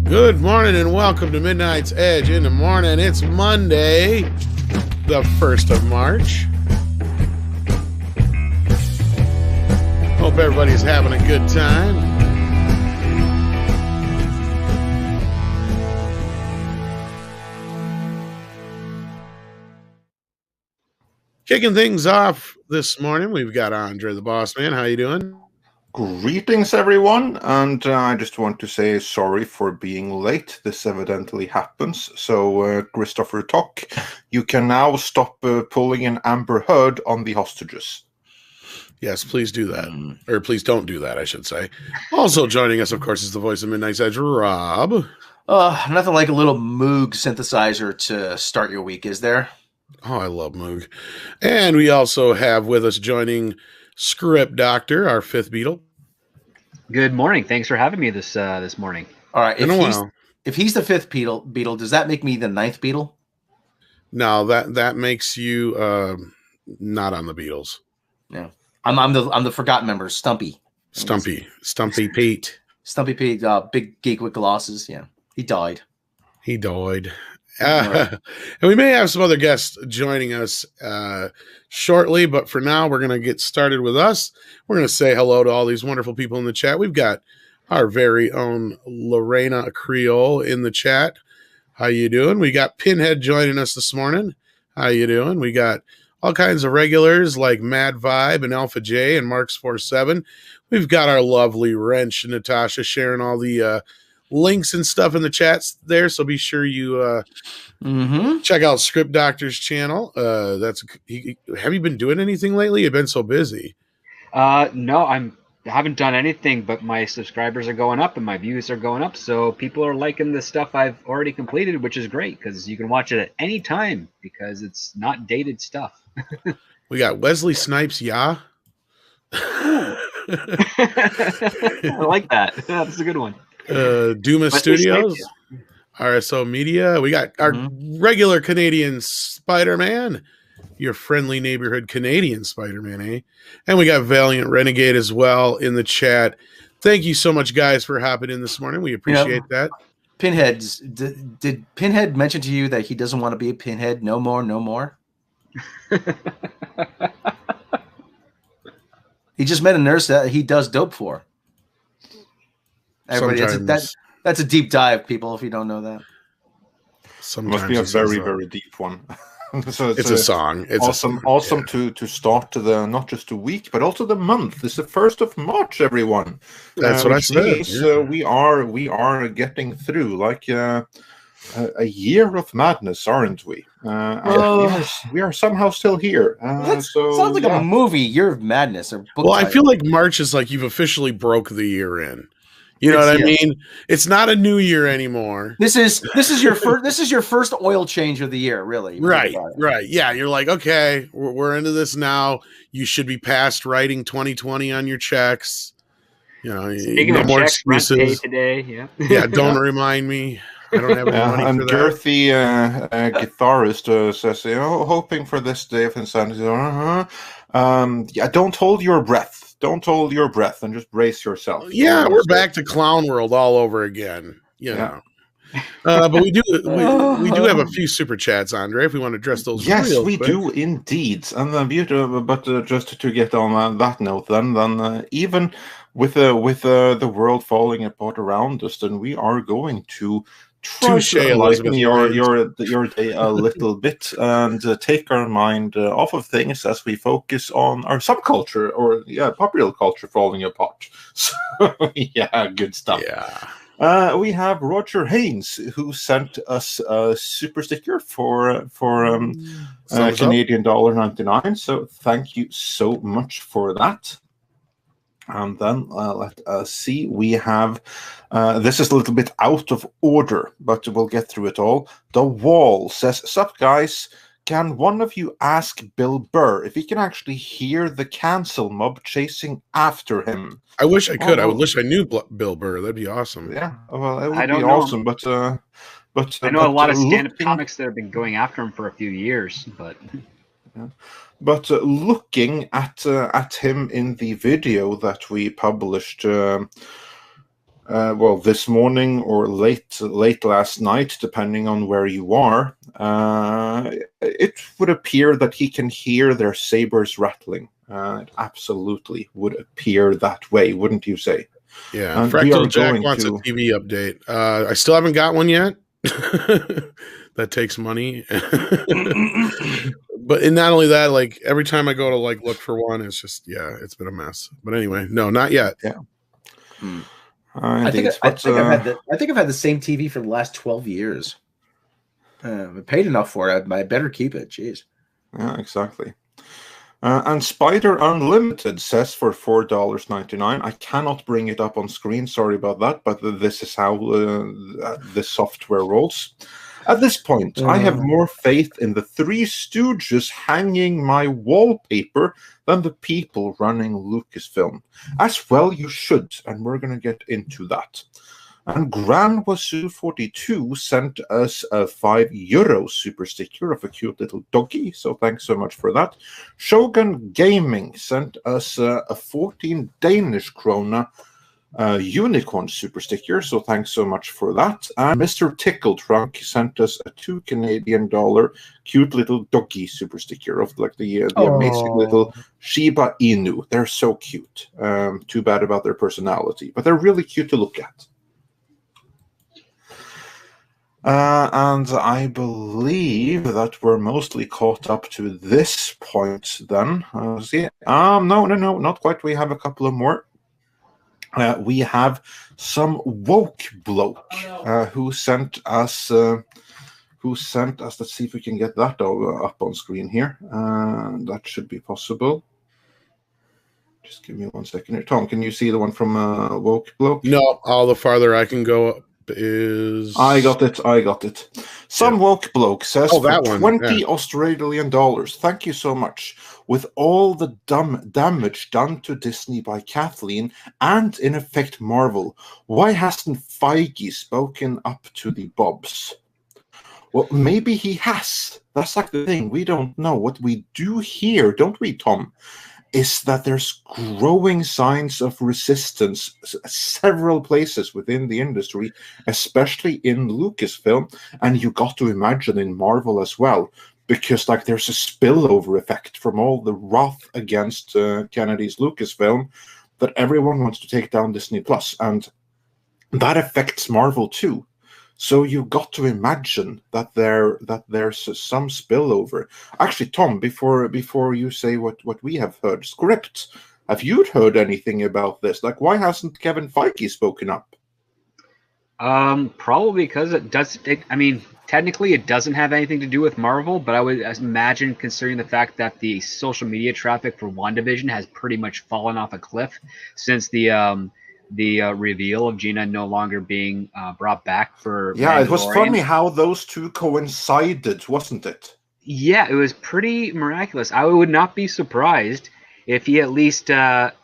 Good morning and welcome to Midnight's Edge in the morning. It's Monday, the 1st of March. Hope everybody's having a good time. Kicking things off this morning, we've got Andre the Boss Man. How you doing? Greetings, everyone, and I just want to say sorry for being late. This evidently happens. So, Christopher Tock, you can now stop pulling an Amber Heard on the hostages. Yes, please do that. Or please don't do that, I should say. Also joining us, of course, is the voice of Midnight's Edge, Rob. Nothing like a little Moog synthesizer to start your week, is there? Oh, I love Moog. And we also have with us joining Script Doctor, our fifth Beatle. Good morning. Thanks for having me this morning. All right. If he's the fifth Beatle, does that make me the ninth Beatle? No, that makes you not on the Beatles. Yeah, I'm the forgotten member, Stumpy Pete. Stumpy Pete, big geek with glasses. Yeah, he died. And we may have some other guests joining us shortly, but for now, we're going to get started with us. We're going to say hello to all these wonderful people in the chat. We've got our very own Lorena Creole in the chat. How you doing? We got Pinhead joining us this morning. How you doing? We got all kinds of regulars like Mad Vibe and Alpha J and Marks47. We've got our lovely Wrench and Natasha sharing all the links and stuff in the chats there, so be sure you check out Script Doctor's channel. Have you been doing anything lately? You've been so busy. No, I haven't done anything, but my subscribers are going up and my views are going up, so people are liking the stuff I've already completed, which is great because you can watch it at any time because it's not dated stuff. We got Wesley Snipes, yeah. I like that. That's a good one. Duma Studios, RSO Media. We got our regular Canadian Spider-Man, your friendly neighborhood Canadian Spider-Man, eh? And we got Valiant Renegade as well in the chat. Thank you so much, guys, for hopping in this morning. We appreciate that. Pinhead, did Pinhead mention to you that he doesn't want to be a Pinhead? No more. He just met a nurse that he does dope for. Everybody, that's a deep dive, people, if you don't know that. Sometimes it must be a very, very deep one. So it's a song. It's awesome to start not just the week, but also the month. It's the 1st of March, everyone. That's what I said. So we are getting through like a year of madness, aren't we? We are somehow still here. Sounds like a movie, Year of Madness. Or book I feel like March is like you've officially broke the year in. You know what I mean? It's not a new year anymore. This is your first oil change of the year, really. Right. Yeah, you're like, okay, we're into this now. You should be past writing 2020 on your checks. You know, no more excuses today. Yeah, don't remind me. I don't have any money and for that. girthy guitarist says, hoping for this day of insanity. Don't hold your breath. Don't hold your breath and just brace yourself. Yeah, we're back to clown world all over again. You know. But we do have a few super chats, Andre, if we want to address those. Yes, we do indeed. And just to get on that note, then even with the world falling apart around us, then we are going to try to lighten your day a little bit and take our mind off of things as we focus on our subculture or popular culture falling apart. So good stuff. Yeah. We have Roger Haynes who sent us a super sticker for Canadian $1.99. So thank you so much for that. And then let us see. We have this is a little bit out of order, but we'll get through it all. The Wall says, "Sup guys, can one of you ask Bill Burr if he can actually hear the cancel mob chasing after him?" I wish I could. I wish I knew Bill Burr. That'd be awesome. Yeah, well, it would be awesome, but I know a lot of stand-up comics that have been going after him for a few years, but. Yeah. But looking at him in the video that we published well, this morning or late last night, depending on where you are, it would appear that he can hear their sabers rattling. It absolutely would appear that way, wouldn't you say? Yeah, And we Fractal are Jack going wants to... a TV update. I still haven't got one yet. That takes money. But and not only that, like every time I go to like look for one, it's just it's been a mess. But anyway, no, not yet. Yeah. I think I've had the same TV for the last 12 years. I paid enough for it. I better keep it. Jeez. Yeah, exactly. And Spider Unlimited says for $4.99. I cannot bring it up on screen. Sorry about that, but this is how the software rolls. At this point, I have more faith in the Three Stooges hanging my wallpaper than the people running Lucasfilm. As well you should, and we're going to get into that. And Gran Wazoo 42 sent us a €5 super sticker of a cute little doggy, so thanks so much for that. Shogun Gaming sent us a 14 Danish krona unicorn super sticker, so thanks so much for that. And Mr. Tickle Trunk sent us a $2 Canadian cute little doggy super sticker of like the amazing little Shiba Inu. They're so cute. Too bad about their personality, but they're really cute to look at. And I believe that we're mostly caught up to this point then. No, not quite. We have a couple of more. We have some woke bloke who sent us. Let's see if we can get that up on screen here. That should be possible. Just give me 1 second here. Tom, can you see the one from woke bloke? No, all the farther I can go up is... I got it. Some woke bloke says for 20 Australian dollars. Thank you so much. With all the damage done to Disney by Kathleen and in effect Marvel, why hasn't Feige spoken up to the Bobs? Well, maybe he has. That's like the thing. We don't know. What we do hear, don't we, Tom, is that there's growing signs of resistance several places within the industry, especially in Lucasfilm, and you got to imagine in Marvel as well, because like there's a spillover effect from all the wrath against Kennedy's Lucasfilm that everyone wants to take down Disney Plus, and that affects Marvel too. So you got to imagine that there's some spillover. Actually, Tom, before you say what we have heard, Script, have you heard anything about this? Like, why hasn't Kevin Feige spoken up? Probably because technically it doesn't have anything to do with Marvel, but I would imagine, considering the fact that the social media traffic for WandaVision has pretty much fallen off a cliff since the reveal of Gina no longer being brought back for Mandalorian. It was funny how those two coincided, wasn't it? Yeah, it was pretty miraculous. I would not be surprised if he at least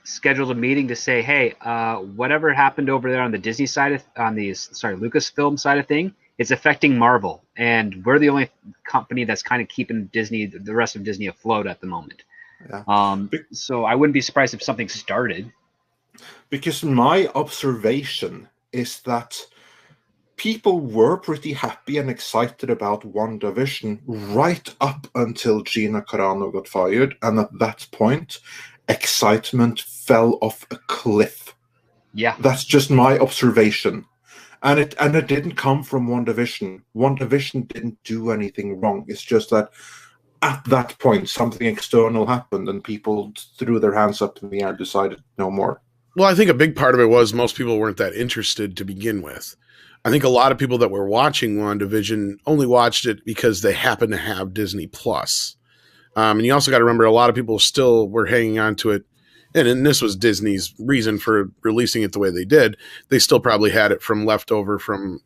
scheduled a meeting to say, hey, whatever happened over there on the Disney side Lucasfilm side of thing, it's affecting Marvel, and we're the only company that's kind of keeping the rest of Disney afloat at the moment. Yeah. So I wouldn't be surprised if something started. Because my observation is that people were pretty happy and excited about WandaVision right up until Gina Carano got fired, and at that point, excitement fell off a cliff. Yeah. That's just my observation. And it didn't come from WandaVision. WandaVision didn't do anything wrong. It's just that at that point, something external happened, and people threw their hands up in the air and decided no more. Well, I think a big part of it was most people weren't that interested to begin with. I think a lot of people that were watching WandaVision only watched it because they happened to have Disney Plus. And you also got to remember, a lot of people still were hanging on to it. And this was Disney's reason for releasing it the way they did. They still probably had it from leftover from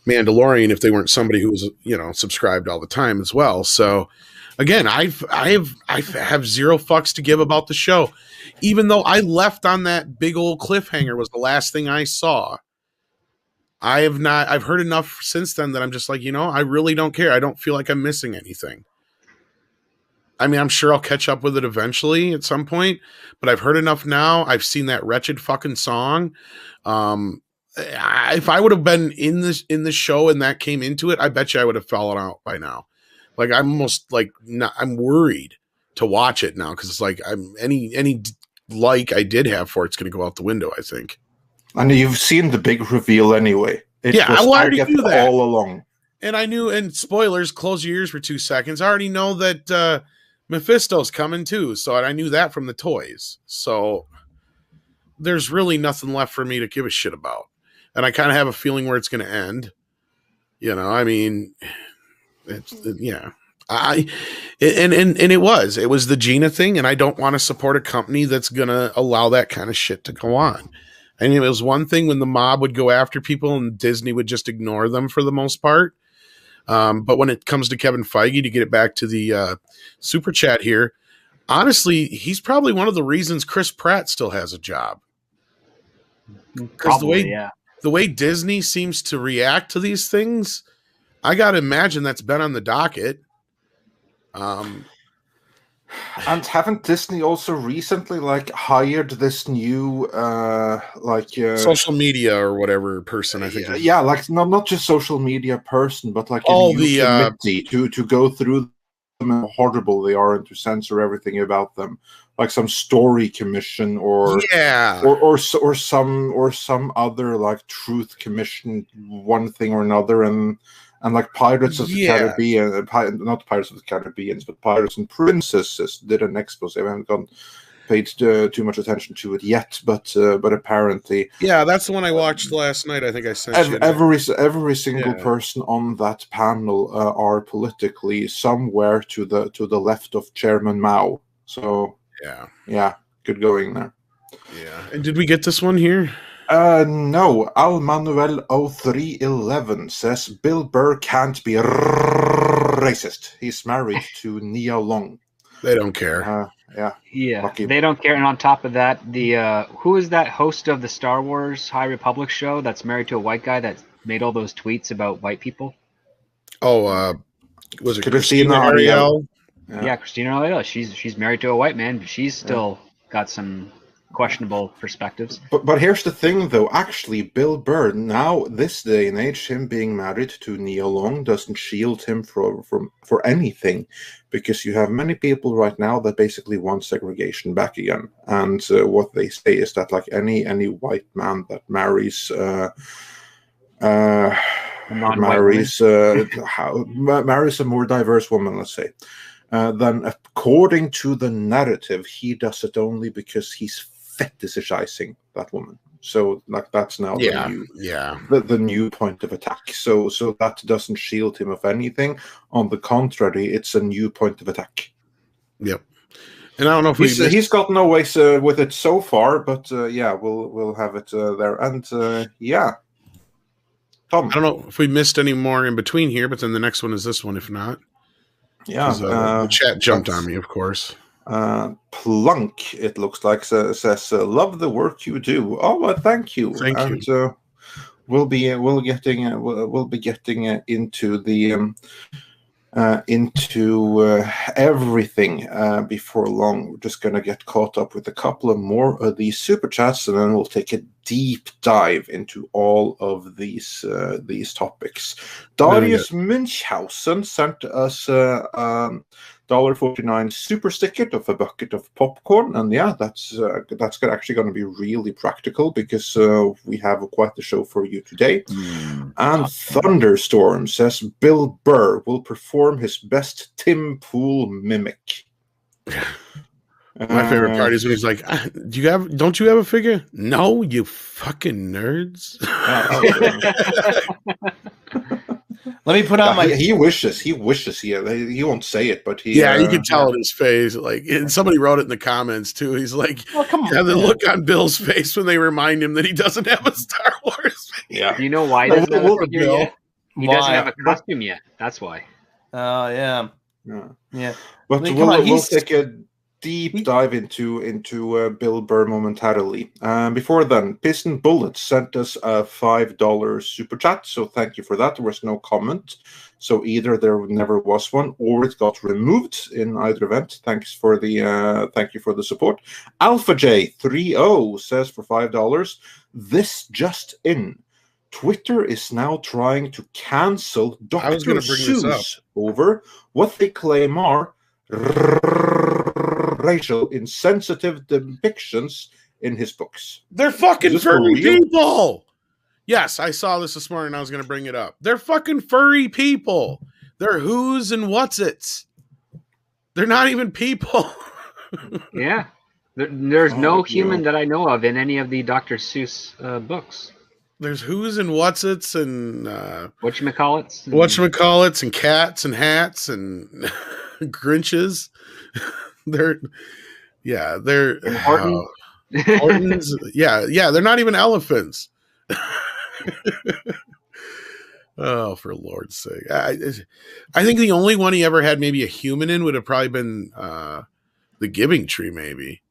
Mandalorian if they weren't somebody who was, subscribed all the time as well. So again, I have zero fucks to give about the show. Even though I left on that big old cliffhanger was the last thing I saw. I've heard enough since then that I'm just like, I really don't care. I don't feel like I'm missing anything. I mean, I'm sure I'll catch up with it eventually at some point, but I've heard enough now. I've seen that wretched fucking song. If I would have been in the show and that came into it, I bet you I would have fallen out by now. Like, I'm almost like, I'm worried to watch it now, because it's like any like I did have for it's going to go out the window, I think. And you've seen the big reveal anyway. I already knew that all along. And I knew, and spoilers, close your ears for 2 seconds. I already know that Mephisto's coming too, so I knew that from the toys. So there's really nothing left for me to give a shit about. And I kind of have a feeling where it's going to end. You know, I mean, yeah. It was the Gina thing, and I don't want to support a company that's going to allow that kind of shit to go on. I mean, it was one thing when the mob would go after people and Disney would just ignore them for the most part. But when it comes to Kevin Feige, to get it back to the super chat here, honestly, he's probably one of the reasons Chris Pratt still has a job. Because the way Disney seems to react to these things, I got to imagine that's been on the docket. And haven't Disney also recently hired this new social media or whatever person? I think. Yeah, not just social media person, but all the committee to go through them and how horrible they are and to censor everything about them, like some story commission or some other truth commission, one thing or another, and Pirates of the Caribbean, not Pirates of the Caribbean, but Pirates and Princesses did an expose. I haven't paid too much attention to it yet, but apparently, that's the one I watched last night. I think I sent you. Every single person on that panel are politically somewhere to the left of Chairman Mao. So good going there. Yeah, and did we get this one here? No. Al Manuel 0311 says Bill Burr can't be racist. He's married to Nia Long. They don't care. They don't care. And on top of that, the who is that host of the Star Wars High Republic show that's married to a white guy that made all those tweets about white people? Oh, was it Christina Ariel? Yeah, Christina Ariel. She's married to a white man, but she's still got some questionable perspectives. But here's the thing, though. Actually, Bill Burr, now this day and age, him being married to Nia Long doesn't shield him for anything, because you have many people right now that basically want segregation back again. And what they say is that any white man that marries marries a more diverse woman, let's say, then according to the narrative, he does it only because he's fetishizing that woman. So that's now the new point of attack. So that doesn't shield him of anything. On the contrary, it's a new point of attack. Yep. And I don't know if he's gotten away with it so far, but we'll have it there. And Tom, I don't know if we missed any more in between here, but then the next one is this one. If not, the chat jumped on me, of course. Plunk, it looks like, says love the work you do. Oh, well, thank you. Thank you. We'll be getting into the into everything before long. We're just going to get caught up with a couple of more of these super chats, and then we'll take a deep dive into all of these topics. Darius Münchhausen sent us $1.49 super sticker of a bucket of popcorn, and that's actually going to be really practical, because we have quite the show for you today. And Thunderstorm says Bill Burr will perform his best Tim Pool mimic. My favorite part is when he's like, don't you have a figure? No, you fucking nerds. Let me put on my. He wishes. He won't say it, but he. Yeah, you can tell in his face. And somebody wrote it in the comments too. He's like, "Oh, come on!" The look on Bill's face when they remind him that he doesn't have a Star Wars figure. Yeah. Do you know why he doesn't have a figure yet? He doesn't have a costume yet. That's why. Oh yeah. But we'll take a deep dive into Bill Burr momentarily. Before then, Piston Bullet sent us a $5 super chat, so thank you for that. There was no comment, so either there never was one or it got removed in either event. Thank you for the support. Alpha J30 says for $5, this just in. Twitter is now trying to cancel Dr. Seuss over what they claim are racial insensitive depictions in his books. They're fucking furry people. Yes, I saw this morning. I was going to bring it up. They're fucking furry people. They're who's and what's its. They're not even people. Yeah. There's no human that I know of in any of the Dr. Seuss books. There's who's and what's its and whatchamacallits and cats and hats and Grinches. They're Hortons. Yeah, they're not even elephants. Oh, for Lord's sake. I think the only one he ever had maybe a human in would have probably been the Giving Tree, maybe.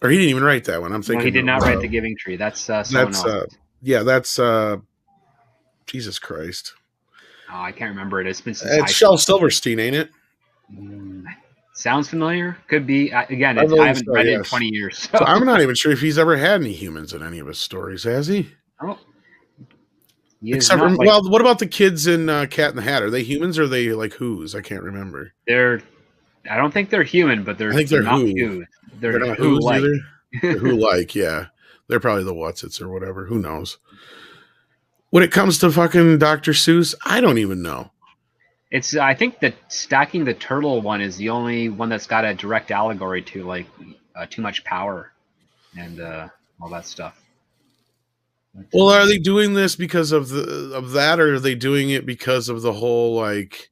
Or he didn't even write that one. I'm thinking. No, he did not write the Giving Tree. That's someone else. That's Jesus Christ. Oh, I can't remember it. It's been since it's Shel Silverstein, ain't it? Sounds familiar. Could be. Again, I haven't read it in 20 years. So I'm not even sure if he's ever had any humans in any of his stories, has he? Oh. Except for, what about the kids in Cat in the Hat? Are they humans or are they like who's? I can't remember. I don't think they're human, but I think they're not who. They're not who-like. They're who-like, yeah. They're probably the what's-its or whatever. Who knows? When it comes to fucking Dr. Seuss, I don't even know. I think that Stacking the Turtle one is the only one that's got a direct allegory to like too much power and all that stuff. Well, are they doing this because of that, or are they doing it because of the whole like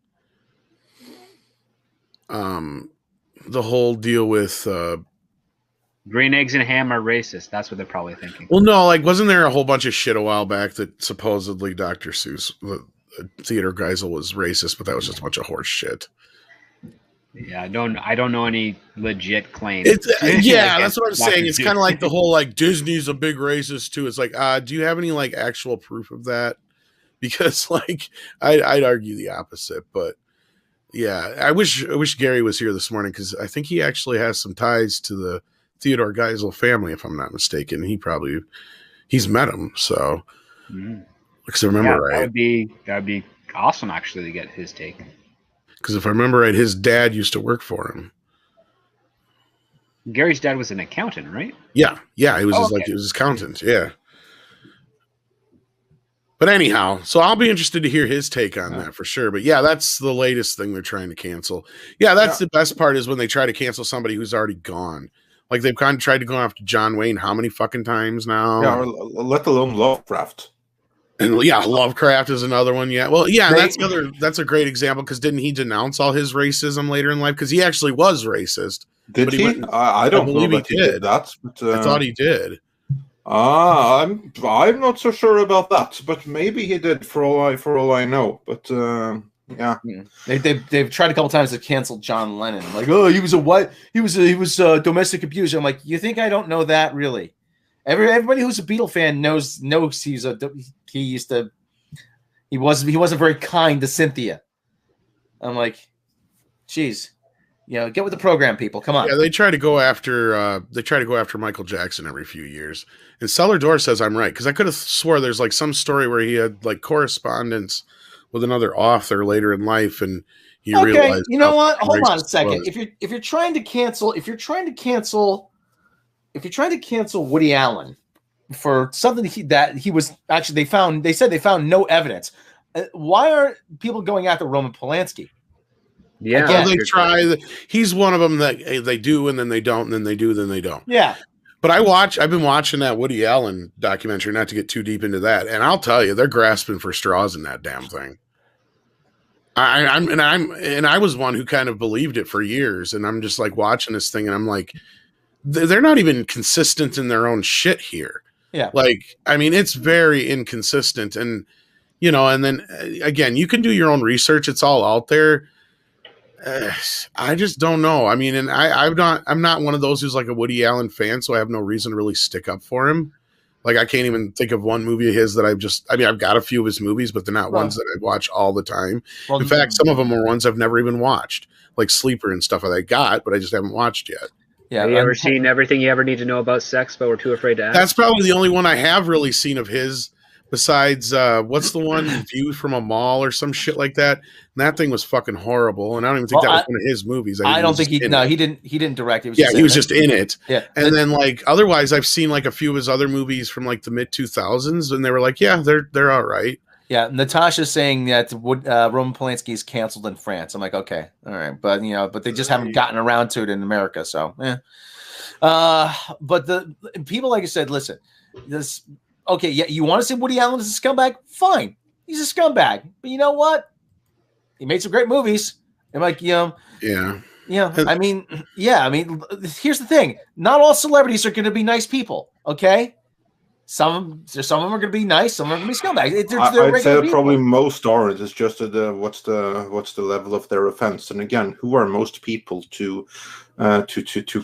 the whole deal with green eggs and ham are racist? That's what they're probably thinking. Well, no, like wasn't there a whole bunch of shit a while back that supposedly Dr. Seuss, Theodore Geisel, was racist, but that was just a bunch of horse shit. Yeah, I don't know any legit claims. That's what I'm saying. It's kind of like the whole like Disney's a big racist too. It's like, do you have any like actual proof of that? Because like I'd argue the opposite, but yeah, I wish Gary was here this morning because I think he actually has some ties to the Theodore Geisel family, if I'm not mistaken. He's met him, so because I remember right, that'd be awesome actually to get his take. Because if I remember right, his dad used to work for him. Gary's dad was an accountant, right? Yeah, he was he was his accountant. Yeah. But anyhow, so I'll be interested to hear his take on that for sure. But yeah, that's the latest thing they're trying to cancel. Yeah, that's the best part is when they try to cancel somebody who's already gone. Like they've kind of tried to go after John Wayne how many fucking times now? Yeah, or let alone Lovecraft. And yeah, Lovecraft is another one. Yeah, well, yeah, that's a great example because didn't he denounce all his racism later in life? Because he actually was racist. Did he? I don't believe he did that. But, I thought he did. I'm not so sure about that, but maybe he did for all I know. But yeah, they've tried a couple times to cancel John Lennon. Like, oh, he was a domestic abuser. I'm like, you think I don't know that really? Everybody who's a Beatle fan knows he wasn't very kind to Cynthia. I'm like, geez, get with the program, people. Come on. Yeah, they try to go after Michael Jackson every few years. And Cellar Door says I'm right because I could have swore there's like some story where he had like correspondence with another author later in life, and he realized. You know what? Hold on a second. If you're trying to cancel Woody Allen for something they said they found no evidence. Why are people going after Roman Polanski? Yeah, well, they try. He's one of them that they do and then they don't, and then they do, then they don't. Yeah. But I've been watching that Woody Allen documentary, not to get too deep into that, and I'll tell you, they're grasping for straws in that damn thing. I was one who kind of believed it for years, and I'm just like watching this thing, and I'm like, they're not even consistent in their own shit here. Yeah. Like, I mean, it's very inconsistent, and and then again, you can do your own research. It's all out there. I just don't know. I mean, and I'm not one of those who's like a Woody Allen fan, so I have no reason to really stick up for him. Like, I can't even think of one movie of his that I've got a few of his movies, but they're not ones that I watch all the time. In fact, some of them are ones I've never even watched, like Sleeper and stuff that I got, but I just haven't watched yet. Yeah, have you ever seen Everything You Ever Need to Know About Sex, but we're too afraid to ask? That's probably the only one I have really seen of his, besides what's the one, View from a Mall or some shit like that. And that thing was fucking horrible, and I don't even think that was one of his movies. I don't think he didn't direct it. He was just in it. Yeah, and then like otherwise, I've seen like a few of his other movies from like the mid 2000s, and they were like, yeah, they're all right. Yeah, Natasha's saying that Roman Polanski is canceled in France. I'm like, okay, all right, but but they just haven't gotten around to it in America. So, but the people, like I said, listen, this. Okay, yeah, you want to say Woody Allen is a scumbag? Fine, he's a scumbag. But you know what? He made some great movies. I'm like, yeah. I mean, here's the thing: not all celebrities are going to be nice people. Okay. Some of them are going to be nice. Some are going to be scumbags. I'd say that probably most aren't. It's just what's the level of their offense. And again, who are most people to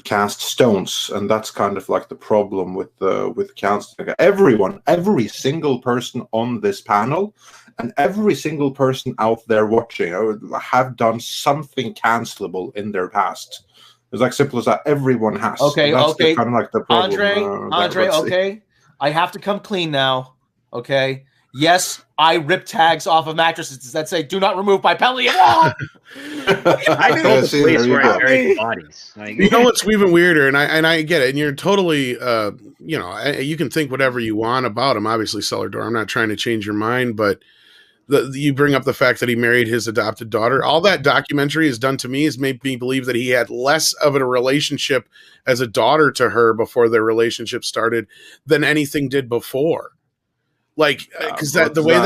cast stones? And that's kind of like the problem with casting. Every single person on this panel, and every single person out there watching, have done something cancelable in their past. It's like simple as that. Everyone has. Okay. Kind of like the problem. Andre. Okay. I have to come clean now, okay? Yes, I rip tags off of mattresses that say "Do not remove my penalty at all." I know the place where I buried bodies. You know what's even weirder, and I get it, and you're totally, you can think whatever you want about him. Obviously, Cellar Door. I'm not trying to change your mind, but you bring up the fact that he married his adopted daughter. All that documentary has done to me is made me believe that he had less of a relationship as a daughter to her before their relationship started than anything did before. Like, because the way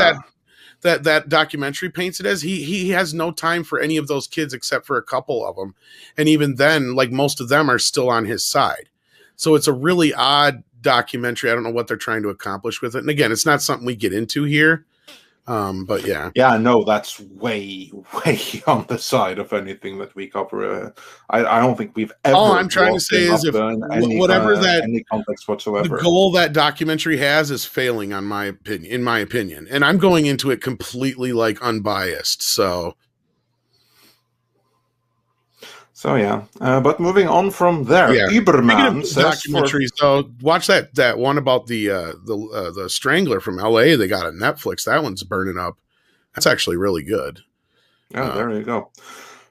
that documentary paints it as, he has no time for any of those kids except for a couple of them. And even then, like, most of them are still on his side. So it's a really odd documentary. I don't know what they're trying to accomplish with it. And again, it's not something we get into here. But yeah. Yeah, no, that's way on the side of anything that we cover. I don't think we've ever. All I'm trying to say is, if any context whatsoever, the goal that documentary has is failing, in my opinion, and I'm going into it completely like unbiased. So yeah, but moving on from there, Iberman says documentaries. So watch that one about the Strangler from LA. They got on Netflix. That one's burning up. That's actually really good. Yeah, there you go.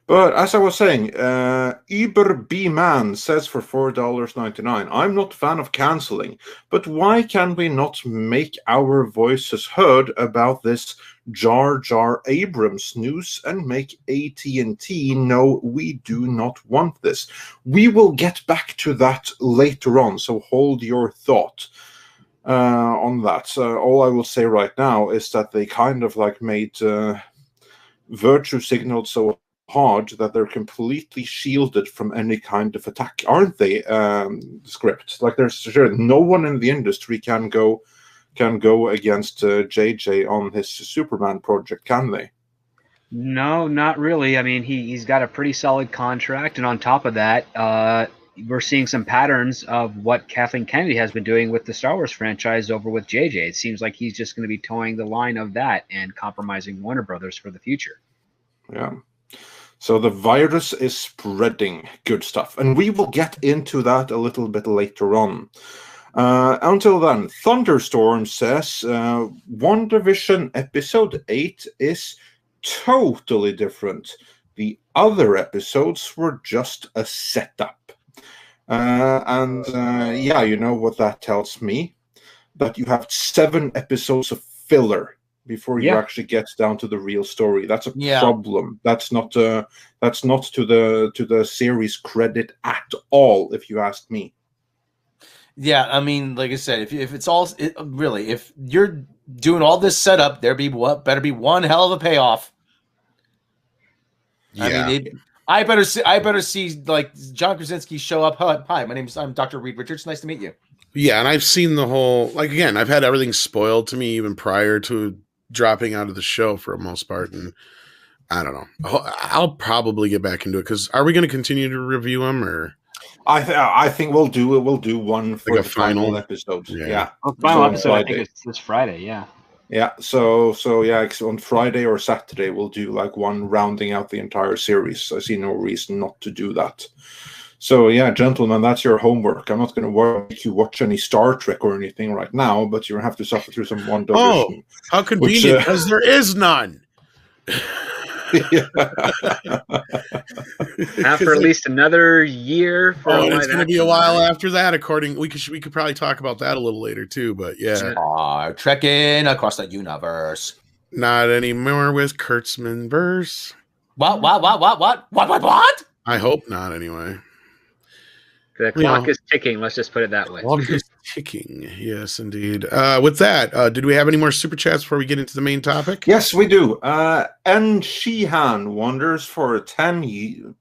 But as I was saying, Iberman says for $4.99, I'm not a fan of canceling, but why can we not make our voices heard about this Jar Jar Abrams news and make AT&T know we do not want this? We will get back to that later on, so hold your thought on that. All I will say right now is that they kind of like made virtue signaled so hard that they're completely shielded from any kind of attack, aren't they? Script, like, there's sure no one in the industry can go against JJ on his Superman project, can they? No, not really. I mean, he's got a pretty solid contract, and on top of that, we're seeing some patterns of what Kathleen Kennedy has been doing with the Star Wars franchise over with JJ. It seems like he's just going to be towing the line of that and compromising Warner Brothers for the future. Yeah. So the virus is spreading. Good stuff. And we will get into that a little bit later on. Until then, Thunderstorm says WandaVision Episode 8 is totally different. The other episodes were just a setup. Yeah, you know what that tells me? That you have 7 episodes of filler before you actually get down to the real story. That's a problem. That's not to the series credit at all, if you ask me. Yeah, I mean, like I said, if you're doing all this setup, better be one hell of a payoff. Yeah. I mean, I better see like John Krasinski show up. Hi, I'm Dr. Reed Richards. Nice to meet you. Yeah, and I've seen the whole, like, again, I've had everything spoiled to me even prior to dropping out of the show for the most part, and I don't know. I'll probably get back into it because are we going to continue to review them or? I think we'll do one for like the final episode. Yeah. Well, final episode. I think it's this Friday. Yeah. Yeah. So yeah, on Friday or Saturday we'll do like one rounding out the entire series. I see no reason not to do that. So yeah, gentlemen, that's your homework. I'm not going to make you watch any Star Trek or anything right now, but you have to suffer through some WandaVision. Oh, how convenient! Because there is none. After at least another year. And it's going to be a while after that. We could probably talk about that a little later too. But yeah, trekking across the universe. Not anymore with Kurtzman verse. What? I hope not. Anyway, the clock is ticking. Let's just put it that way. Clock is ticking. Yes, indeed. With that, did we have any more super chats before we get into the main topic? Yes, we do. N. Sheehan wonders for £10.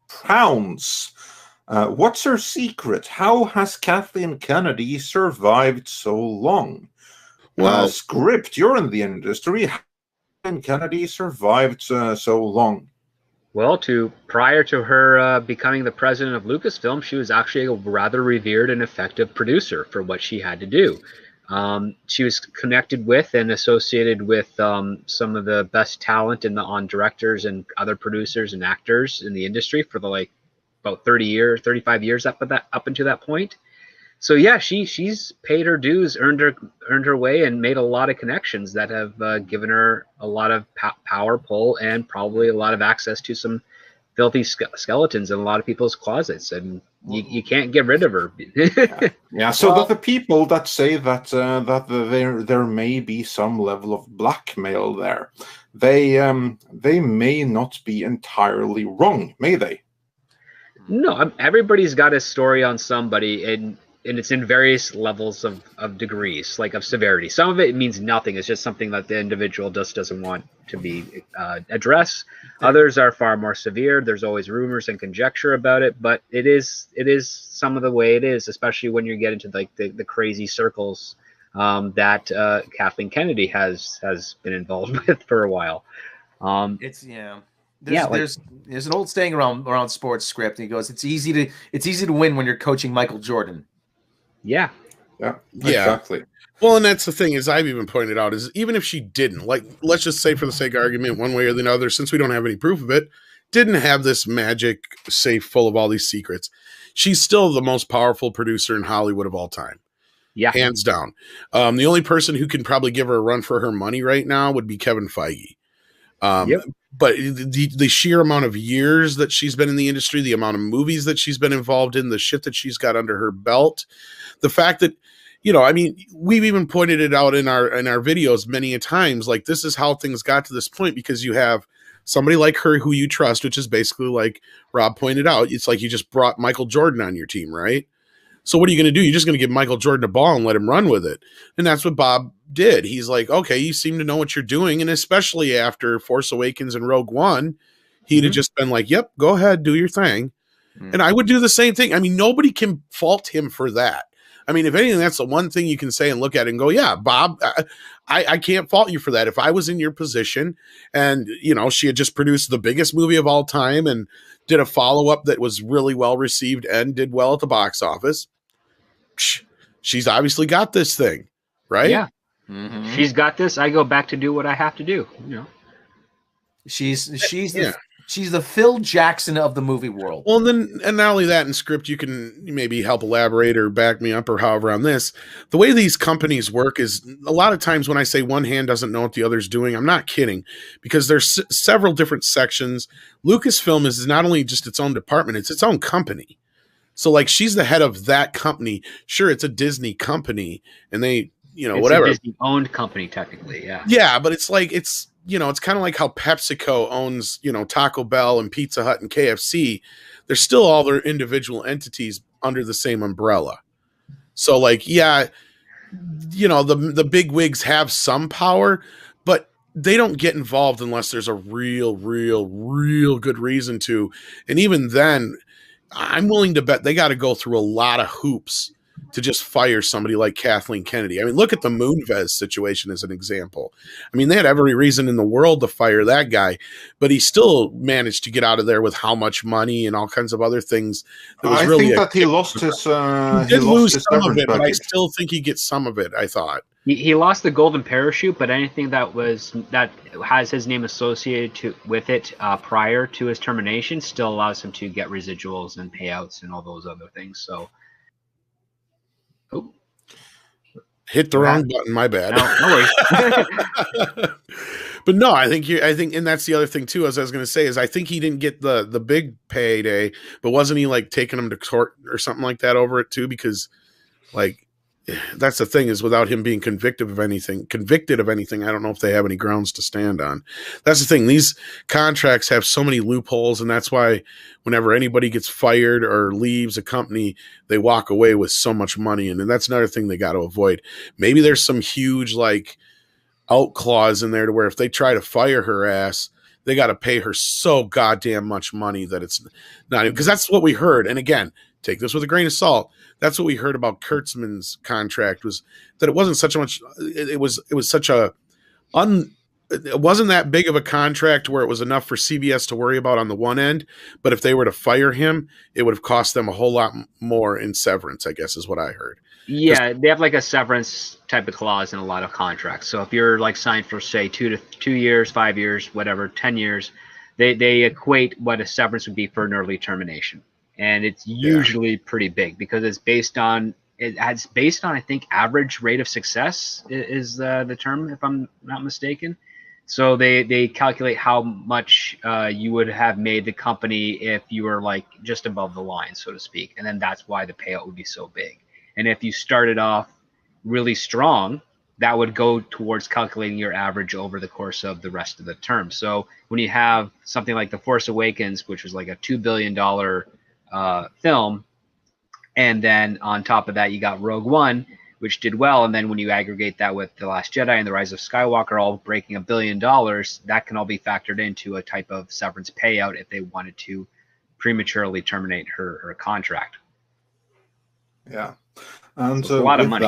What's her secret? How has Kathleen Kennedy survived so long? Well, Script, you're in the industry. How has Kathleen Kennedy survived so long? Well, prior to her becoming the president of Lucasfilm, she was actually a rather revered and effective producer for what she had to do. She was connected with and associated with some of the best talent on directors and other producers and actors in the industry for about 35 years up until that point. So yeah, she's paid her dues, earned her way, and made a lot of connections that have given her a lot of power, pull, and probably a lot of access to some filthy skeletons in a lot of people's closets, and you can't get rid of her. Yeah. So that the people that say that there may be some level of blackmail there, they may not be entirely wrong, may they? No, everybody's got a story on somebody, and it's in various levels of degrees, like of severity. Some of it means nothing. It's just something that the individual just doesn't want to be addressed. Others are far more severe. There's always rumors and conjecture about it, but it is some of the way it is, especially when you get into like the crazy circles that Kathleen Kennedy has been involved with for a while. There's an old saying around sports Script. And he goes, it's easy to win when you're coaching Michael Jordan. Yeah, exactly. Well, and that's the thing is I've even pointed out is even if she didn't, like, let's just say for the sake of argument, one way or the other, since we don't have any proof of it, didn't have this magic safe full of all these secrets, she's still the most powerful producer in Hollywood of all time. Yeah, hands down. The only person who can probably give her a run for her money right now would be Kevin Feige. But the sheer amount of years that she's been in the industry, the amount of movies that she's been involved in, the shit that she's got under her belt, the fact that, I mean, we've even pointed it out in our videos many a times, like this is how things got to this point because you have somebody like her who you trust, which is basically like Rob pointed out. It's like you just brought Michael Jordan on your team, right? So what are you going to do? You're just going to give Michael Jordan a ball and let him run with it. And that's what Bob did. He's like, okay, you seem to know what you're doing. And especially after Force Awakens and Rogue One, he'd have just been like, yep, go ahead, do your thing. And I would do the same thing. I mean, nobody can fault him for that. I mean, if anything, that's the one thing you can say and look at it and go, yeah, Bob, I can't fault you for that. If I was in your position and, she had just produced the biggest movie of all time and did a follow-up that was really well received and did well at the box office, she's obviously got this thing, right? Yeah. Mm-hmm. She's got this. I go back to do what I have to do. She's the Phil Jackson of the movie world. Well, and not only that, in Script, you can maybe help elaborate or back me up or however on this. The way these companies work is a lot of times when I say one hand doesn't know what the other's doing, I'm not kidding, because there's several different sections. Lucasfilm is not only just its own department, it's its own company. So like she's the head of that company. Sure, it's a Disney company and they, whatever. It's a Disney owned company technically, yeah. Yeah, but it's like it's kind of like how PepsiCo owns, Taco Bell and Pizza Hut and KFC. They're still all their individual entities under the same umbrella. So like, yeah, the big wigs have some power, but they don't get involved unless there's a real good reason to. And even then, I'm willing to bet they got to go through a lot of hoops to just fire somebody like Kathleen Kennedy. I mean, look at the Moonves situation as an example. I mean, they had every reason in the world to fire that guy, but he still managed to get out of there with how much money and all kinds of other things. I think that he lost his. He did lose some of it, but I still think he gets some of it. I thought he lost the golden parachute, but anything that has his name associated with it prior to his termination still allows him to get residuals and payouts and all those other things. So, hit the wrong button. My bad. No worries. But no, I think, and that's the other thing too. As I was going to say, is I think he didn't get the big payday, but wasn't he like taking him to court or something like that over it too? Because like that's the thing, is without him being convicted of anything, I don't know if they have any grounds to stand on. That's the thing. These contracts have so many loopholes, and that's why whenever anybody gets fired or leaves a company, they walk away with so much money, and that's another thing they got to avoid. Maybe there's some huge like out clause in there to where if they try to fire her ass, they got to pay her so goddamn much money that it's not, because that's what we heard. And again, take this with a grain of salt. That's what we heard about Kurtzman's contract, was that it wasn't such a much. It was such a it wasn't that big of a contract where it was enough for CBS to worry about on the one end. But if they were to fire him, it would have cost them a whole lot more in severance, I guess is what I heard. Yeah, they have like a severance type of clause in a lot of contracts. So if you're like signed for say 2 years, 5 years, whatever, 10 years, they equate what a severance would be for an early termination, and it's usually pretty big because it's based on I think average rate of success is the term, if I'm not mistaken. So they calculate how much you would have made the company if you were like just above the line, so to speak, and then that's why the payout would be so big. And if you started off really strong, that would go towards calculating your average over the course of the rest of the term. So when you have something like The Force Awakens, which was like a $2 billion film, and then on top of that, you got Rogue One, which did well. And then when you aggregate that with The Last Jedi and The Rise of Skywalker all breaking $1 billion, that can all be factored into a type of severance payout if they wanted to prematurely terminate her contract. Yeah. And so a lot of money.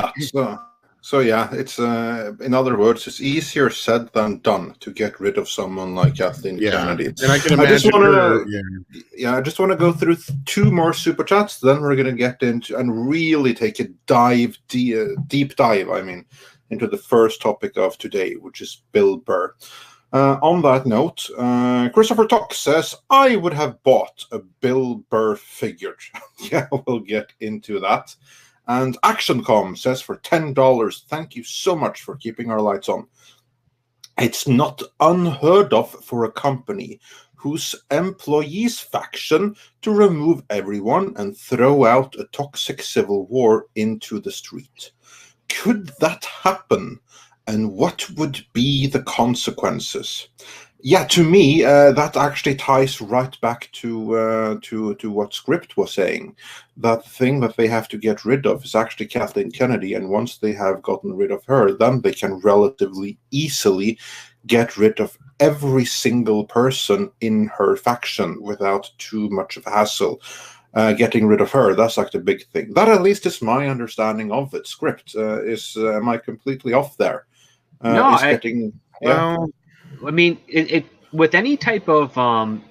So yeah, it's in other words, it's easier said than done to get rid of someone like Kathleen Kennedy. And I can imagine. I just want to go through 2 more super chats. Then we're going to get into and really take a deep dive. I mean, into the first topic of today, which is Bill Burr. On that note, Christopher Tuck says, I would have bought a Bill Burr figure. Yeah, we'll get into that. And ActionCom says for $10, thank you so much for keeping our lights on. It's not unheard of for a company whose employees faction to remove everyone and throw out a toxic civil war into the street. Could that happen? And what would be the consequences? Yeah, to me, that actually ties right back to what Script was saying. That thing that they have to get rid of is actually Kathleen Kennedy, and once they have gotten rid of her, then they can relatively easily get rid of every single person in her faction without too much of a hassle. Getting rid of her, that's like the big thing. That at least is my understanding of it. Script, am I completely off there? No, I mean, it with any type of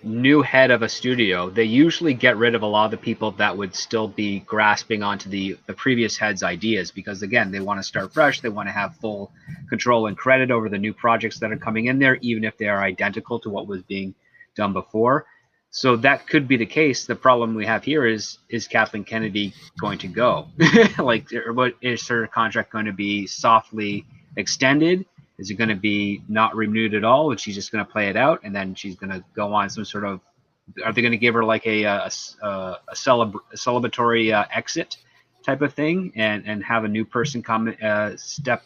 new head of a studio, they usually get rid of a lot of the people that would still be grasping onto the previous head's ideas, because again, they want to start fresh. They want to have full control and credit over the new projects that are coming in there, even if they are identical to what was being done before. So that could be the case. The problem we have here is Kathleen Kennedy going to go? Like, what is her contract going to be softly extended? Is it going to be not renewed at all, and she's just going to play it out, and then she's going to go on some sort of? Are they going to give her like a celebratory exit type of thing, and have a new person come step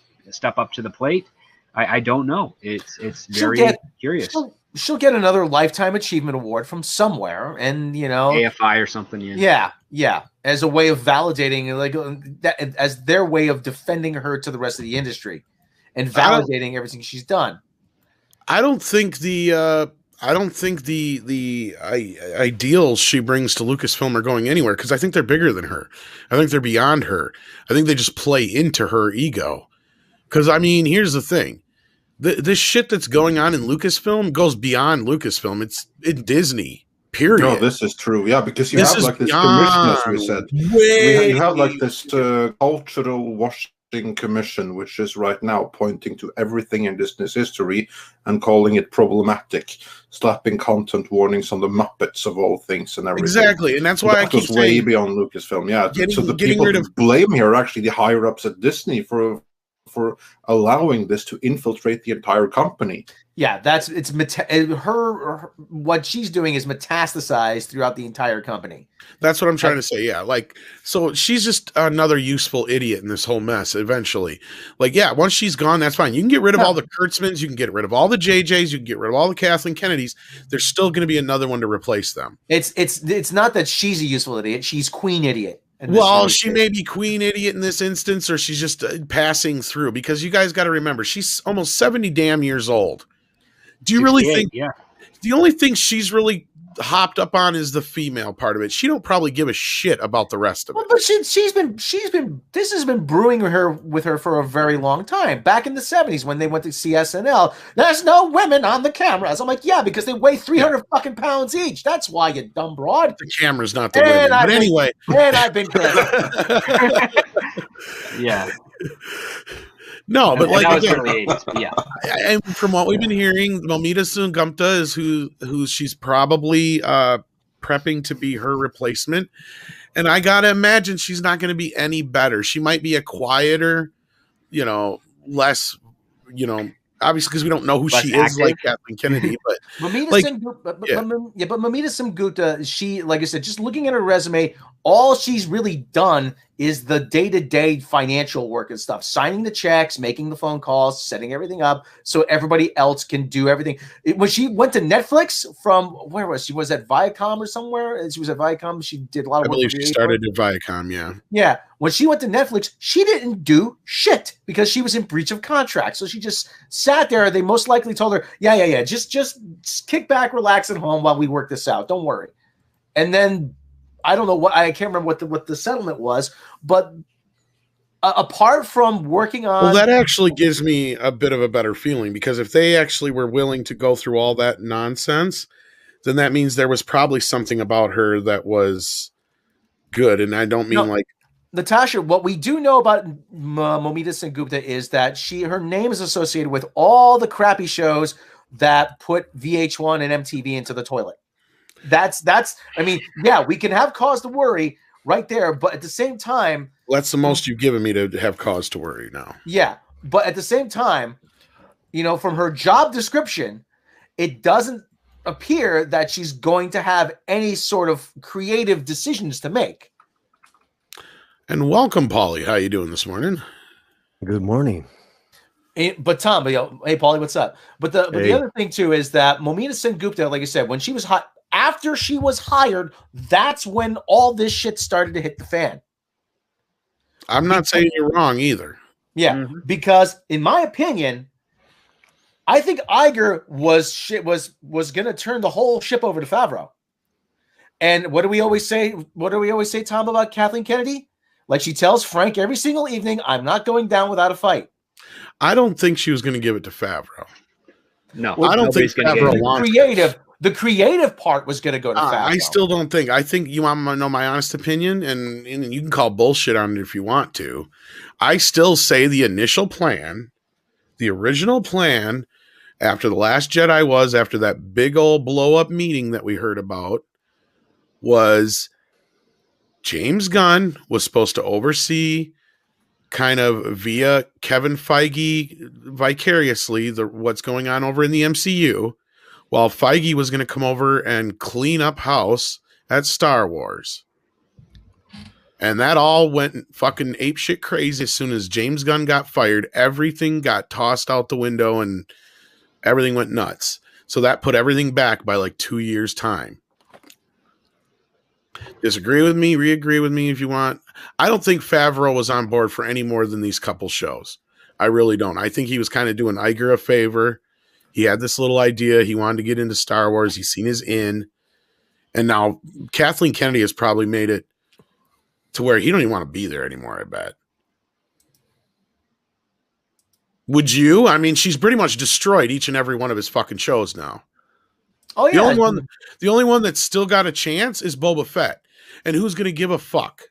up to the plate? I don't know. It's very curious. She'll get another Lifetime Achievement Award from somewhere, and AFI or something. Yeah, as a way of validating, like that, as their way of defending her to the rest of the industry. And validating everything she's done. I don't think I don't think the ideals she brings to Lucasfilm are going anywhere because I think they're bigger than her. I think they're beyond her. I think they just play into her ego. Because, I mean, here's the thing. This shit that's going on in Lucasfilm goes beyond Lucasfilm. It's in Disney, period. No, this is true. Yeah, because you have like this commission, as we said. You have like this cultural washing commission, which is right now pointing to everything in Disney's history and calling it problematic, slapping content warnings on the Muppets of all things and everything. Exactly, and that's why I keep saying way beyond Lucasfilm. Yeah, so the people who blame here are actually the higher ups at Disney for allowing this to infiltrate the entire company. Yeah, what she's doing is metastasized throughout the entire company. That's what I'm trying to say. Yeah, like, so she's just another useful idiot in this whole mess eventually. Like, yeah, once she's gone, that's fine. You can get rid of all the Kurtzmans, you can get rid of all the JJs, you can get rid of all the Kathleen Kennedys. There's still going to be another one to replace them. It's not that she's a useful idiot, she's queen idiot. Well, she may be queen idiot in this instance, or she's just passing through, because you guys got to remember, she's almost 70 damn years old. Do you really think the only thing she's really hopped up on is the female part of it? She don't probably give a shit about the rest of it. But she's been this has been brewing with her for a very long time. Back in the 70s when they went to see SNL, there's no women on the cameras. I'm like, yeah, because they weigh 300 fucking pounds each. That's why, you dumb broad. The camera's not the women. But anyway. And I've been yeah. No, but like again, early 80s, but yeah. And from what we've been hearing, Momita Sungupta is who she's probably prepping to be her replacement. And I gotta imagine she's not going to be any better. She might be a quieter, less, obviously because we don't know who she is, like Kathleen Kennedy. But Momita Sungupta, she, like I said, just looking at her resume, all she's really done is the day-to-day financial work and stuff, signing the checks, making the phone calls, setting everything up so everybody else can do everything. When she went to Netflix from, where was she? Was at Viacom or somewhere? She was at Viacom. She did a lot of work. I believe she started at Viacom, yeah. Yeah. When she went to Netflix, she didn't do shit because she was in breach of contract. So she just sat there. They most likely told her, yeah. Just kick back, relax at home while we work this out. Don't worry. And then I don't know I can't remember what the settlement was, but apart from working on, well, that actually gives me a bit of a better feeling, because if they actually were willing to go through all that nonsense, then that means there was probably something about her that was good. And I don't mean like Natasha. What we do know about Momita Sengupta is that her name is associated with all the crappy shows that put VH1 and MTV into the toilet. That's I mean, yeah, we can have cause to worry right there, but at the same time, that's the most you've given me to have cause to worry now. Yeah, but at the same time, from her job description, it doesn't appear that she's going to have any sort of creative decisions to make. And welcome, Paulie. How you doing this morning? Good morning. But Tom, hey, Paulie, what's up? But the other thing too is that Momita Sengupta, like I said, when she was hot. After she was hired, that's when all this shit started to hit the fan. I'm not saying you're wrong either. Yeah, because in my opinion, I think Iger was going to turn the whole ship over to Favreau. And what do we always say? What do we always say, Tom, about Kathleen Kennedy? Like she tells Frank every single evening, "I'm not going down without a fight." I don't think she was going to give it to Favreau. No, I don't think Favreau wants the creative part was going to go to Favreau. I still don't think. I think you want to know my honest opinion, and you can call bullshit on it if you want to. I still say the initial plan, the original plan, after The Last Jedi after that big old blow-up meeting that we heard about, was James Gunn was supposed to oversee, kind of via Kevin Feige vicariously, what's going on over in the MCU, while Feige was going to come over and clean up house at Star Wars. And that all went fucking apeshit crazy as soon as James Gunn got fired. Everything got tossed out the window and everything went nuts. So that put everything back by like 2 years' time. Disagree with me, re-agree with me if you want. I don't think Favreau was on board for any more than these couple shows. I really don't. I think he was kind of doing Iger a favor He had this little idea. He wanted to get into Star Wars. He's seen his in. And now Kathleen Kennedy has probably made it to where he don't even want to be there anymore, I bet. Would you? I mean, she's pretty much destroyed each and every one of his fucking shows now. Oh, yeah. The only one that's still got a chance is Boba Fett. And who's going to give a fuck?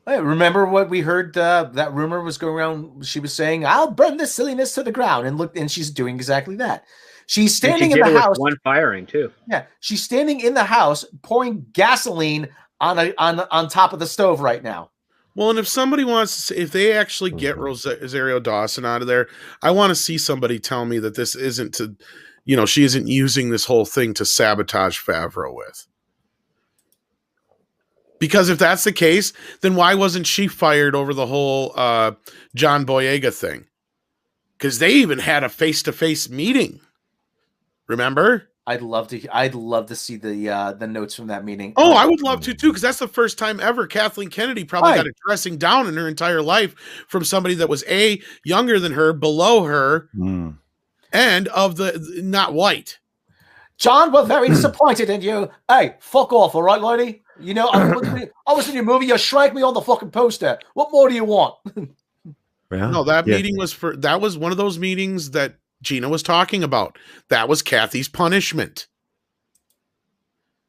Hey, remember what we heard? That rumor was going around. She was saying, "I'll burn this silliness to the ground," and she's doing exactly that. She's standing in the house. One firing too. Yeah, she's standing in the house pouring gasoline on top of the stove right now. Well, and if somebody wants to, if they actually get Rosario Dawson out of there, I want to see somebody tell me that this isn't to, she isn't using this whole thing to sabotage Favreau with. Because if that's the case, then why wasn't she fired over the whole John Boyega thing? Because they even had a face-to-face meeting. Remember? I'd love to see the notes from that meeting. Oh, I would love to too, because that's the first time ever Kathleen Kennedy probably got a dressing down in her entire life from somebody that was younger than her, below her, and of the not white. John, we're very disappointed in you. Hey, fuck off, all right, lady? I was in your movie. You shrank me on the fucking poster. What more do you want? No, that meeting was one of those meetings that Gina was talking about. That was Kathy's punishment.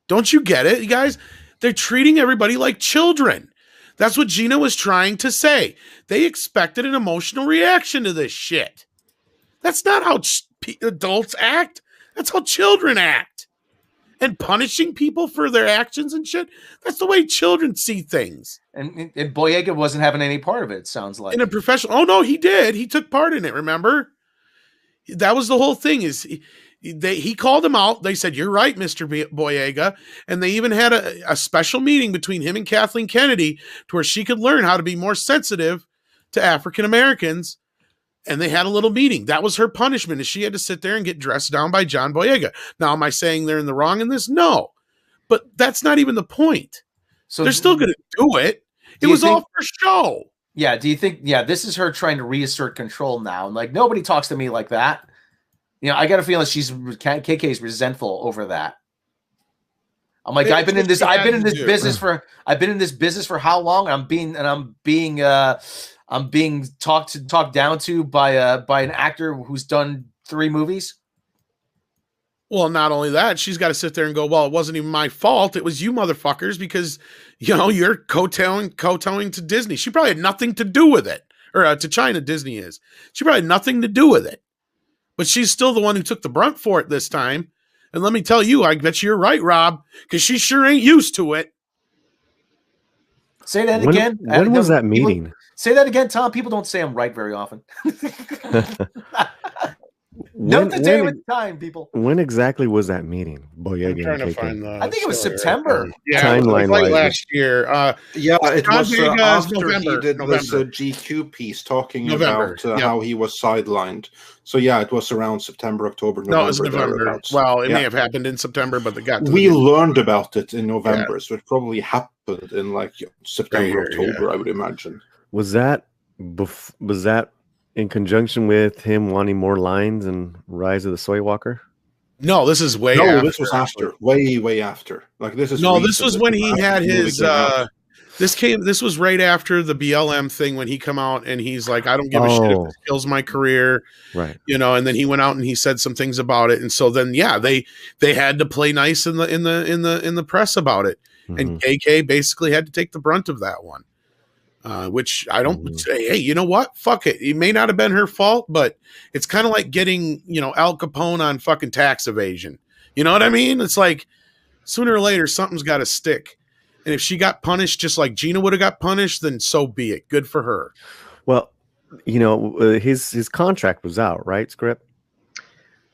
Don't you get it, you guys? They're treating everybody like children. That's what Gina was trying to say. They expected an emotional reaction to this shit. That's not how adults act. That's how children act. And punishing people for their actions and shit, that's the way children see things. And Boyega wasn't having any part of it, sounds like. In a professional... Oh, no, he did. He took part in it, remember? That was the whole thing. He called him out. They said, "You're right, Mr. Boyega." And they even had a special meeting between him and Kathleen Kennedy to where she could learn how to be more sensitive to African Americans. And they had a little meeting. That was her punishment, is she had to sit there and get dressed down by John Boyega. Now, am I saying they're in the wrong in this? No. But that's not even the point. So they're still going to do it. It was all for show. Yeah, do you think, this is her trying to reassert control now? And like, nobody talks to me like that. I got a feeling KK's resentful over that. I'm like, I've been in this business for how long? I'm being talked down to by an actor who's done 3 movies. Well, not only that, she's got to sit there and go, well, it wasn't even my fault. It was you motherfuckers because, you're kowtowing to Disney. She probably had nothing to do with it. Or to China, Disney is. She probably had nothing to do with it. But she's still the one who took the brunt for it this time. And let me tell you, I bet you're right, Rob, because she sure ain't used to it. Say that again. When was that meeting? Say that again, Tom. People don't say I'm right very often. Note the day with time, people. When exactly was that meeting? Boyega, I'm trying to find I think it was September. Yeah, timeline like last year. It was after November, he did this GQ piece talking about how he was sidelined. So it was around September, October, November. No, it was November. Well, it may have happened in September, but we learned about it in November, so it probably happened in September, October, I would imagine. Was that in conjunction with him wanting more lines and Rise of the Soy Walker? No, this is way after. This was after. Way after. This was when he had his this was right after the BLM thing when he come out and he's like, I don't give a shit if this kills my career. Right. And then he went out and he said some things about it. And so then they had to play nice in the press about it. Mm-hmm. And KK basically had to take the brunt of that one. Which I don't say, hey, you know what? Fuck it. It may not have been her fault, but it's kind of like getting, Al Capone on fucking tax evasion. You know what I mean? It's like sooner or later, something's got to stick. And if she got punished just like Gina would have got punished, then so be it. Good for her. Well, his contract was out, right, Script?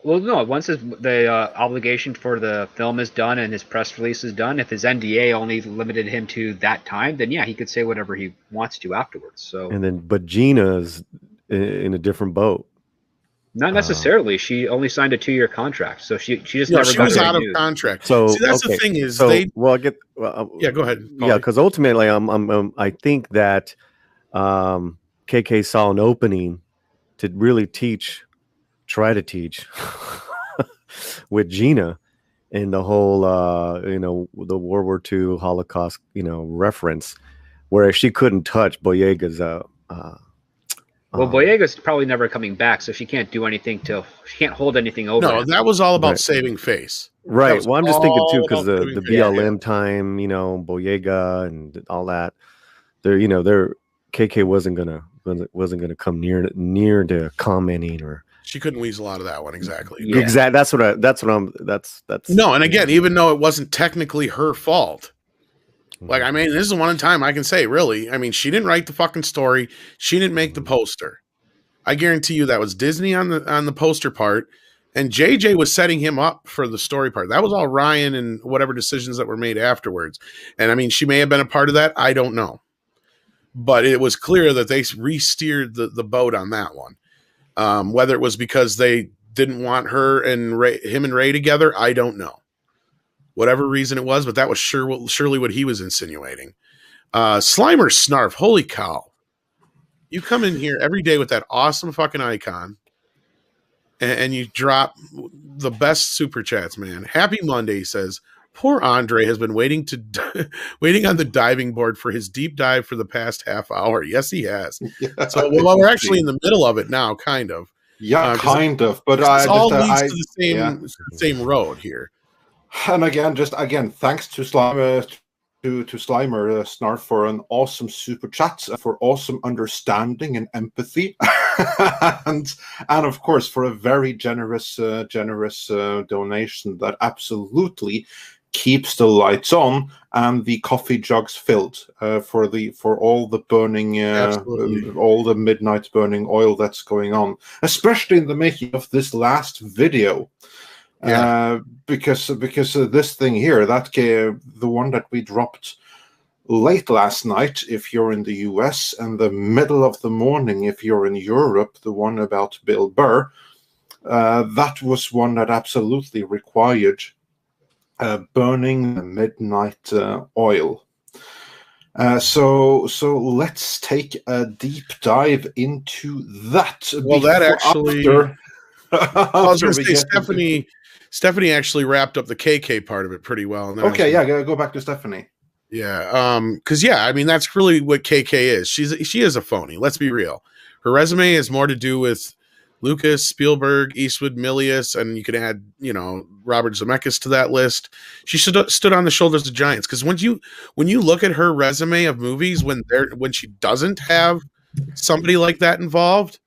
Well, no. Once the obligation for the film is done and his press release is done, if his NDA only limited him to that time, then he could say whatever he wants to afterwards. So, but Gina's in a different boat. Not necessarily. She only signed a 2-year contract, so she just never. She got was out of renewed. Contract. So that's the thing is go ahead. Paulie. Yeah, because ultimately, I think that KK saw an opening to really teach try to teach with Gina and the whole, the World War II Holocaust, reference, where she couldn't touch Boyega's. Well, Boyega's probably never coming back, so she can't do anything she can't hold anything over. No, him. that was all about saving face. Right. Well, I'm just thinking too, because the BLM face. time, Boyega and all that, they're KK wasn't gonna come near to commenting or. She couldn't weasel out of that one exactly. Yeah. Exactly. That's no. And again, even though it wasn't technically her fault, like, I mean, this is the one time I can say, really, I mean, she didn't write the fucking story. She didn't make the poster. I guarantee you that was Disney on the poster part, and JJ was setting him up for the story part. That was all Ryan and whatever decisions that were made afterwards. And I mean, she may have been a part of that. I don't know, but it was clear that they re-steered the boat on that one. Whether it was because they didn't want him and Ray together, I don't know. Whatever reason it was, but that was surely what he was insinuating. Slimer Snarf, holy cow. You come in here every day with that awesome fucking icon and you drop the best super chats, man. Happy Monday, he says. Poor Andre has been waiting on the diving board for his deep dive for the past half hour. Yes, he has. Yeah, so we're actually in the middle of it now, kind of. Yeah, kind of. But it all leads to the same road here. And again, thanks to Slimer, Snarf, for an awesome super chat, for awesome understanding and empathy, and of course for a very generous donation that absolutely keeps the lights on and the coffee jugs filled for all the burning, all the midnight burning oil that's going on, especially in the making of this last video. Because this thing here, the one that we dropped late last night if you're in the US, and the middle of the morning if you're in Europe, the one about Bill Burr, that was one that absolutely required burning midnight oil. So let's take a deep dive into that. Well, that actually... I was going to say, Stephanie actually wrapped up the KK part of it pretty well. Okay, go back to Stephanie. Yeah, because I mean, that's really what KK is. She is a phony. Let's be real. Her resume has more to do with Lucas, Spielberg, Eastwood, Milius, and you could add, Robert Zemeckis to that list. She stood on the shoulders of giants. Because when you look at her resume of movies, when she doesn't have somebody like that involved,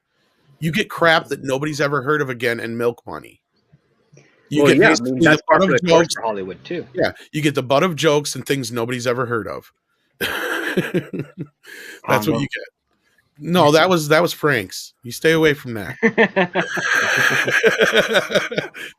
you get crap that nobody's ever heard of again and milk money. That's part of the course for Hollywood too. Yeah, you get the butt of jokes and things nobody's ever heard of. That's what you get. No, that was Frank's. You stay away from that.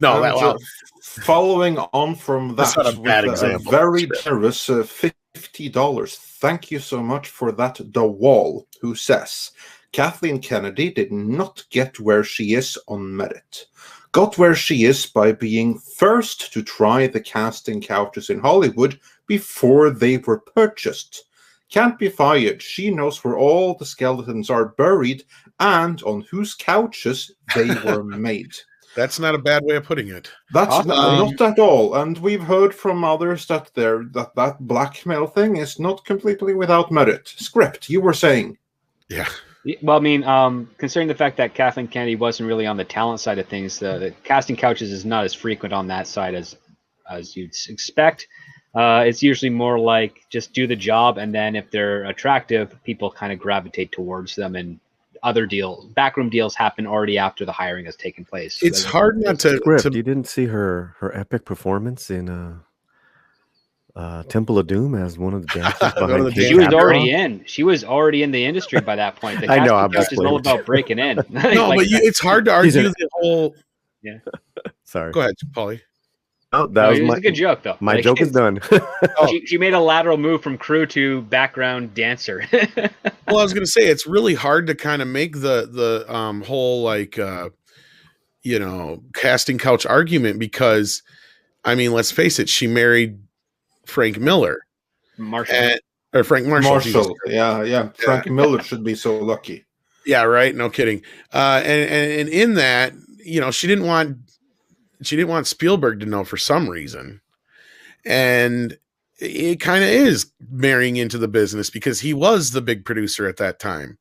No, following on from that, that's not a bad example. Very generous $50. Thank you so much for that. The Wall, who says, Kathleen Kennedy did not get where she is on merit. Got where she is by being first to try the casting couches in Hollywood before they were purchased. Can't be fired. She knows where all the skeletons are buried and on whose couches they were made. That's not a bad way of putting it. That's not at all. And we've heard from others that that blackmail thing is not completely without merit. Script, you were saying. Yeah. Well, I mean, considering the fact that Kathleen Kennedy wasn't really on the talent side of things, the casting couches is not as frequent on that side as you'd expect. It's usually more like just do the job, and then if they're attractive, people kind of gravitate towards them, and other backroom deals happen already after the hiring has taken place. It's hard not to. You didn't see her epic performance in Temple of Doom as one of the dancers behind. She was already in the industry by that point. The I know. I'm just all about breaking in. No, but it's hard to argue the whole. Yeah. Sorry. Go ahead, Paulie. Oh, that was a good joke, though. My joke is done. She made a lateral move from crew to background dancer. Well, I was going to say it's really hard to kind of make the whole casting couch argument because, I mean, let's face it, she married Frank Miller, or Frank Marshall. Yeah. Frank Miller should be so lucky. Yeah, right. No kidding. And in that, she didn't want Spielberg to know for some reason. And it kind of is marrying into the business because he was the big producer at that time.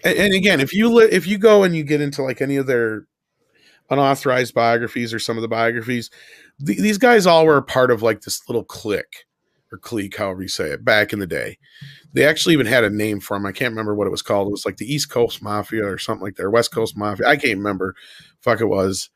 And again, if you go and you get into like any of their unauthorized biographies or some of the biographies, these guys all were part of like this little clique, however you say it, back in the day. They actually even had a name for them. I can't remember what it was called. It was like the East Coast Mafia or something like that, or West Coast Mafia. I can't remember. Fuck it was.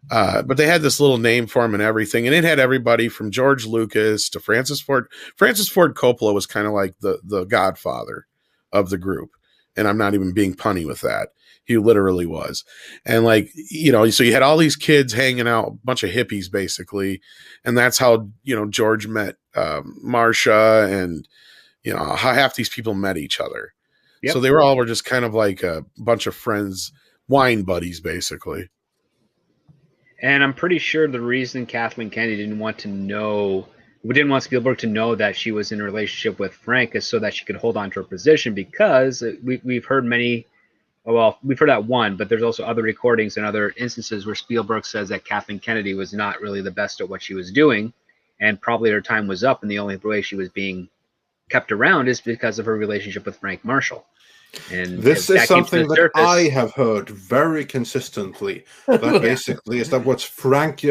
But they had this little name for them and everything. And it had everybody from George Lucas to Francis Ford. Francis Ford Coppola was kind of like the godfather of the group. And I'm not even being punny with that. He literally was. And like, so you had all these kids hanging out, a bunch of hippies basically. And that's how, George met Marcia, and, how half these people met each other. Yep. So they were just kind of like a bunch of friends, wine buddies, basically. And I'm pretty sure the reason Kathleen Kennedy didn't want Spielberg to know that she was in a relationship with Frank is so that she could hold on to her position, because we've heard we've heard that one, but there's also other recordings and other instances where Spielberg says that Kathleen Kennedy was not really the best at what she was doing, and probably her time was up, and the only way she was being kept around is because of her relationship with Frank Marshall. And this is something that I have heard very consistently. That basically is that what's Frank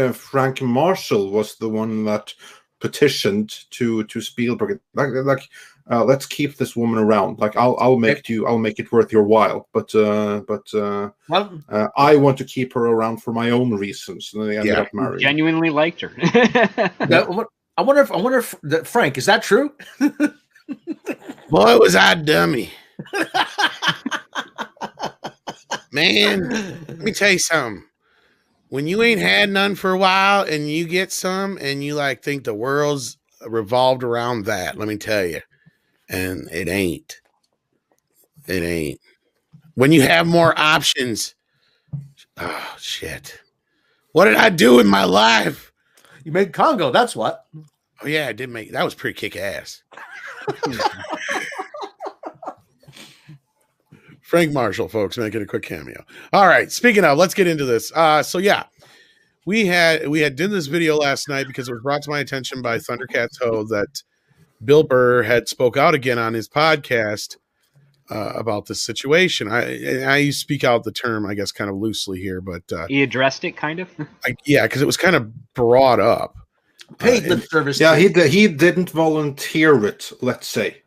Marshall was the one that petitioned to Spielberg, let's keep this woman around. Like I'll make it worth your while, but I want to keep her around for my own reasons. And they ended up marrying. Genuinely liked her. I wonder if Frank, is that true? Boy, was I dummy. Man, let me tell you something. When you ain't had none for a while and you get some and you like think the world's revolved around that, let me tell you. And it ain't. It ain't. When you have more options, oh shit. What did I do in my life? You made Congo, that's what. Oh yeah, I did make that was pretty kick ass. Frank Marshall, folks, making a quick cameo. All right, speaking of, let's get into this. So yeah, we had did this video last night because it was brought to my attention by Thundercats Ho that Bill Burr had spoke out again on his podcast about this situation. I speak out the term, I guess, kind of loosely here, but he addressed it kind of. Because it was kind of brought up. Paid lip service. Yeah, he didn't volunteer it. Let's say.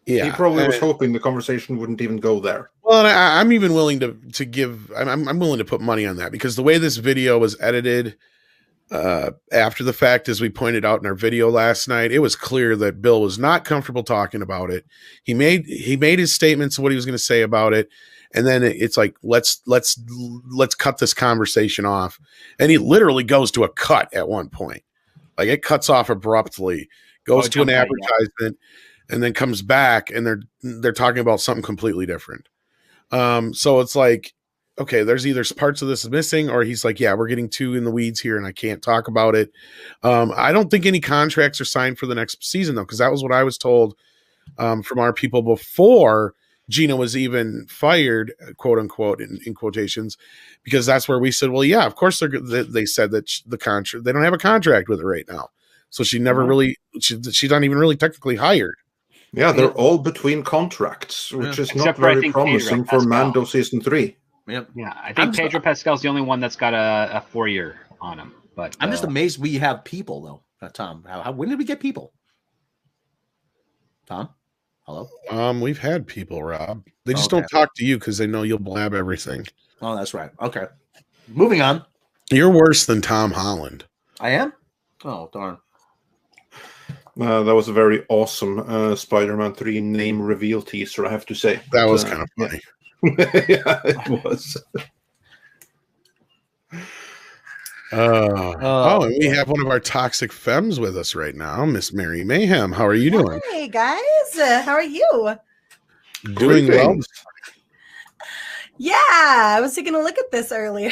Yeah, he probably was hoping the conversation wouldn't even go there. Well, and I'm even willing to give. I'm willing to put money on that, because the way this video was edited after the fact, as we pointed out in our video last night, it was clear that Bill was not comfortable talking about it. He made his statements of what he was going to say about it, and then it's like let's cut this conversation off, and he literally goes to a cut at one point, like it cuts off abruptly, goes to an advertisement. And then comes back, and they're talking about something completely different. So it's like, okay, there's either parts of this missing, or he's like, yeah, we're getting too in the weeds here, and I can't talk about it. I don't think any contracts are signed for the next season, though, because that was what I was told from our people before Gina was even fired, quote unquote, in quotations, because that's where we said, well, yeah, of course they said that the contract, they don't have a contract with her right now, so she never really, she's not even really technically hired. Yeah, they're all between contracts, which is not very promising for Mando season 3. Yep. Yeah, I think Pedro Pascal's the only one that's got a 4-year on him. But I'm just amazed we have people, though. Tom, when did we get people? Tom, hello. We've had people, Rob. They just don't talk to you because they know you'll blab everything. Oh, that's right. Okay, moving on. You're worse than Tom Holland. I am. Oh, darn. That was a very awesome Spider-Man 3 name reveal teaser, I have to say. That was kind of funny. Yeah, it was. And we have one of our toxic femmes with us right now, Miss Mary Mayhem. How are you doing? Hey, guys. How are you? Doing well. Yeah, I was taking a look at this earlier.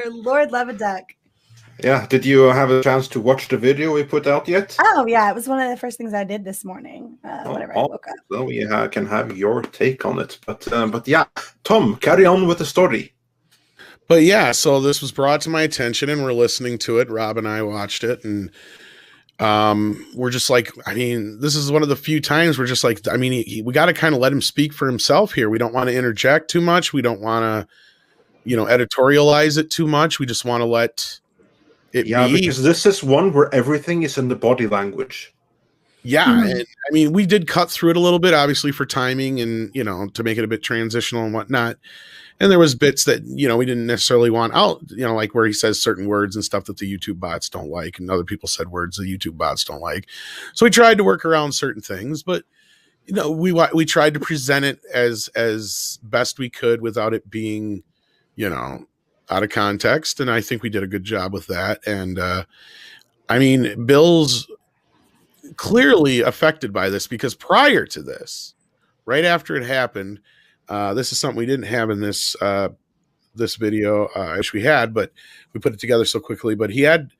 Lord Leviduck. Yeah, did you have a chance to watch the video we put out yet? Oh, yeah, it was one of the first things I did this morning, whenever I woke up. So we can have your take on it. But yeah, Tom, carry on with the story. But yeah, so this was brought to my attention, and we're listening to it. Rob and I watched it, and we're just like, I mean, this is one of the few times we're just like, I mean, we got to kind of let him speak for himself here. We don't want to interject too much. We don't want to, you know, editorialize it too much. We just want to let it be. Because this is one where everything is in the body language. Yeah, and I mean, we did cut through it a little bit, obviously for timing and, you know, to make it a bit transitional and whatnot. And there was bits that, you know, we didn't necessarily want out, you know, like where he says certain words and stuff that the YouTube bots don't like, and other people said words the YouTube bots don't like. So we tried to work around certain things, but, you know, we tried to present it as best we could without it being, you know, out of context. And I think we did a good job with that. And I mean, Bill's clearly affected by this, because prior to this, right after it happened, this is something we didn't have in this this video. I wish we had, but we put it together so quickly. But he had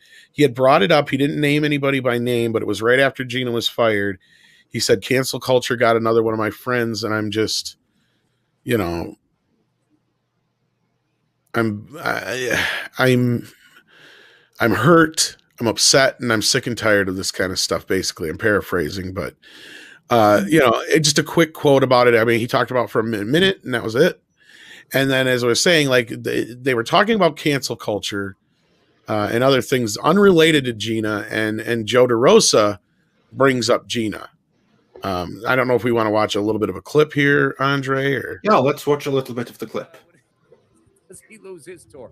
brought it up. He didn't name anybody by name, but it was right after Gina was fired. He said, "Cancel culture got another one of my friends," and I'm just, you know, I'm hurt. I'm upset, and I'm sick and tired of this kind of stuff. Basically, I'm paraphrasing, but you know, just a quick quote about it. I mean, he talked about for a minute, and that was it. And then, as I was saying, like they were talking about cancel culture and other things unrelated to Gina, and Joe DeRosa brings up Gina. I don't know if we want to watch a little bit of a clip here, Andre. Or yeah, let's watch a little bit of the clip. Does he lose his tour?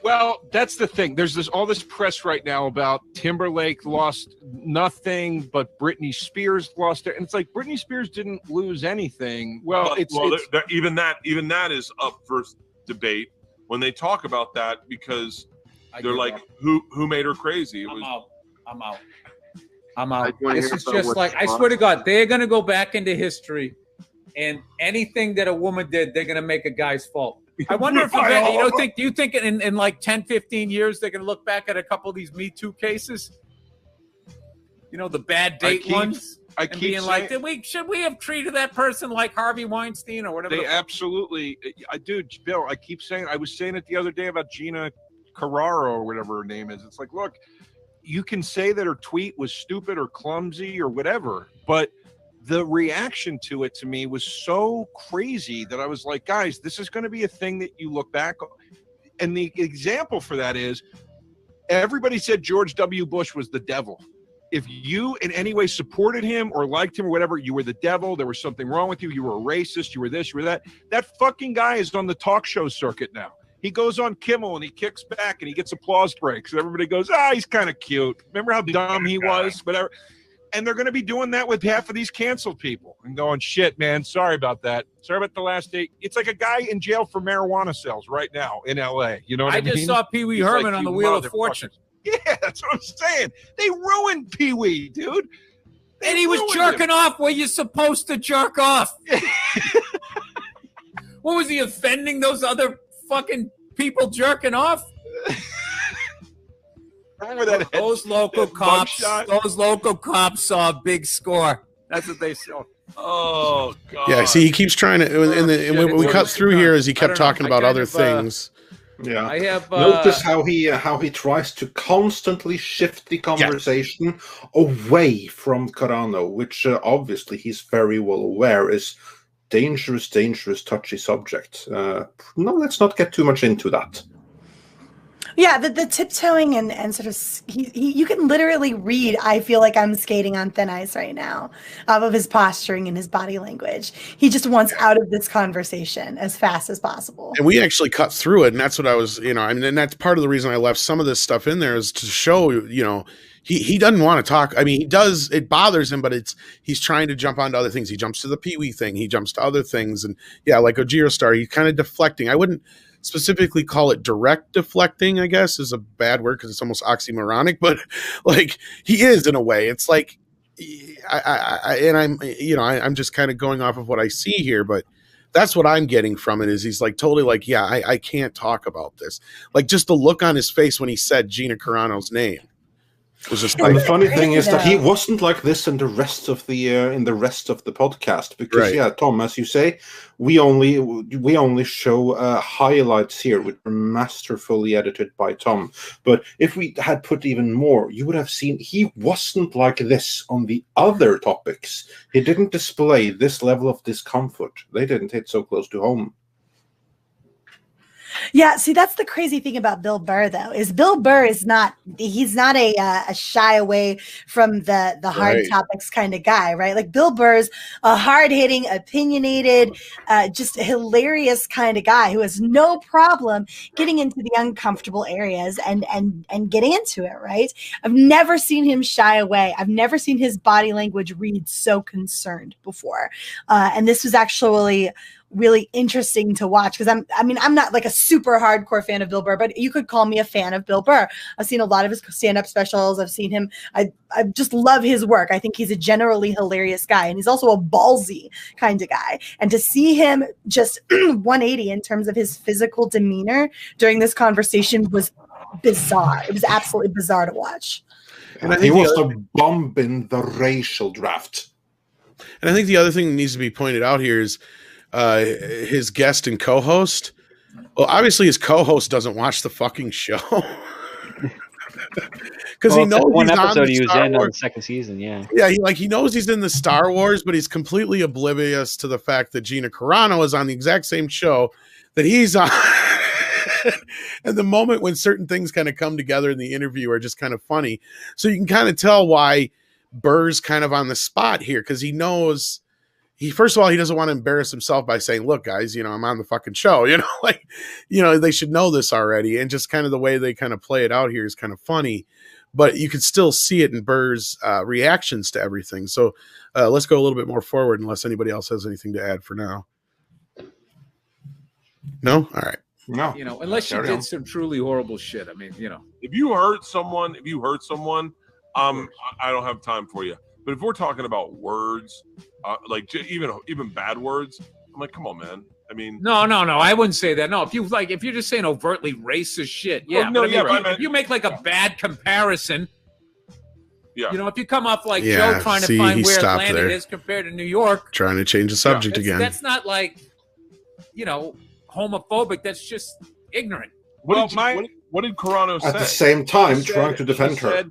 Well, that's the thing. There's all this press right now about Timberlake lost nothing, but Britney Spears lost it, and it's like Britney Spears didn't lose anything. Well, even that is up for debate when they talk about that, because they're like, who made her crazy? I'm out. This is just like, I swear to God, they're gonna go back into history, and anything that a woman did, they're gonna make a guy's fault. I wonder if do you think in like 10, 15 years they're going to look back at a couple of these Me Too cases? You know, the bad date ones? I keep being like, should we have treated that person like Harvey Weinstein or whatever? They absolutely, Bill, I keep saying, I was saying it the other day about Gina Carraro or whatever her name is. It's like, look, you can say that her tweet was stupid or clumsy or whatever, but the reaction to it to me was so crazy that I was like, guys, this is going to be a thing that you look back on. And the example for that is, everybody said George W. Bush was the devil. If you in any way supported him or liked him or whatever, you were the devil. There was something wrong with you. You were a racist. You were this, you were that. That fucking guy is on the talk show circuit now. He goes on Kimmel and he kicks back and he gets applause breaks. Everybody goes, he's kind of cute. Remember how dumb he was? Whatever. And they're going to be doing that with half of these canceled people and going, shit, man, sorry about that. Sorry about the last date. It's like a guy in jail for marijuana sales right now in L.A. You know what I mean? I just saw Pee Wee Herman on the Wheel of Fortune. Yeah, that's what I'm saying. They ruined Pee Wee, dude. And he was jerking off where you're supposed to jerk off. What was he offending those other fucking people jerking off? Those local cops saw a big score. That's what they saw. Oh God! Yeah, see, he keeps trying to. And when we cut through here, as he kept talking about other things. Yeah, I have notice how he tries to constantly shift the conversation away from Carano, which obviously he's very well aware is dangerous, touchy subject. No, let's not get too much into that. Yeah, the tiptoeing and sort of you can literally read, I feel like I'm skating on thin ice right now, of his posturing and his body language. He just wants out of this conversation as fast as possible. And we actually cut through it, and that's what I was, you know, I mean, and that's part of the reason I left some of this stuff in there, is to show, you know, he doesn't want to talk. I mean, he does, it bothers him, but he's trying to jump onto other things. He jumps to the Pee Wee thing, he jumps to other things, and yeah, like Ojiro Star, he's kind of deflecting. I wouldn't specifically call it direct deflecting, I guess is a bad word because it's almost oxymoronic, but like he is in a way. It's like I'm just kind of going off of what I see here, but that's what I'm getting from it, is he's like totally like, yeah, I can't talk about this. Like just the look on his face when he said Gina Carano's name. And the funny thing is that he wasn't like this in the rest of the podcast, because Tom, as you say, we only show highlights here, which are masterfully edited by Tom. But if we had put even more, you would have seen he wasn't like this on the other topics. He didn't display this level of discomfort. They didn't hit so close to home. Yeah, see, that's the crazy thing about Bill Burr, though, is Bill Burr is he's not a shy away from the hard topics kind of guy, right? Like Bill Burr's a hard-hitting, opinionated, just hilarious kind of guy who has no problem getting into the uncomfortable areas and getting into it, right? I've never seen him shy away. I've never seen his body language read so concerned before. And this was actually really interesting to watch, because I'm not like a super hardcore fan of Bill Burr, but you could call me a fan of Bill Burr. I've seen a lot of his stand-up specials. I've seen him. I just love his work. I think he's a generally hilarious guy, and he's also a ballsy kind of guy. And to see him just 180 in terms of his physical demeanor during this conversation was bizarre. It was absolutely bizarre to watch. And I think he was a bomb in the racial draft. And I think the other thing that needs to be pointed out here is his guest and co-host. Well, obviously his co-host doesn't watch the fucking show because he knows one he's episode on he was Star in Wars. on the second season. Yeah, he knows he's in the Star Wars, but he's completely oblivious to the fact that Gina Carano is on the exact same show that he's on. And the moment when certain things kind of come together in the interview are just kind of funny, so you can kind of tell why Burr's kind of on the spot here, because he knows. First of all, he doesn't want to embarrass himself by saying, look, guys, I'm on the fucking show, they should know this already. And just kind of the way they kind of play it out here is kind of funny, but you can still see it in Burr's reactions to everything. So let's go a little bit more forward, unless anybody else has anything to add for now. No? All right. No. Unless you did some truly horrible shit. I mean, if you hurt someone, I don't have time for you. But if we're talking about words, like even bad words, I'm like, come on, man. I mean, no, I wouldn't say that. No, if you're just saying overtly racist shit, yeah. If you make like a bad comparison, if you come off like Joe trying to find where Atlanta is compared to New York, trying to change the subject again. That's not like, homophobic. That's just ignorant. What did Carano say? At the same time, trying to defend her.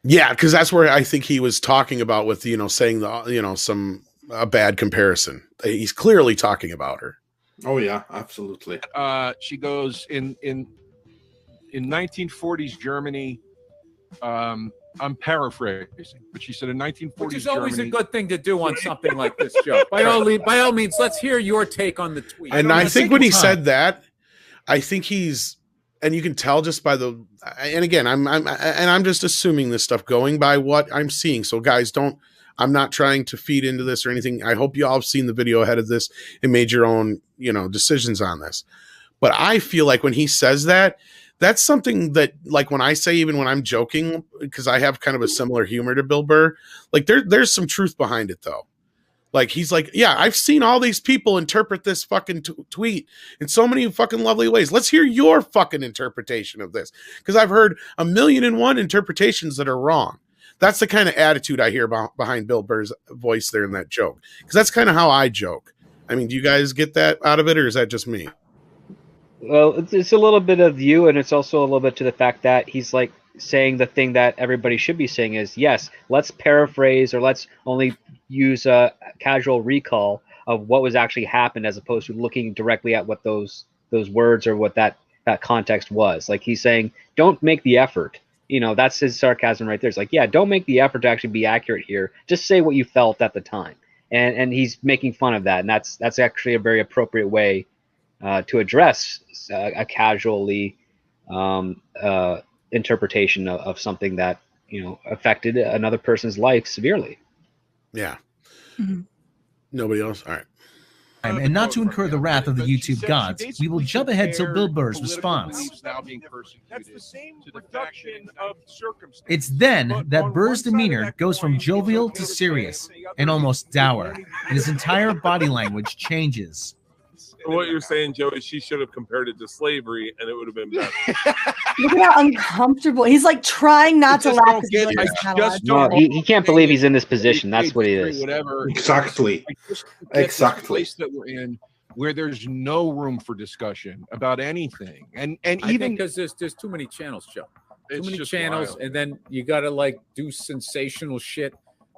Yeah, because that's where I think he was talking about with, saying a bad comparison. He's clearly talking about her. Oh yeah, absolutely. She goes in 1940s Germany. I'm paraphrasing, but she said in 1940s Which is always Germany, a good thing to do on something like this, Joe. By all means, let's hear your take on the tweet. And I think when he said that, I think he's. And you can tell just by and again, I'm just assuming this stuff going by what I'm seeing. So guys, I'm not trying to feed into this or anything. I hope you all have seen the video ahead of this and made your own, decisions on this. But I feel like when he says that, that's something that, like when I say, even when I'm joking, because I have kind of a similar humor to Bill Burr, like there's some truth behind it though. Like, he's like, yeah, I've seen all these people interpret this fucking tweet in so many fucking lovely ways. Let's hear your fucking interpretation of this. Because I've heard 1,000,001 interpretations that are wrong. That's the kind of attitude I hear behind Bill Burr's voice there in that joke. Because that's kind of how I joke. I mean, do you guys get that out of it, or is that just me? Well, it's a little bit of you, and it's also a little bit to the fact that he's like saying the thing that everybody should be saying is, yes, let's paraphrase, or let's only use a casual recall of what was actually happened, as opposed to looking directly at what those words or what that context was. Like, he's saying, don't make the effort. That's his sarcasm right there. It's like, yeah, don't make the effort to actually be accurate here. Just say what you felt at the time. And he's making fun of that. And that's actually a very appropriate way to address a casually interpretation of something that, affected another person's life severely. Yeah. Mm-hmm. Nobody else? All right. And not to incur the wrath of the YouTube gods, we will jump ahead to Bill Burr's response. It's then that Burr's demeanor goes from jovial to serious and almost dour, and his entire body language changes. what you're saying, Joe, is she should have compared it to slavery, and it would have been better. Look at how uncomfortable he's like, trying not to laugh. He can't believe he's in this position. That's what he is. Whatever. Exactly. Exactly. Place that we're in, where there's no room for discussion about anything, and even because there's too many channels, Joe. Too many channels, wild. And then you got to like do sensational shit.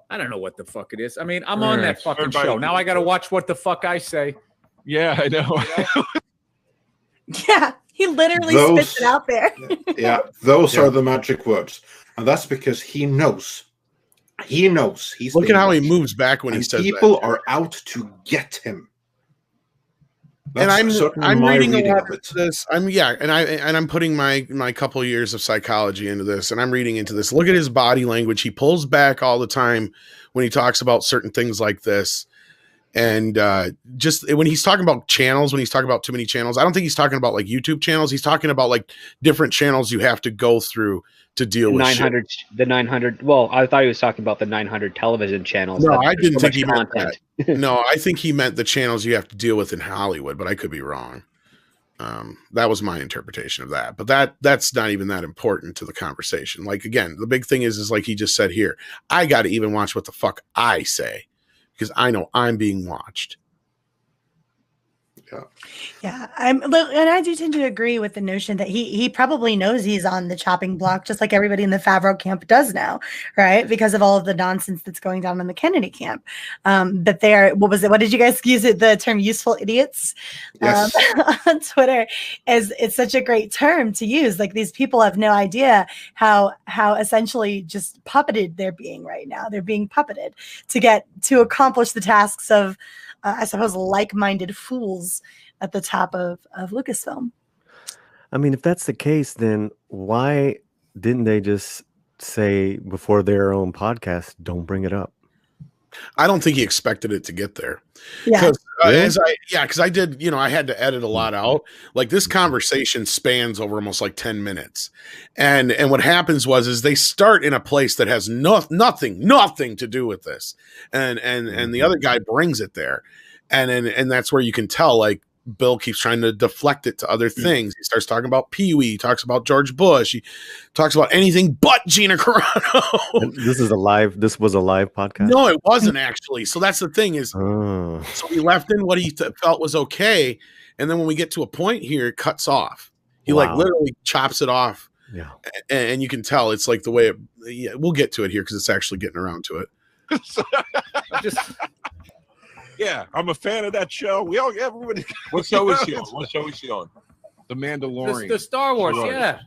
I don't know what the fuck it is. I mean, I'm on that fucking show. Now I got to watch what the fuck I say. Yeah, I know. Yeah, he literally spits it out there. Yeah, those are the magic words. And that's because he knows. He knows. Look at how he moves back when he says people are out to get him. That's I'm reading a lot of this. I'm putting my couple of years of psychology into this, and I'm reading into this. Look at his body language. He pulls back all the time when he talks about certain things like this. And just when he's talking about channels, when he's talking about too many channels, I don't think he's talking about like YouTube channels. He's talking about like different channels you have to go through to deal with 900. The 900. Well, I thought he was talking about the 900 television channels. No, I didn't think he meant that. No, I think he meant the channels you have to deal with in Hollywood, but I could be wrong. That was my interpretation of that. But that's not even that important to the conversation. Like, again, the big thing is like he just said here, I got to even watch what the fuck I say, because I know I'm being watched. Yeah, and I do tend to agree with the notion that he probably knows he's on the chopping block, just like everybody in the Favreau camp does now, right? Because of all of the nonsense that's going down in the Kennedy camp. But they're, what was it? What did you guys use it? The term "useful idiots" yes. On Twitter it's such a great term to use. Like, these people have no idea how essentially just puppeted they're being right now. They're being puppeted to accomplish the tasks of, I suppose, like-minded fools at the top of Lucasfilm. I mean, if that's the case, then why didn't they just say before their own podcast, don't bring it up? I don't think he expected it to get there. Yeah. Because I did, I had to edit a lot out. Like, this conversation spans over almost like 10 minutes. And what happens is they start in a place that has nothing to do with this. And the other guy brings it there. And that's where you can tell, like, Bill keeps trying to deflect it to other things. He starts talking about Pee-wee. He talks about George Bush. He talks about anything but Gina Carano. This was a live podcast? No, it wasn't actually. So that's the thing is, so he left in what he felt was okay. And then when we get to a point here, it cuts off. He like literally chops it off. Yeah. And you can tell it's like the way we'll get to it here because it's actually getting around to it. Yeah, I'm a fan of that show. Everybody. What show is she on? What show is she on? The Mandalorian. The Star Wars, yeah.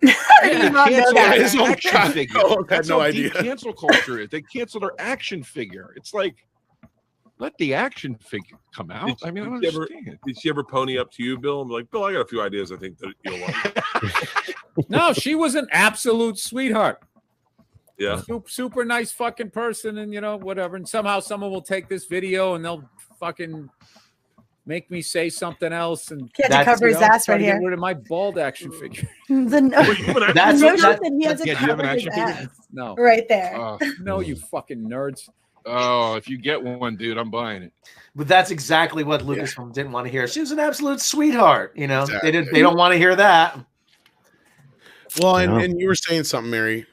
I did not know that. That's had no idea. Cancel culture is. They canceled her action figure. It's like, let the action figure come out. I don't understand. Did she ever pony up to you, Bill? I'm like, Bill, I got a few ideas I think that you'll like. No, she was an absolute sweetheart. Yeah. Super nice fucking person, and whatever. And somehow someone will take this video and they'll fucking make me say something else. And he had to cover his ass right here. Get rid of my bald action figure. The notion that he had to cover his ass. No. Right there. No, you fucking nerds. Oh, if you get one, dude, I'm buying it. But that's exactly what Lucasfilm didn't want to hear. She was an absolute sweetheart. Exactly. They don't want to hear that. Well, and you were saying something, Mary.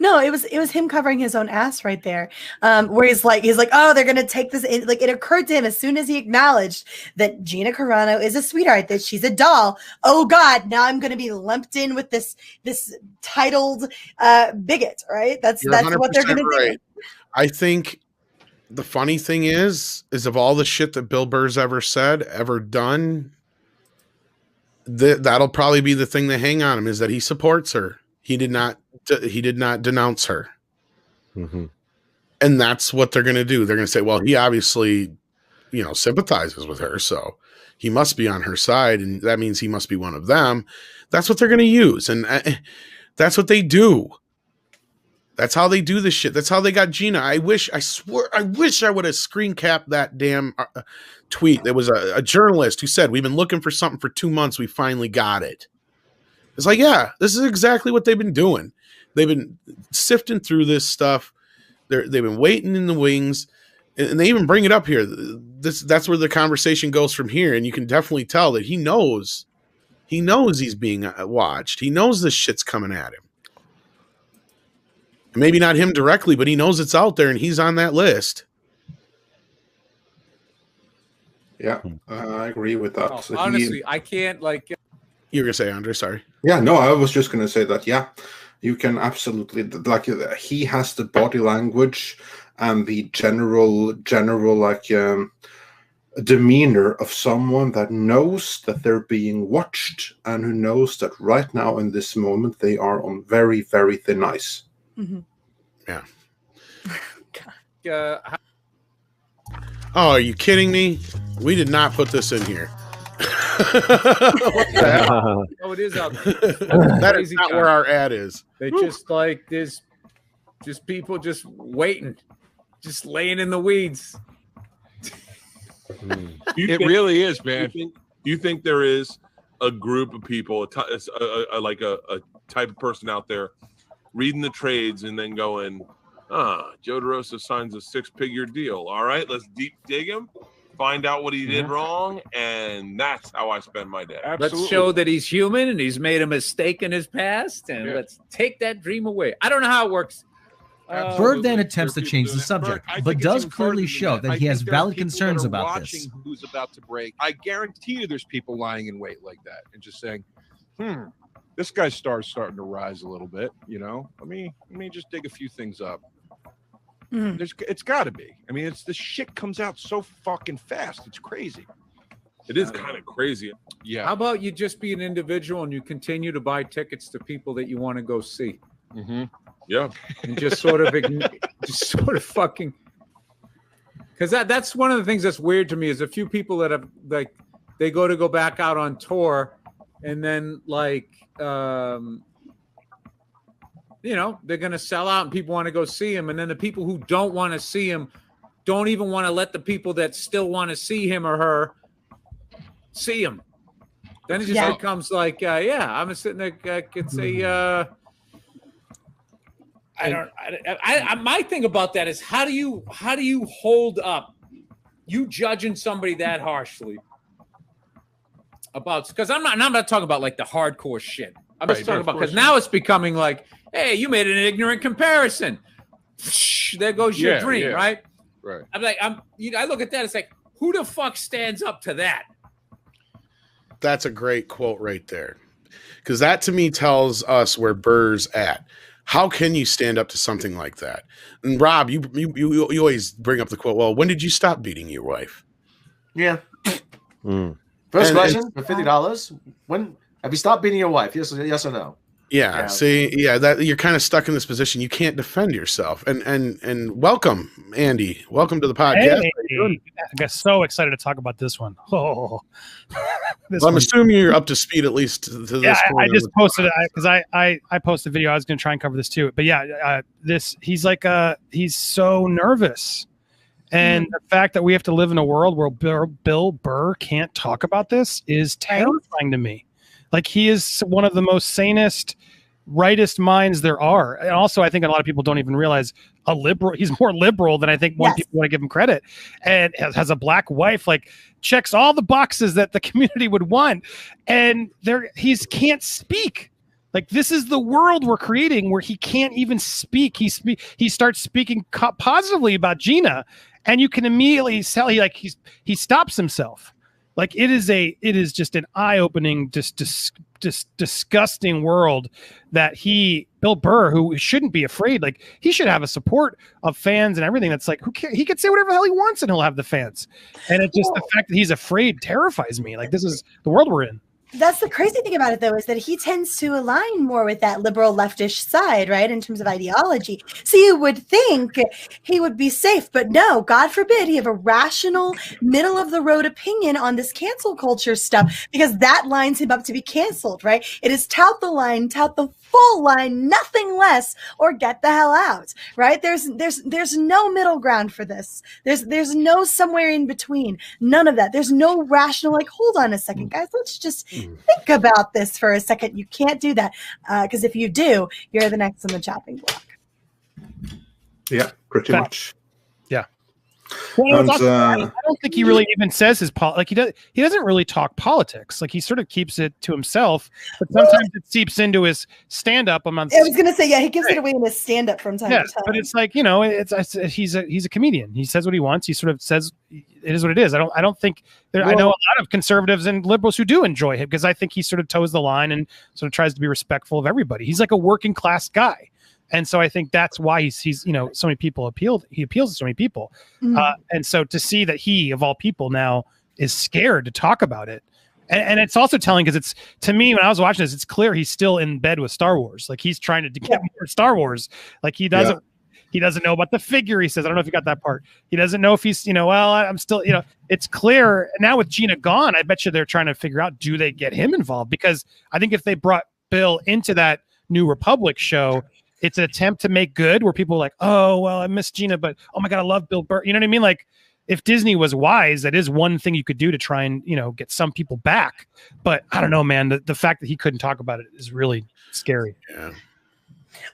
No, it was him covering his own ass right there, where he's like, oh, they're gonna take this. Like, it occurred to him as soon as he acknowledged that Gina Carano is a sweetheart, that she's a doll. Oh God, now I'm gonna be lumped in with this titled bigot, right? That's what they're gonna do. I think the funny thing is of all the shit that Bill Burr's ever said, ever done, that'll probably be the thing that hang on him, is that he supports her. He did not denounce her. Mm-hmm. And that's what they're going to do. They're going to say, well, he obviously, sympathizes with her, so he must be on her side, and that means he must be one of them. That's what they're going to use, and that's what they do. That's how they do this shit. That's how they got Gina. I wish I would have screen capped that damn tweet. There was a journalist who said, we've been looking for something for 2 months. We finally got it. It's like, yeah, this is exactly what they've been doing. They've been sifting through this stuff. They've been waiting in the wings. and they even bring it up here. That's where the conversation goes from here, and you can definitely tell that he knows he's being watched. He knows this shit's coming at him. Maybe not him directly, but he knows it's out there, and he's on that list. Yeah, I agree with that. Oh, honestly, I can't like. You were gonna say, Andre? Sorry. Yeah, no, I was just gonna say that. Yeah, you can absolutely like. He has the body language and the general like demeanor of someone that knows that they're being watched and who knows that right now in this moment they are on very, very thin ice. Mm-hmm. Yeah. Oh, are you kidding me? We did not put this in here. What the hell? Oh, it is out there. That is not where our ad is. They just like there's just people just waiting, just laying in the weeds. It really is, man. You think there is a group of people, like a type of person out there reading the trades and then going, Joe DeRosa signs a 6-figure deal. All right, let's deep dig him, find out what he did wrong, and that's how I spend my day. Absolutely. Let's show that he's human and he's made a mistake in his past, and let's take that dream away. I don't know how it works. Burr then attempts to change the subject, but does clearly show that he has valid concerns about this. Who's about to break? I guarantee you there's people lying in wait like that and just saying, this guy's starting to rise a little bit, you know? Let me just dig a few things up. It's got to be. I mean, the shit comes out so fucking fast. It's crazy. It is kind of crazy. Yeah. How about you just be an individual and you continue to buy tickets to people that you want to go see? Mm-hmm. Yeah. And just sort of fucking, because that's one of the things that's weird to me is a few people that have like they go back out on tour, and then like you know, they're gonna sell out and people want to go see him, and then the people who don't want to see him don't even want to let the people that still want to see him or her see him. Then it just becomes like, I'm sitting there. I could say. My thing about that is how do you hold up you judging somebody that harshly about, because I'm not talking about like the hardcore shit. I'm just talking about, because now it's becoming like, hey, you made an ignorant comparison. There goes your dream, right? Right. I'm like, I look at that. It's like, who the fuck stands up to that? That's a great quote right there, because that to me tells us where Burr's at. How can you stand up to something like that? And Rob, you always bring up the quote, well, when did you stop beating your wife? Yeah. First question for $50. When have you stopped beating your wife? Yes or no? Yeah. See, that you're kind of stuck in this position. You can't defend yourself. And welcome, Andy. Welcome to the podcast. Hey, I got so excited to talk about this one. Oh, I'm assuming you're up to speed at least to this point. I just posted it because I posted a video. I was going to try and cover this too. But he's so nervous. And the fact that we have to live in a world where Bill Burr can't talk about this is terrifying to me. Like, he is one of the most sanest, rightest minds there are. And also, I think a lot of people don't even realize he's more liberal than I think people want to give him credit. And has a black wife, like, checks all the boxes that the community would want. And he can't speak. Like, this is the world we're creating where he can't even speak. He starts speaking positively about Gina, and you can immediately tell he stops himself. Like, it is just an eye-opening, disgusting world that Bill Burr, who shouldn't be afraid, like, he should have a support of fans and everything. That's like, who cares? He could say whatever the hell he wants and he'll have the fans. And it just, the fact that he's afraid terrifies me. Like, this is the world we're in. That's the crazy thing about it, though, is that he tends to align more with that liberal leftish side, right, in terms of ideology. So you would think he would be safe, but no, God forbid he have a rational, middle-of-the-road opinion on this cancel culture stuff, because that lines him up to be canceled, right? It is tout the line, tout the full line, nothing less, or get the hell out, right? There's no middle ground for this. There's no somewhere in between. None of that. There's no rational, like, hold on a second, guys, let's just think about this for a second. You can't do that, because if you do, you're the next on the chopping block. Yeah, pretty much. Yeah. Well, I don't think he really even says his he doesn't really talk politics. Like he sort of keeps it to himself, but sometimes it seeps into his stand-up. I was gonna say, he gives it away in his stand-up from time to time. But it's like, he's a comedian. He says what he wants. He sort of says it is what it is. I don't think I know a lot of conservatives and liberals who do enjoy him because I think he sort of toes the line and sort of tries to be respectful of everybody. He's like a working class guy. And so I think that's why he's so many people he appeals to so many people. And so to see that he, of all people, now is scared to talk about it. And it's also telling because it's, to me, when I was watching this, it's clear he's still in bed with Star Wars. Like he's trying to get more Star Wars. Like he doesn't know about the figure. He says, I don't know if you got that part. He doesn't know if he's, I'm still, it's clear now with Gina gone. I bet you they're trying to figure out, do they get him involved? Because I think if they brought Bill into that New Republic show, it's an attempt to make good where people are like, oh, well, I miss Gina, but oh my God, I love Bill Burr. You know what I mean? Like if Disney was wise, that is one thing you could do to try and, get some people back. But I don't know, man, the fact that he couldn't talk about it is really scary. Yeah.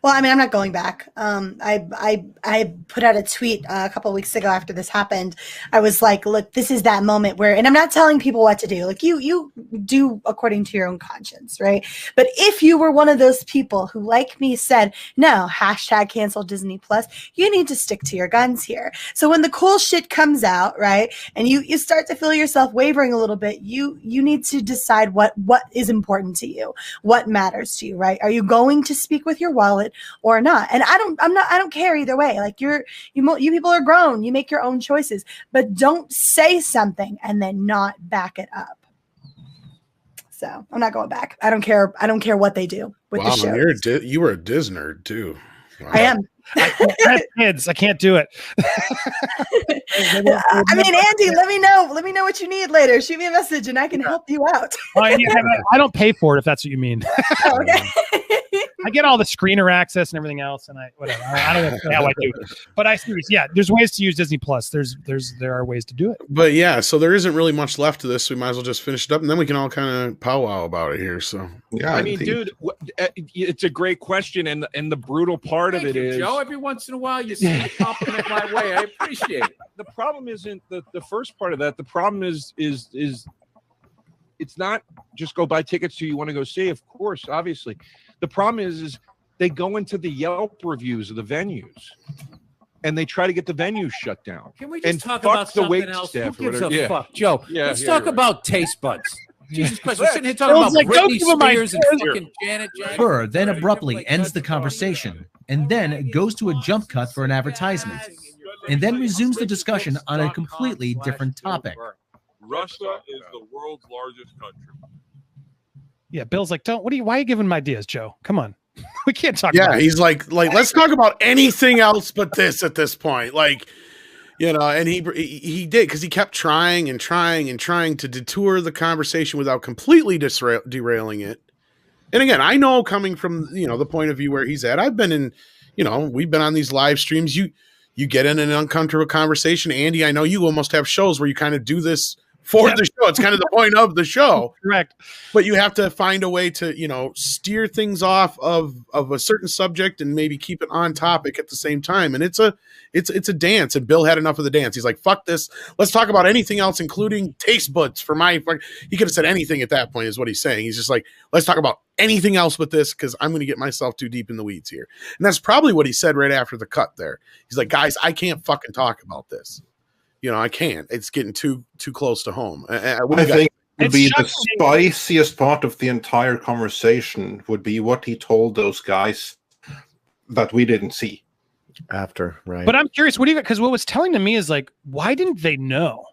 Well, I mean, I'm not going back. I put out a tweet a couple of weeks ago after this happened. I was like, look, this is that moment where, and I'm not telling people what to do. Like you do according to your own conscience, right? But if you were one of those people who, like me, said, no, #cancel Disney Plus, you need to stick to your guns here. So when the cool shit comes out, right, and you start to feel yourself wavering a little bit, you need to decide what is important to you, what matters to you, right? Are you going to speak with your wallet or not? And I don't care either way. Like you people are grown, you make your own choices, but don't say something and then not back it up. So I'm not going back. I don't care what they do with the show. You were a Diz nerd too. Wow. I am. I have kids. I can't do it. I mean, Andy, let me know what you need later. Shoot me a message and I can help you out. I don't pay for it if that's what you mean. Oh, okay. I get all the screener access and everything else, and I don't know how I do it. But I seriously, there's ways to use Disney Plus. There are ways to do it. But yeah, so there isn't really much left to this. So we might as well just finish it up, and then we can all kind of powwow about it here. So yeah, I mean, dude, it's a great question, and the brutal part of it is, Joe, every once in a while you send a compliment my way. I appreciate it. The problem isn't the first part of that. The problem is it's not just go buy tickets to you want to go see. Of course, obviously. The problem is they go into the Yelp reviews of the venues and they try to get the venues shut down. Can we just talk about something else? Who gives a fuck? Joe, let's talk about taste buds. Jesus Christ, we're sitting here talking about Britney Spears and fucking Janet Jackson. Burr then abruptly ends the conversation and then goes to a jump cut for an advertisement and then resumes the discussion on a completely different topic. Russia is the world's largest country. Yeah, Bill's like, why are you giving him ideas, Joe? Come on. We can't talk about it. He's like, let's talk about anything else but this at this point. Like, and he did, because he kept trying to detour the conversation without completely derailing it. And again, I know coming from, the point of view where he's at, I've been in, we've been on these live streams. You get in an uncomfortable conversation. Andy, I know you almost have shows where you kind of do this for the show. It's kind of the point of the show. Correct. But you have to find a way to, steer things off of a certain subject and maybe keep it on topic at the same time. And it's a dance. And Bill had enough of the dance. He's like, fuck this. Let's talk about anything else, including taste buds for my, he could have said anything at that point is what he's saying. He's just like, let's talk about anything else but this, because I'm going to get myself too deep in the weeds here. And that's probably what he said right after the cut there. He's like, guys, I can't fucking talk about this. I can't. It's getting too close to home. I think would be the spiciest part of the entire conversation would be what he told those guys that we didn't see after, right? But I'm curious, because what was telling to me is like, why didn't they know?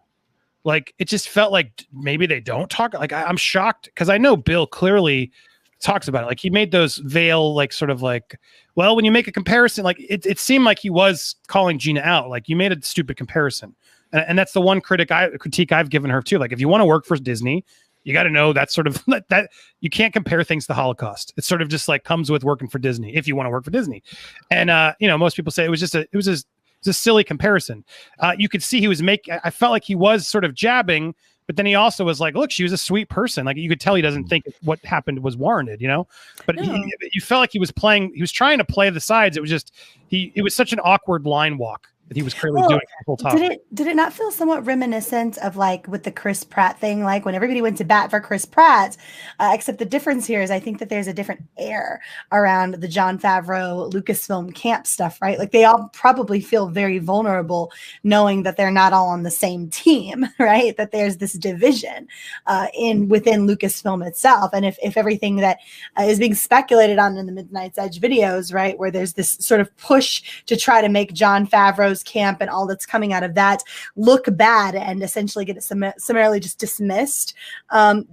Like, it just felt like maybe they don't talk. Like, I'm shocked because I know Bill clearly talks about it. Like, he made those veil, like, sort of like, well, when you make a comparison, like it seemed like he was calling Gina out. Like, you made a stupid comparison. And that's the one critique I've given her too. Like, if you want to work for Disney, you got to know that sort of that you can't compare things to the Holocaust. It sort of just like comes with working for Disney if you want to work for Disney. And most people say it was a silly comparison. You could see I felt like he was sort of jabbing, but then he also was like, look, she was a sweet person. Like, you could tell he doesn't think what happened was warranted, But you felt like he was trying to play the sides. It was just it was such an awkward line walk. that he was clearly doing the whole time. Did it not feel somewhat reminiscent of like with the Chris Pratt thing, like when everybody went to bat for Chris Pratt, except the difference here is I think that there's a different air around the Jon Favreau Lucasfilm camp stuff, right? Like they all probably feel very vulnerable knowing that they're not all on the same team, right? That there's this division within Lucasfilm itself. And if everything that is being speculated on in the Midnight's Edge videos, right, where there's this sort of push to try to make Jon Favreau's camp and all that's coming out of that look bad and essentially get it summarily just dismissed,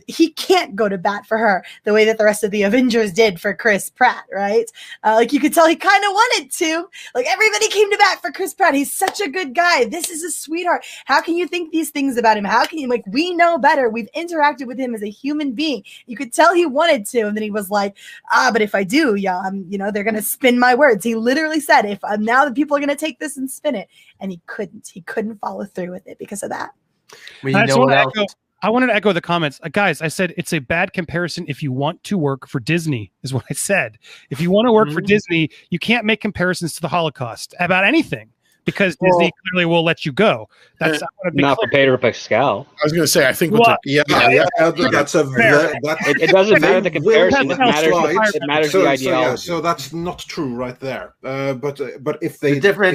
he can't go to bat for her the way that the rest of the Avengers did for Chris Pratt, right? Like you could tell he kind of wanted to. Like everybody came to bat for Chris Pratt. He's such a good guy. This is a sweetheart. How can you think these things about him? How can you, like, we know better. We've interacted with him as a human being. You could tell he wanted to, and then he was like, but if I do, they're going to spin my words. He literally said, if now the people are going to take this and spin it, and he couldn't follow through with it because of that. Well, I wanted to echo the comments. Guys, I said it's a bad comparison if you want to work for Disney, is what I said. If you want to work for Disney, you can't make comparisons to the Holocaust about anything because Disney clearly will let you go. That's not for Pedro Pascal. I was going to say, I think it doesn't matter the comparison. It matters the ideology. So that's not true right there. But if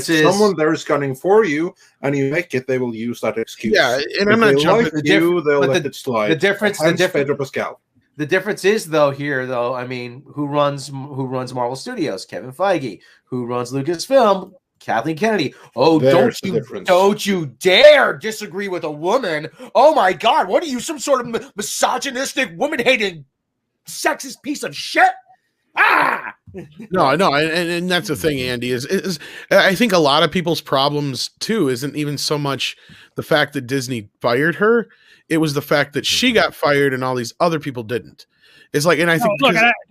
someone there is gunning for you and you make it, they will use that excuse. Yeah, and I'm not jumping to you. They'll let it slide. The difference. Pedro Pascal. The difference is I mean, who runs Marvel Studios? Kevin Feige. Who runs Lucasfilm? Kathleen Kennedy. Oh, don't you dare disagree with a woman. Oh my God, what are you, some sort of misogynistic, woman-hating, sexist piece of shit? No, and that's the thing, Andy, is I think a lot of people's problems too isn't even so much the fact that Disney fired her, it was the fact that she got fired and all these other people didn't. It's like, and I think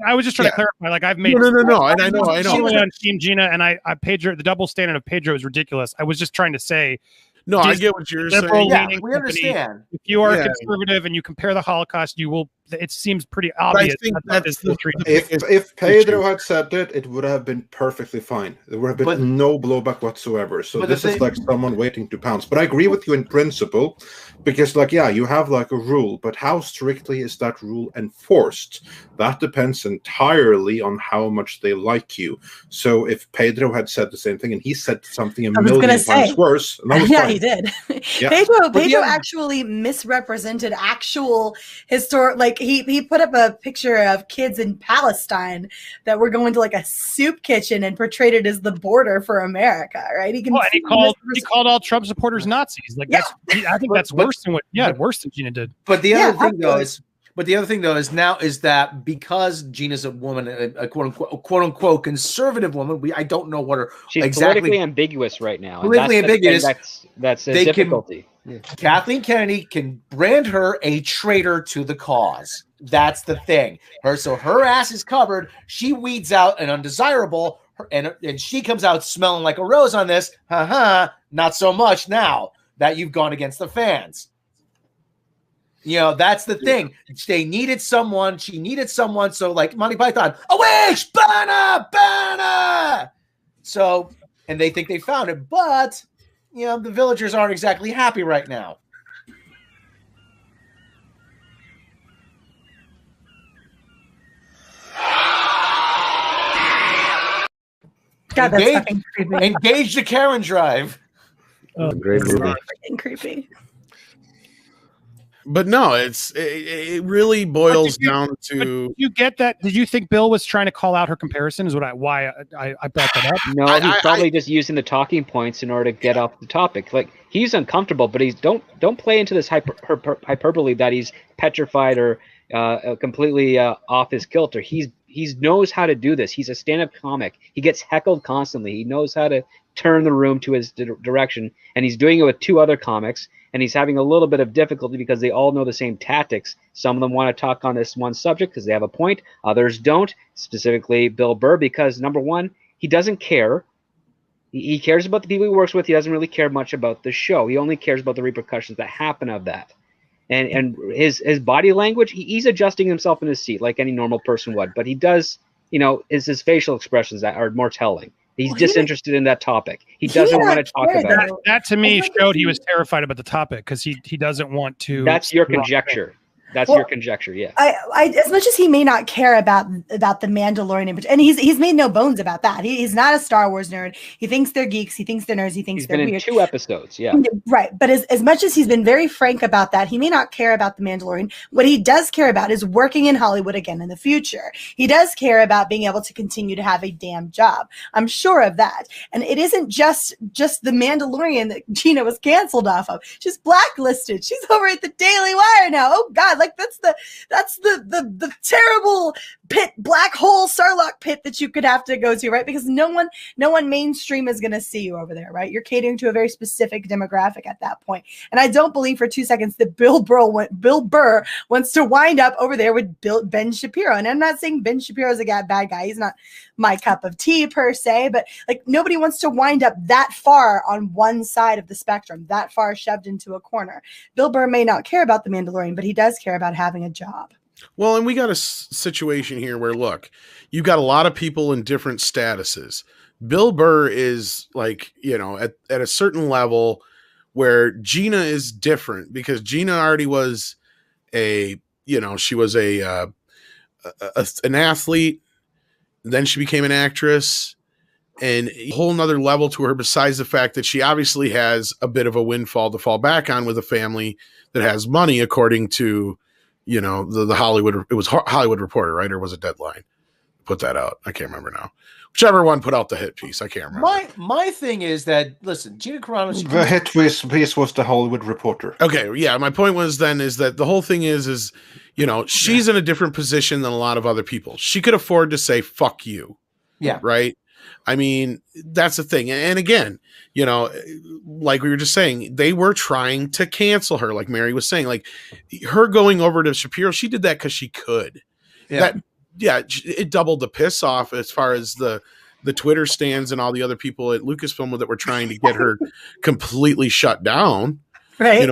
I was just trying to clarify. Like I've made no, and I know. On Team Gina, and I Pedro. The double standard of Pedro is ridiculous. I was just trying to say. No, I get what you're saying. Yeah, we understand. If you are conservative and you compare the Holocaust, you will. It seems pretty obvious. I think if Pedro had said it would have been perfectly fine. There would have been no blowback whatsoever. So this is like someone waiting to pounce. But I agree with you in principle, because you have like a rule, but how strictly is that rule enforced? That depends entirely on how much they like you. So if Pedro had said the same thing and he said something a million times worse, he did. Yeah. Pedro actually misrepresented actual historic. Like he put up a picture of kids in Palestine that were going to like a soup kitchen and portrayed it as the border for America, right? He called all Trump supporters Nazis. Like I think that's worse than worse than Gina did. But the other thing though is now is that because Gina's a woman, a quote unquote conservative woman, I don't know what she's exactly politically ambiguous right now. Politically ambiguous. That's a difficulty. Kathleen Kennedy can brand her a traitor to the cause. That's the thing. So her ass is covered. She weeds out an undesirable, and she comes out smelling like a rose on this. Not so much now that you've gone against the fans. That's the thing. They needed someone. She needed someone. So like Monty Python, a witch, banner. So, and they think they found it, but the villagers aren't exactly happy right now. God, that's fucking creepy. Engage the Karen drive. Great movie. Creepy. But no, it really boils down to. Did you get that? Did you think Bill was trying to call out her comparison? Is why I brought that up? No, he's probably just using the talking points in order to get off the topic. Like he's uncomfortable, but he's don't play into this hyperbole that he's petrified or completely off his kilter. He knows how to do this. He's a stand-up comic. He gets heckled constantly. He knows how to turn the room to his direction, and he's doing it with two other comics. And he's having a little bit of difficulty because they all know the same tactics. Some of them want to talk on this one subject because they have a point. Others don't, specifically Bill Burr, because, number one, he doesn't care. He cares about the people he works with. He doesn't really care much about the show. He only cares about the repercussions that happen of that. And his body language, he's adjusting himself in his seat like any normal person would. But he does, it's his facial expressions that are more telling. He's disinterested in that topic. He doesn't want to talk about it. That to me showed he was terrified about the topic because he doesn't want to. That's your conjecture. That's your conjecture, yeah. I as much as he may not care about the Mandalorian, and he's made no bones about that. He's not a Star Wars nerd. He thinks they're geeks. He thinks they're nerds. He thinks they're weird. He's been in 2 episodes, yeah. Right, but as much as he's been very frank about that, he may not care about the Mandalorian. What he does care about is working in Hollywood again in the future. He does care about being able to continue to have a damn job. I'm sure of that. And it isn't just the Mandalorian that Gina was canceled off of. She's blacklisted. She's over at the Daily Wire now. Oh God. Like that's the terrible pit, black hole Sarlacc pit that you could have to go to, right? Because no one mainstream is going to see you over there, right? You're catering to a very specific demographic at that point. And I don't believe for 2 seconds that Bill Burr wants to wind up over there with Ben Shapiro. And I'm not saying Ben Shapiro's a bad guy. He's not my cup of tea per se, but like nobody wants to wind up that far on one side of the spectrum, that far shoved into a corner. Bill Burr may not care about the Mandalorian, but he does care about having a job. Well, and we got a situation here where, look, you got a lot of people in different statuses. Bill Burr is like, at a certain level where Gina is different because Gina already was she was an athlete. Then she became an actress, and a whole nother level to her besides the fact that she obviously has a bit of a windfall to fall back on with a family that has money, according to, the Hollywood, it was Hollywood Reporter, right? Or was it Deadline? Put that out. I can't remember now. Whichever one put out the hit piece. I can't remember. My thing is that, listen, Gina Carano. The hit piece was the Hollywood Reporter. Okay. Yeah. My point was then is that the whole thing is she's in a different position than a lot of other people. She could afford to say, fuck you. Yeah. Right. I mean, that's the thing. And again, like we were just saying, they were trying to cancel her. Like Mary was saying, like her going over to Shapiro, she did that because she could. Yeah. It doubled the piss off as far as the Twitter stands and all the other people at Lucasfilm that were trying to get her completely shut down. Right.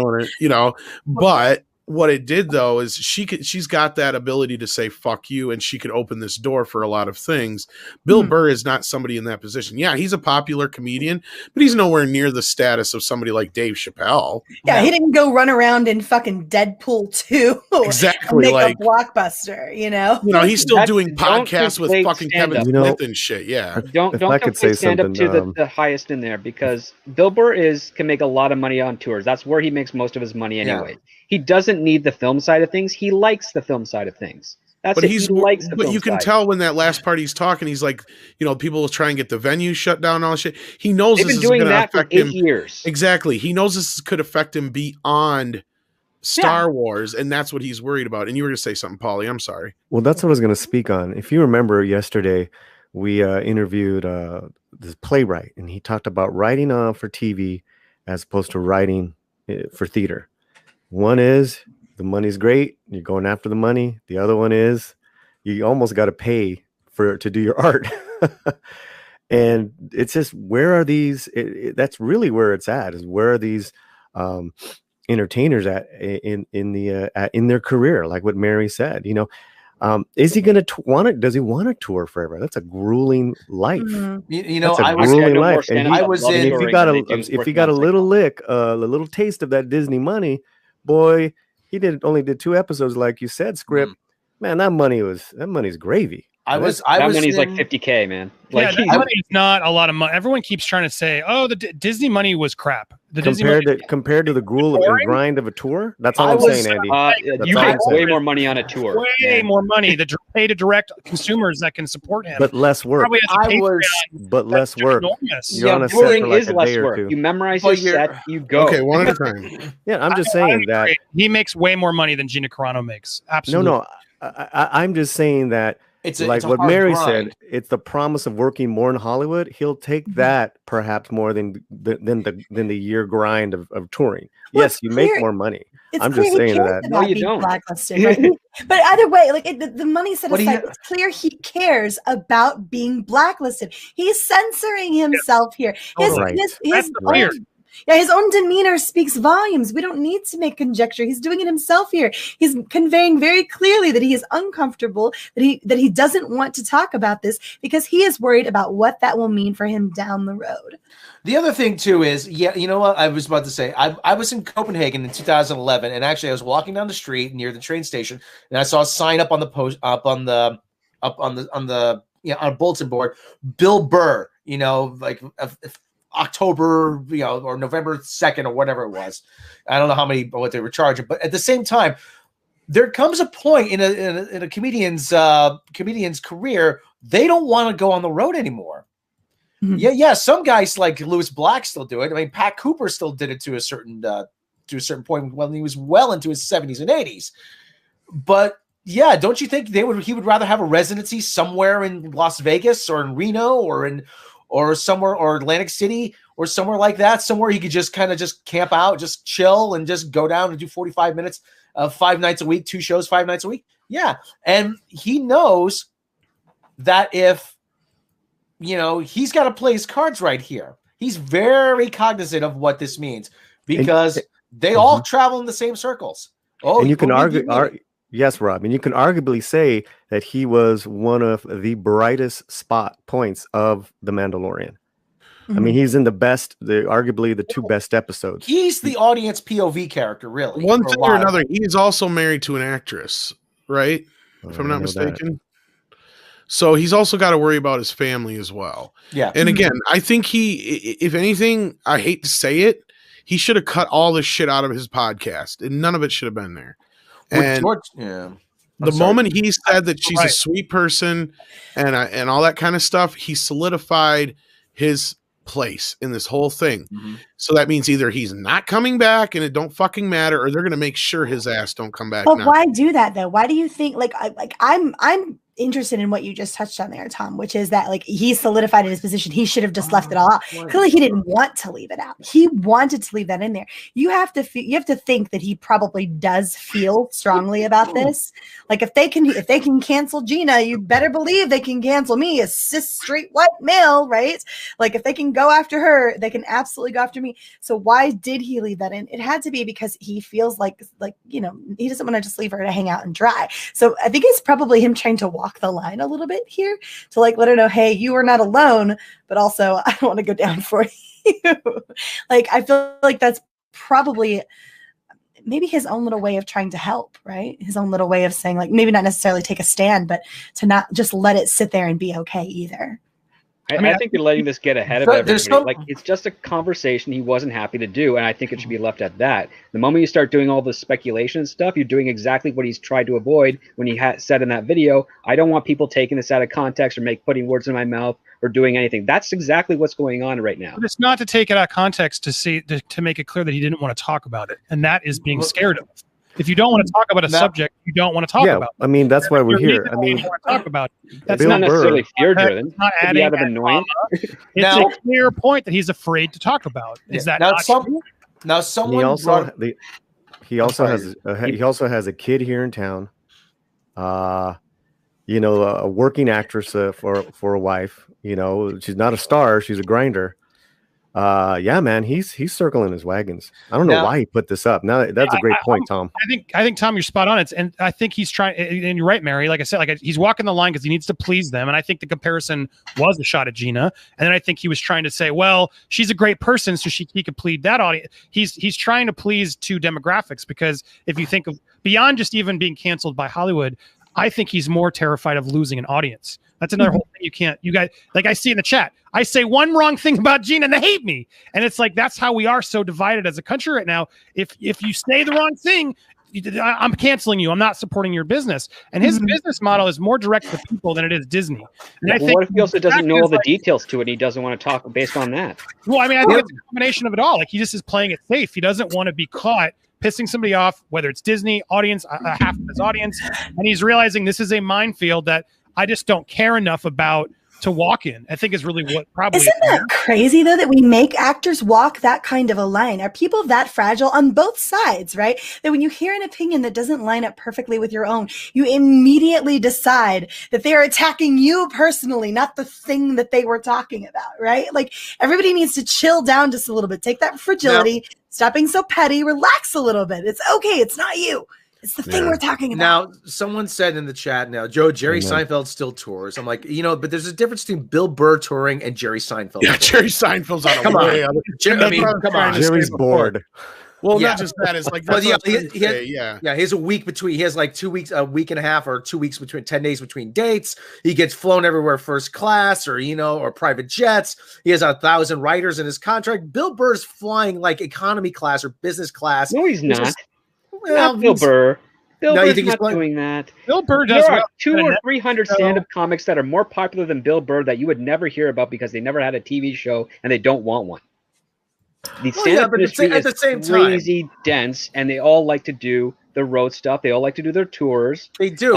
But what it did though is she's got that ability to say fuck you, and she could open this door for a lot of things. Bill Burr is not somebody in that position. Yeah, he's a popular comedian, but he's nowhere near the status of somebody like Dave Chappelle. Yeah, he didn't go run around in fucking Deadpool 2 exactly make like a blockbuster, he's still doing podcasts with fucking Kevin Smith and shit. Yeah. Don't stand up to the highest in there, because Bill Burr can make a lot of money on tours. That's where he makes most of his money anyway. Yeah. He doesn't need the film side of things. He likes the film side of things. But he likes the film you can side. tell when that last part he's talking, he's like, people will try and get the venue shut down and all that shit. He knows They've this been is doing going to that affect for 8 him. years. Exactly. He knows this could affect him beyond Star Wars, and that's what he's worried about. And you were going to say something, Paulie. I'm sorry. Well, that's what I was going to speak on. If you remember yesterday, we interviewed this playwright, and he talked about writing for TV as opposed to writing for theater. One is the money's great, you're going after the money. The other one is you almost got to pay to do your art. And it's just, where are these? That's really where it's at. Is where are these entertainers at in their career? Like what Mary said, is he going to want it? Does he want to tour forever? That's a grueling life. Mm-hmm. That's a grueling life. And if he got a little lick, a little taste of that Disney money, boy, he only did 2 episodes, like you said, Script. Man, that money's gravy. That money's like $50K, man. Like, that money is not a lot of money. Everyone keeps trying to say, "Oh, the Disney money was crap." Compared to the gruel and grind of a tour, that's all I'm saying, Andy. You make way more money on a tour. Way more money. The pay to direct consumers that can support him, but less work. But less work. You're on a set for like a day or two. You memorize your set. You go. Okay, one at a time. Yeah, I'm just saying that he makes way more money than Gina Carano makes. Absolutely. No, I'm just saying that. It's like what Mary said. It's the promise of working more in Hollywood. He'll take that perhaps more than the year grind of touring. Well, yes, you make more money. I'm just saying that. No, you don't. Right? But either way, like the money set aside, it's clear he cares about being blacklisted. He's censoring himself here. Yeah, his own demeanor speaks volumes. We don't need to make conjecture. He's doing it himself here. He's conveying very clearly that he is uncomfortable, that he doesn't want to talk about this because he is worried about what that will mean for him down the road. The other thing too is, yeah, you know what I was about to say. I was in Copenhagen in 2011, and actually I was walking down the street near the train station, and I saw a sign up on the post on a bulletin board, Bill Burr. You know, like October, you know, or November 2nd or whatever it was. I don't know what they were charging, but at the same time, there comes a point in a comedian's career, they don't want to go on the road anymore. Mm-hmm. Yeah. Some guys like Lewis Black still do it. I mean, Pat Cooper still did it to a certain point when he was well into his 70s and 80s. But yeah, don't you think he would rather have a residency somewhere in Las Vegas or in Reno or somewhere, or Atlantic City or somewhere like that, somewhere he could just kind of just camp out, just chill and just go down and do 45 minutes 5 nights a week, 2 shows 5 nights a week? Yeah. And he knows that if, you know, he's got to play his cards right here. He's very cognizant of what this means because they all travel in the same circles. Oh, and you can argue. Yes, Rob, and you can arguably say that he was one of the brightest spot points of The Mandalorian. Mm-hmm. I mean, he's in arguably the 2 best episodes. He's the audience POV character, really. One thing or another, he's also married to an actress, right? If I'm not mistaken. So he's also got to worry about his family as well. Yeah. And again, I think if anything, I hate to say it, he should have cut all this shit out of his podcast, and none of it should have been there. And the moment he said that she's a sweet person and all that kind of stuff, he solidified his place in this whole thing. Mm-hmm. So that means either he's not coming back and it don't fucking matter, or they're going to make sure his ass don't come back. But why do that though? Why do you think I'm interested in what you just touched on there, Tom, which is that like he solidified in his position. He should have just left it all out. Clearly he didn't want to leave it out. He wanted to leave that in there. You have to think that he probably does feel strongly about this. Like if they can cancel Gina, you better believe they can cancel me, a cis straight white male, right? Like if they can go after her, they can absolutely go after me. So why did he leave that in? It had to be because he feels like, you know, he doesn't want to just leave her to hang out and dry. So I think it's probably him trying to walk the line a little bit here to like let her know, hey, you are not alone, but also I don't want to go down for you. Like I feel like that's probably maybe his own little way of trying to help, right? His own little way of saying like maybe not necessarily take a stand, but to not just let it sit there and be okay either. I think you're letting this get ahead of everybody. Like it's just a conversation he wasn't happy to do, and I think it should be left at that. The moment you start doing all this speculation stuff, you're doing exactly what he's tried to avoid when he said in that video, I don't want people taking this out of context or putting words in my mouth or doing anything. That's exactly what's going on right now. But it's not to take it out of context to make it clear that he didn't want to talk about it, and that is being scared of. If you don't want to talk about a subject, you don't want to talk about. I mean, that's why we're here. I mean, talk about it. That's not necessarily fear-driven. It's not adding out of annoyance. It's a clear point that he's afraid to talk about. Is that not true? Now, someone he also has a kid here in town. You know, a working actress for a wife. You know, she's not a star; she's a grinder. Yeah, man, he's circling his wagons. I don't know why he put this up. Now that's a great point, Tom. I think Tom, you're spot on. And I think he's trying. And you're right, Mary. Like I said, like he's walking the line because he needs to please them. And I think the comparison was a shot at Gina. And then I think he was trying to say, well, she's a great person, so he could plead that audience. He's trying to please 2 demographics, because if you think of beyond just even being canceled by Hollywood, I think he's more terrified of losing an audience. That's another whole thing. You guys, like I see in the chat, I say one wrong thing about Gina and they hate me. And it's like, that's how we are so divided as a country right now. If you say the wrong thing, I'm canceling you. I'm not supporting your business. And his business model is more direct to people than it is Disney. And I think what if he also doesn't know all the details to it? And he doesn't want to talk based on that. Well, I mean, I think it's a combination of it all. Like he just is playing it safe. He doesn't want to be caught pissing somebody off, whether it's Disney audience, half of his audience. And he's realizing this is a minefield that I just don't care enough about to walk in. I think is really what probably. Isn't that crazy though that we make actors walk that kind of a line? Are people that fragile on both sides, right? That when you hear an opinion that doesn't line up perfectly with your own, you immediately decide that they are attacking you personally, not the thing that they were talking about, right? Like everybody needs to chill down just a little bit. Take that fragility, stop being so petty, relax a little bit. It's okay. It's not you. It's the thing we're talking about. Now, someone said in the chat now, Jerry Seinfeld still tours. I'm like, but there's a difference between Bill Burr touring and Jerry Seinfeld. Yeah, Jerry Seinfeld's on come way. on. Come on. Jerry's bored. Well, not just that. It's like, he has a week between. He has like 2 weeks, a week and a half, or 2 weeks between 10 days between dates. He gets flown everywhere first class, or private jets. He has 1,000 writers in his contract. Bill Burr's flying like economy class or business class. No, he's not. Not Bill Burr. Bill Burr's not doing that. Bill Burr does. There are 200 or 300 stand-up comics that are more popular than Bill Burr that you would never hear about because they never had a TV show and they don't want one. The stand-up industry is crazy dense, and they all like to do the road stuff. They all like to do their tours. They do,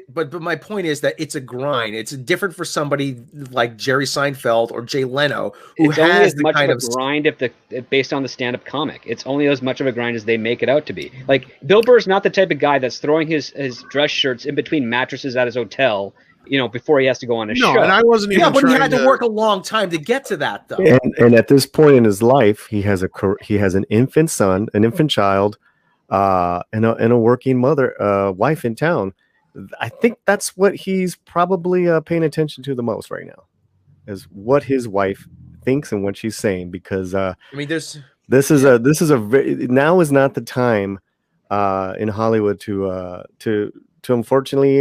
but my point is that it's a grind. It's different for somebody like Jerry Seinfeld or Jay Leno, who it's only has as much of a grind based on the stand-up comic. It's only as much of a grind as they make it out to be. Like Bill Burr's not the type of guy that's throwing his dress shirts in between mattresses at his hotel, before he has to go on a show. And I wasn't even. Yeah, but he had to work a long time to get to that, though. And at this point in his life, he has an infant son, an infant child, and a working wife in town. I think that's what he's probably paying attention to the most right now, is what his wife thinks and what she's saying. Because this is now is not the time in Hollywood to unfortunately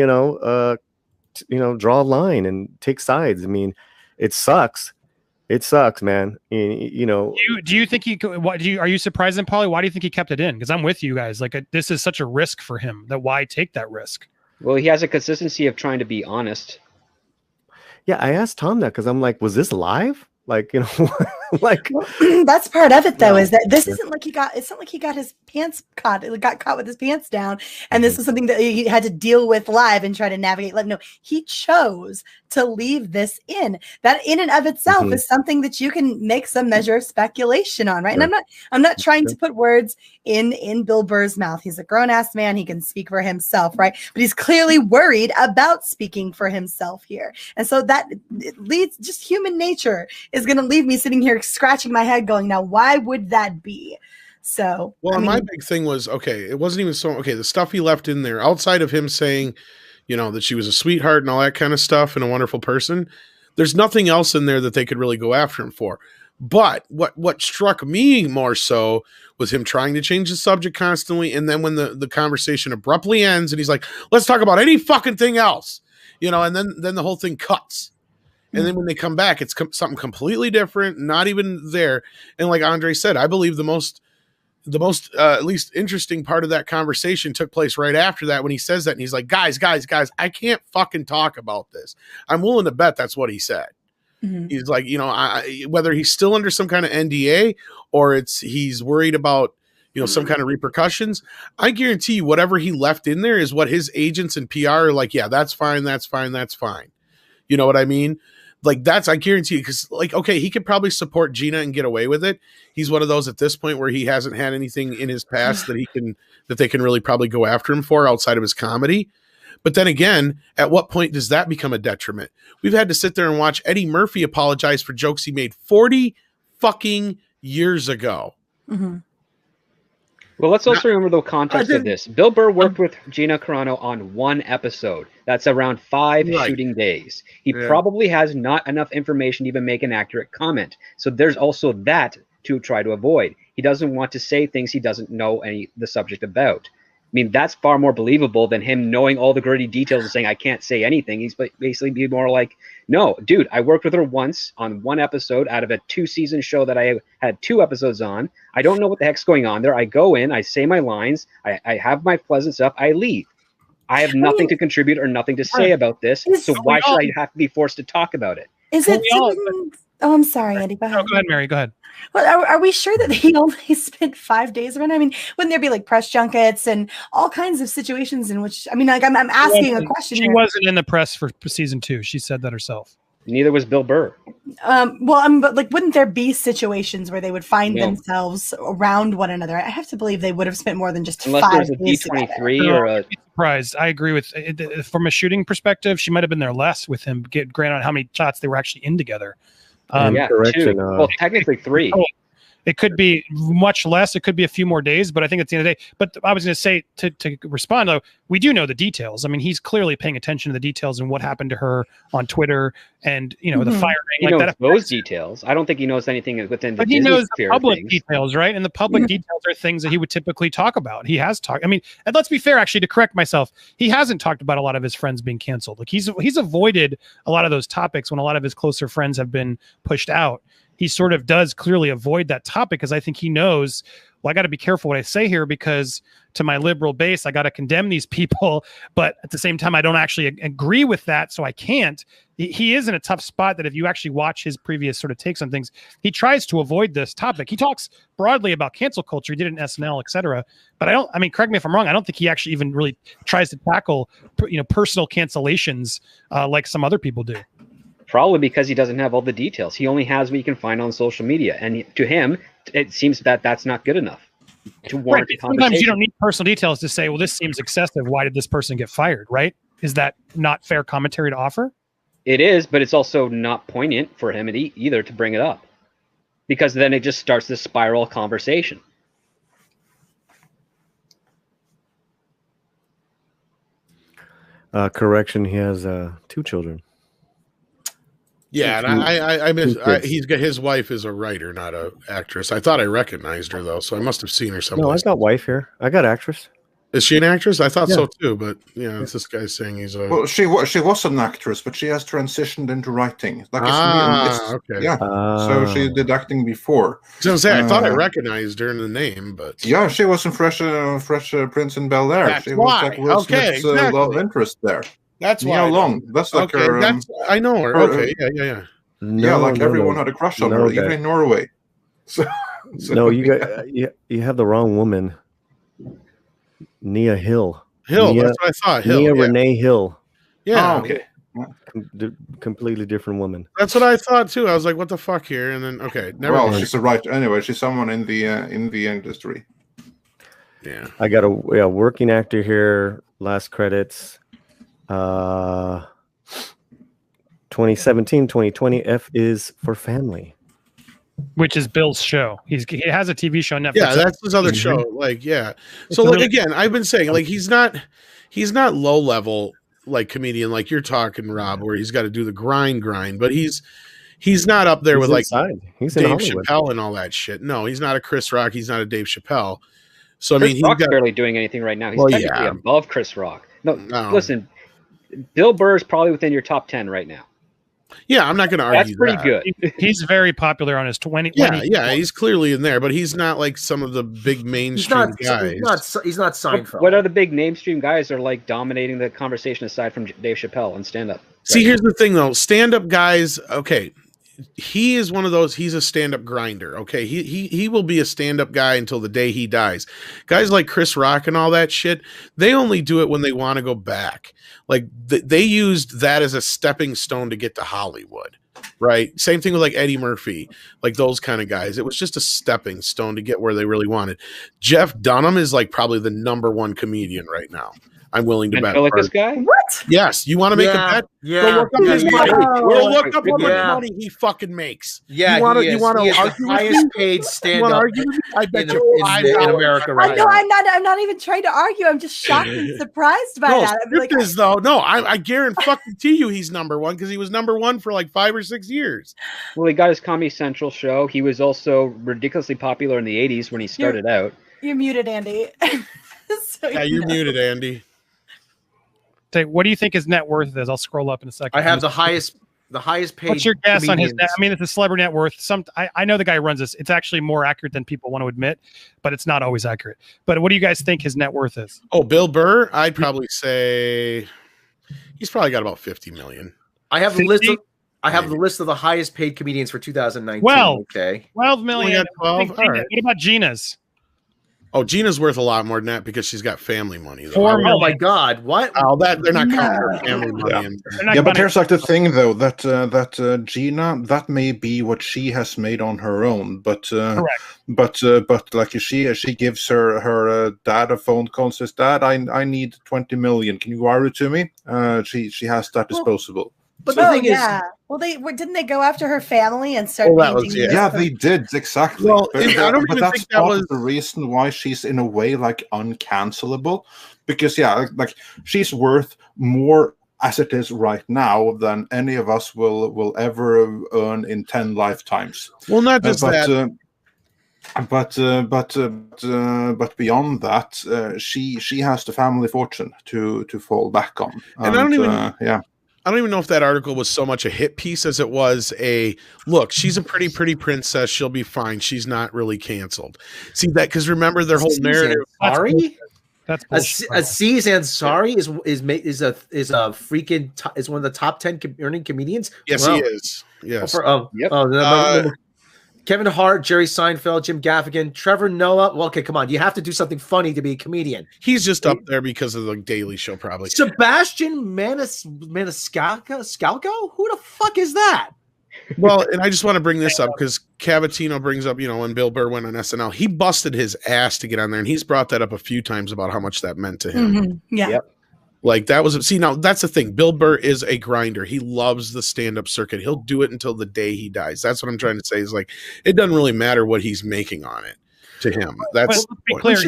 draw a line and take sides. I mean, it sucks. It sucks, man. Do you think are you surprised then, Paulie? Why do you think he kept it in? Because I'm with you guys. Like this is such a risk for him that why take that risk? Well, he has a consistency of trying to be honest. Yeah, I asked Tom that because I'm like, was this live? Like, like that's part of it though, is that this isn't like it's not like he got his pants caught. It got caught with his pants down. And this is something that he had to deal with live and try to navigate live. No, he chose to leave this in. That in and of itself is something that you can make some measure of speculation on, right? And I'm not trying to put words in Bill Burr's mouth. He's a grown-ass man. He can speak for himself, right? But he's clearly worried about speaking for himself here. And so that leads, just human nature is going to leave me sitting here scratching my head going, now, why would that be? So, my big thing was, it wasn't even the stuff he left in there outside of him saying, that she was a sweetheart and all that kind of stuff and a wonderful person. There's nothing else in there that they could really go after him for. But what struck me more so was him trying to change the subject constantly. And then when the conversation abruptly ends and he's like, let's talk about any fucking thing else, and then the whole thing cuts. And then when they come back, it's something completely different, not even there. And like Andre said, I believe the most at least interesting part of that conversation took place right after that, when he says that and he's like, guys, I can't fucking talk about this. I'm willing to bet that's what he said. Mm-hmm. He's like, whether he's still under some kind of NDA or he's worried about, some kind of repercussions. I guarantee you whatever he left in there is what his agents and PR are like, yeah, that's fine. That's fine. That's fine. You know what I mean? Like I guarantee you, because he could probably support Gina and get away with it. He's one of those at this point where he hasn't had anything in his past that they can really probably go after him for outside of his comedy. But then again, at what point does that become a detriment? We've had to sit there and watch Eddie Murphy apologize for jokes he made 40 fucking years ago. Mm-hmm. Well, let's also remember the context of this. Bill Burr worked with Gina Carano on one episode. That's around 5 shooting days. He probably has not enough information to even make an accurate comment. So there's also that to try to avoid. He doesn't want to say things he doesn't know the subject about. I mean, that's far more believable than him knowing all the gritty details and saying, I can't say anything. He's basically be more like, no, dude, I worked with her once on one episode out of a 2-season show that I had 2 episodes on. I don't know what the heck's going on there. I go in, I say my lines, I have my pleasant stuff, I leave. I have nothing to contribute or nothing to say about this. So why should I have to be forced to talk about it? Is it? Oh, I'm sorry, Andy. Go ahead. No, go ahead, Mary. Go ahead. Well, are we sure that he only spent 5 days around? I mean, wouldn't there be like press junkets and all kinds of situations in which, I'm asking a question. She wasn't in the press for season 2. She said that herself. Neither was Bill Burr. But like, wouldn't there be situations where they would find themselves around one another? I have to believe they would have spent more than just unless 5 there's a days D23 together. or a. Surprised. I agree with from a shooting perspective. She might have been there less with him. Granted on how many shots they were actually in together. Correction. 2. Well, technically 3. It could be much less. It could be a few more days, but I think at the end of the day. But I was going to say to respond though, we do know the details. I mean, he's clearly paying attention to the details and what happened to her on Twitter, and the firing. He like knows that those details. I don't think he knows anything within the But he Disney knows sphere the of public things. details, right? And the public details are things that he would typically talk about. He has talked. I mean, and let's be fair, actually, to correct myself, he hasn't talked about a lot of his friends being canceled. Like he's avoided a lot of those topics when a lot of his closer friends have been pushed out. He sort of does clearly avoid that topic because I think he knows, well, I got to be careful what I say here because to my liberal base, I got to condemn these people. But at the same time, I don't actually agree with that. So I can't. He is in a tough spot that if you actually watch his previous sort of takes on things, he tries to avoid this topic. He talks broadly about cancel culture. He did it in SNL, et cetera. But correct me if I'm wrong. I don't think he actually even really tries to tackle, personal cancellations like some other people do. Probably because he doesn't have all the details. He only has what you can find on social media. And to him, it seems that that's not good enough to warrant a conversation. Sometimes you don't need personal details to say, well, this seems excessive. Why did this person get fired, right? Is that not fair commentary to offer? It is, but it's also not poignant for him either to bring it up. Because then it just starts this spiral conversation. Correction, he has 2 children. Yeah, and I miss. His wife is a writer, not a actress. I thought I recognized her though, so I must have seen her somewhere. No, I got wife here. I got actress. Is she an actress? I thought so too, but it's this guy saying he's a. Well, she was an actress, but she has transitioned into writing. Like okay. Yeah. So she did acting before. So I thought I recognized her in the name, but yeah, she was in Fresh Prince in Bel Air. That's she why. was like Will Smith's love interest there. That's why. How long? That's like her. I know her. Okay, yeah. Everyone had a crush on her, even in Norway. So no, you have the wrong woman. Nia Hill. That's what I thought. Nia Renee Hill. Yeah. Oh, okay. Completely different woman. That's what I thought too. I was like, "What the fuck here?" And then, okay, never mind. She's a writer. Anyway, she's someone in the industry. Yeah. I got a working actor here. Last credits. 2017, 2020. F is for Family. Which is Bill's show. He has a TV show on Netflix. Yeah, that's his other show. Like, yeah. So, like, again, I've been saying, like, he's not low level like comedian like you're talking, Rob, where he's got to do the grind, but he's not up there with like he's Dave Chappelle and all that shit. No, he's not a Chris Rock. He's not a Dave Chappelle. So Chris Rock's barely doing anything right now. He's technically above Chris Rock. No, listen, Bill Burr is probably within your top 10 right now. Yeah, I'm not going to argue. That's pretty good. He's very popular on his 20. Yeah, he's clearly in there, but he's not like some of the big mainstream guys. He's not Seinfeld. What are the big mainstream guys that are like dominating the conversation aside from Dave Chappelle and stand up? See, here's the thing though, stand up guys. Okay, he is one of those. He's a stand up grinder. Okay, he will be a stand up guy until the day he dies. Guys like Chris Rock and all that shit, they only do it when they want to go back. Like they used that as a stepping stone to get to Hollywood, right? Same thing with like Eddie Murphy, like those kind of guys. It was just a stepping stone to get where they really wanted. Jeff Dunham is like probably the #1 comedian right now. I'm willing to bet. Like this guy? What? Yes. You want to make a bet? Yeah. Go look up his money. Go look up how much Yeah. money he fucking makes. Yeah, you want he is to the argue with highest me? paid You stand want to up argue with me? I bet in you America I right know. now. I'm not even trying to argue. I'm just shocked and surprised by that. I'm like, I guarantee you he's #1 because he was #1 for like 5 or 6 years. Well, he got his Comedy Central show. He was also ridiculously popular in the 80s when he started out. You're muted, Andy. You're muted, Andy. What do you think his net worth is? I'll scroll up in a second. I have the highest paid. What's your guess on his comedians. net? I mean, it's a celebrity net worth. I know the guy who runs this. It's actually more accurate than people want to admit, but it's not always accurate. But what do you guys think his net worth is? Oh, Bill Burr, I'd probably say he's probably got about 50 million. I have the list. I have the list of the highest paid comedians for 2019. 12 Okay, 12 million. 12. All right. What about Gina's? Oh, Gina's worth a lot more than that because she's got family money. Though. Oh my God! What? Oh, that they're not counting her family money. But here's like the thing, though, that Gina, that may be what she has made on her own, but like she gives her dad a phone call and says, "Dad, I need 20 million. Can you wire it to me?" She has that disposable. But the thing is, well, didn't they go after her family and start? They did exactly. Well, but think that's that was the reason why she's in a way like uncancelable, because like she's worth more as it is right now than any of us will ever earn in 10 lifetimes. Well, not just that. But beyond that, she has the family fortune to fall back on. And I don't even know if that article was so much a hit piece as it was a look. She's a pretty princess. She'll be fine. She's not really canceled. See that? Because remember their whole narrative. Sorry, that's Aziz Ansari is one of the top 10 earning comedians. Yes, he is. Yes. Kevin Hart, Jerry Seinfeld, Jim Gaffigan, Trevor Noah. Well, okay, come on. You have to do something funny to be a comedian. He's just up there because of the Daily Show, probably. Sebastian Maniscalco? Who the fuck is that? Well, and I just want to bring this up because Cavattino brings up, when Bill Burr went on SNL, he busted his ass to get on there, and he's brought that up a few times about how much that meant to him. Mm-hmm. Yeah. Yep. Like that was now that's the thing. Bill Burr is a grinder. He loves the stand-up circuit. He'll do it until the day he dies. That's what I'm trying to say. Is like it doesn't really matter what he's making on it to him. That's but be clear.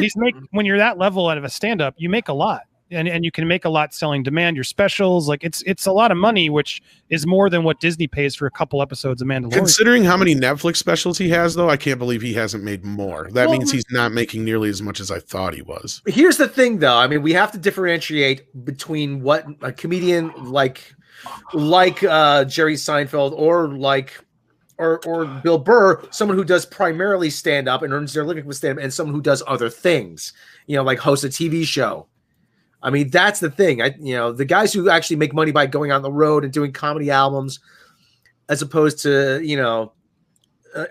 When you're that level out of a stand-up, you make a lot. And you can make a lot selling demand, your specials. Like it's a lot of money, which is more than what Disney pays for a couple episodes of Mandalorian. Considering how many Netflix specials he has, though, I can't believe he hasn't made more. That means he's not making nearly as much as I thought he was. Here's the thing, though. I mean, we have to differentiate between what a comedian like Jerry Seinfeld or Bill Burr, someone who does primarily stand up and earns their living with stand up, and someone who does other things, like host a TV show. I mean, that's the thing. The guys who actually make money by going on the road and doing comedy albums, as opposed to,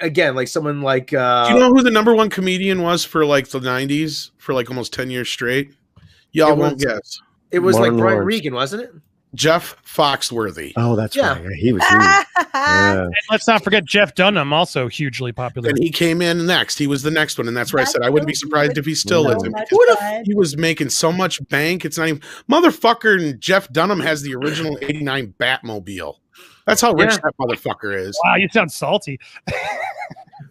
again, like someone like. Do you know who the number one comedian was for like the 90s for like almost 10 years straight? Y'all won't guess. It was Martin like Brian Regan, wasn't it? Jeff Foxworthy. Oh, that's right. Yeah, he was huge. And let's not forget Jeff Dunham, also hugely popular. And he came in next. He was the next one, and that's where I said I wouldn't be surprised if he still is. He was making so much bank. It's not even motherfucker. And Jeff Dunham has the original '89 Batmobile. That's how rich that motherfucker is. Wow, you sound salty.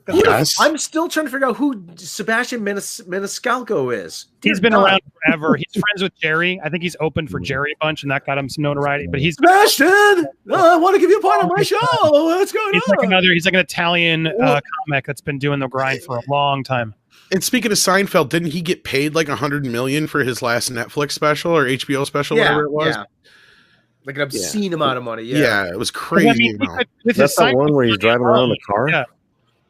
Yes. I'm still trying to figure out who Sebastian Maniscalco is. He's been around forever. He's friends with Jerry. I think he's opened for Jerry a bunch, and that got him some notoriety. But he's Sebastian. I want to give you a part of my show. What's going on? He's like an Italian comic that's been doing the grind for a long time. And speaking of Seinfeld, didn't he get paid like $100 million for his last Netflix special or HBO special, whatever it was? Yeah. Like an obscene amount of money. Yeah, it was crazy. That's the one where he's driving around the car. Yeah.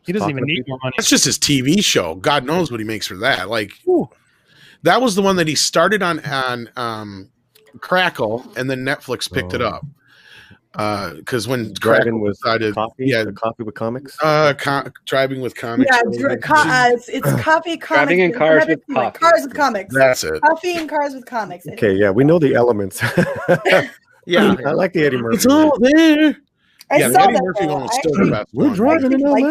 He doesn't even need more money. That's just his TV show. God knows what he makes for that. Like, that was the one that he started on Crackle, and then Netflix picked it up. Because when Crackle was decided, coffee with comics, driving with comics. Yeah, it's coffee, comics, driving in cars with coffee. Cars with comics. That's it. Coffee and cars with comics. Okay, yeah, we know the elements. Yeah, I like the Eddie Murphy. It's all there. I saw Eddie that Murphy though. one was still the best. We're driving in LA.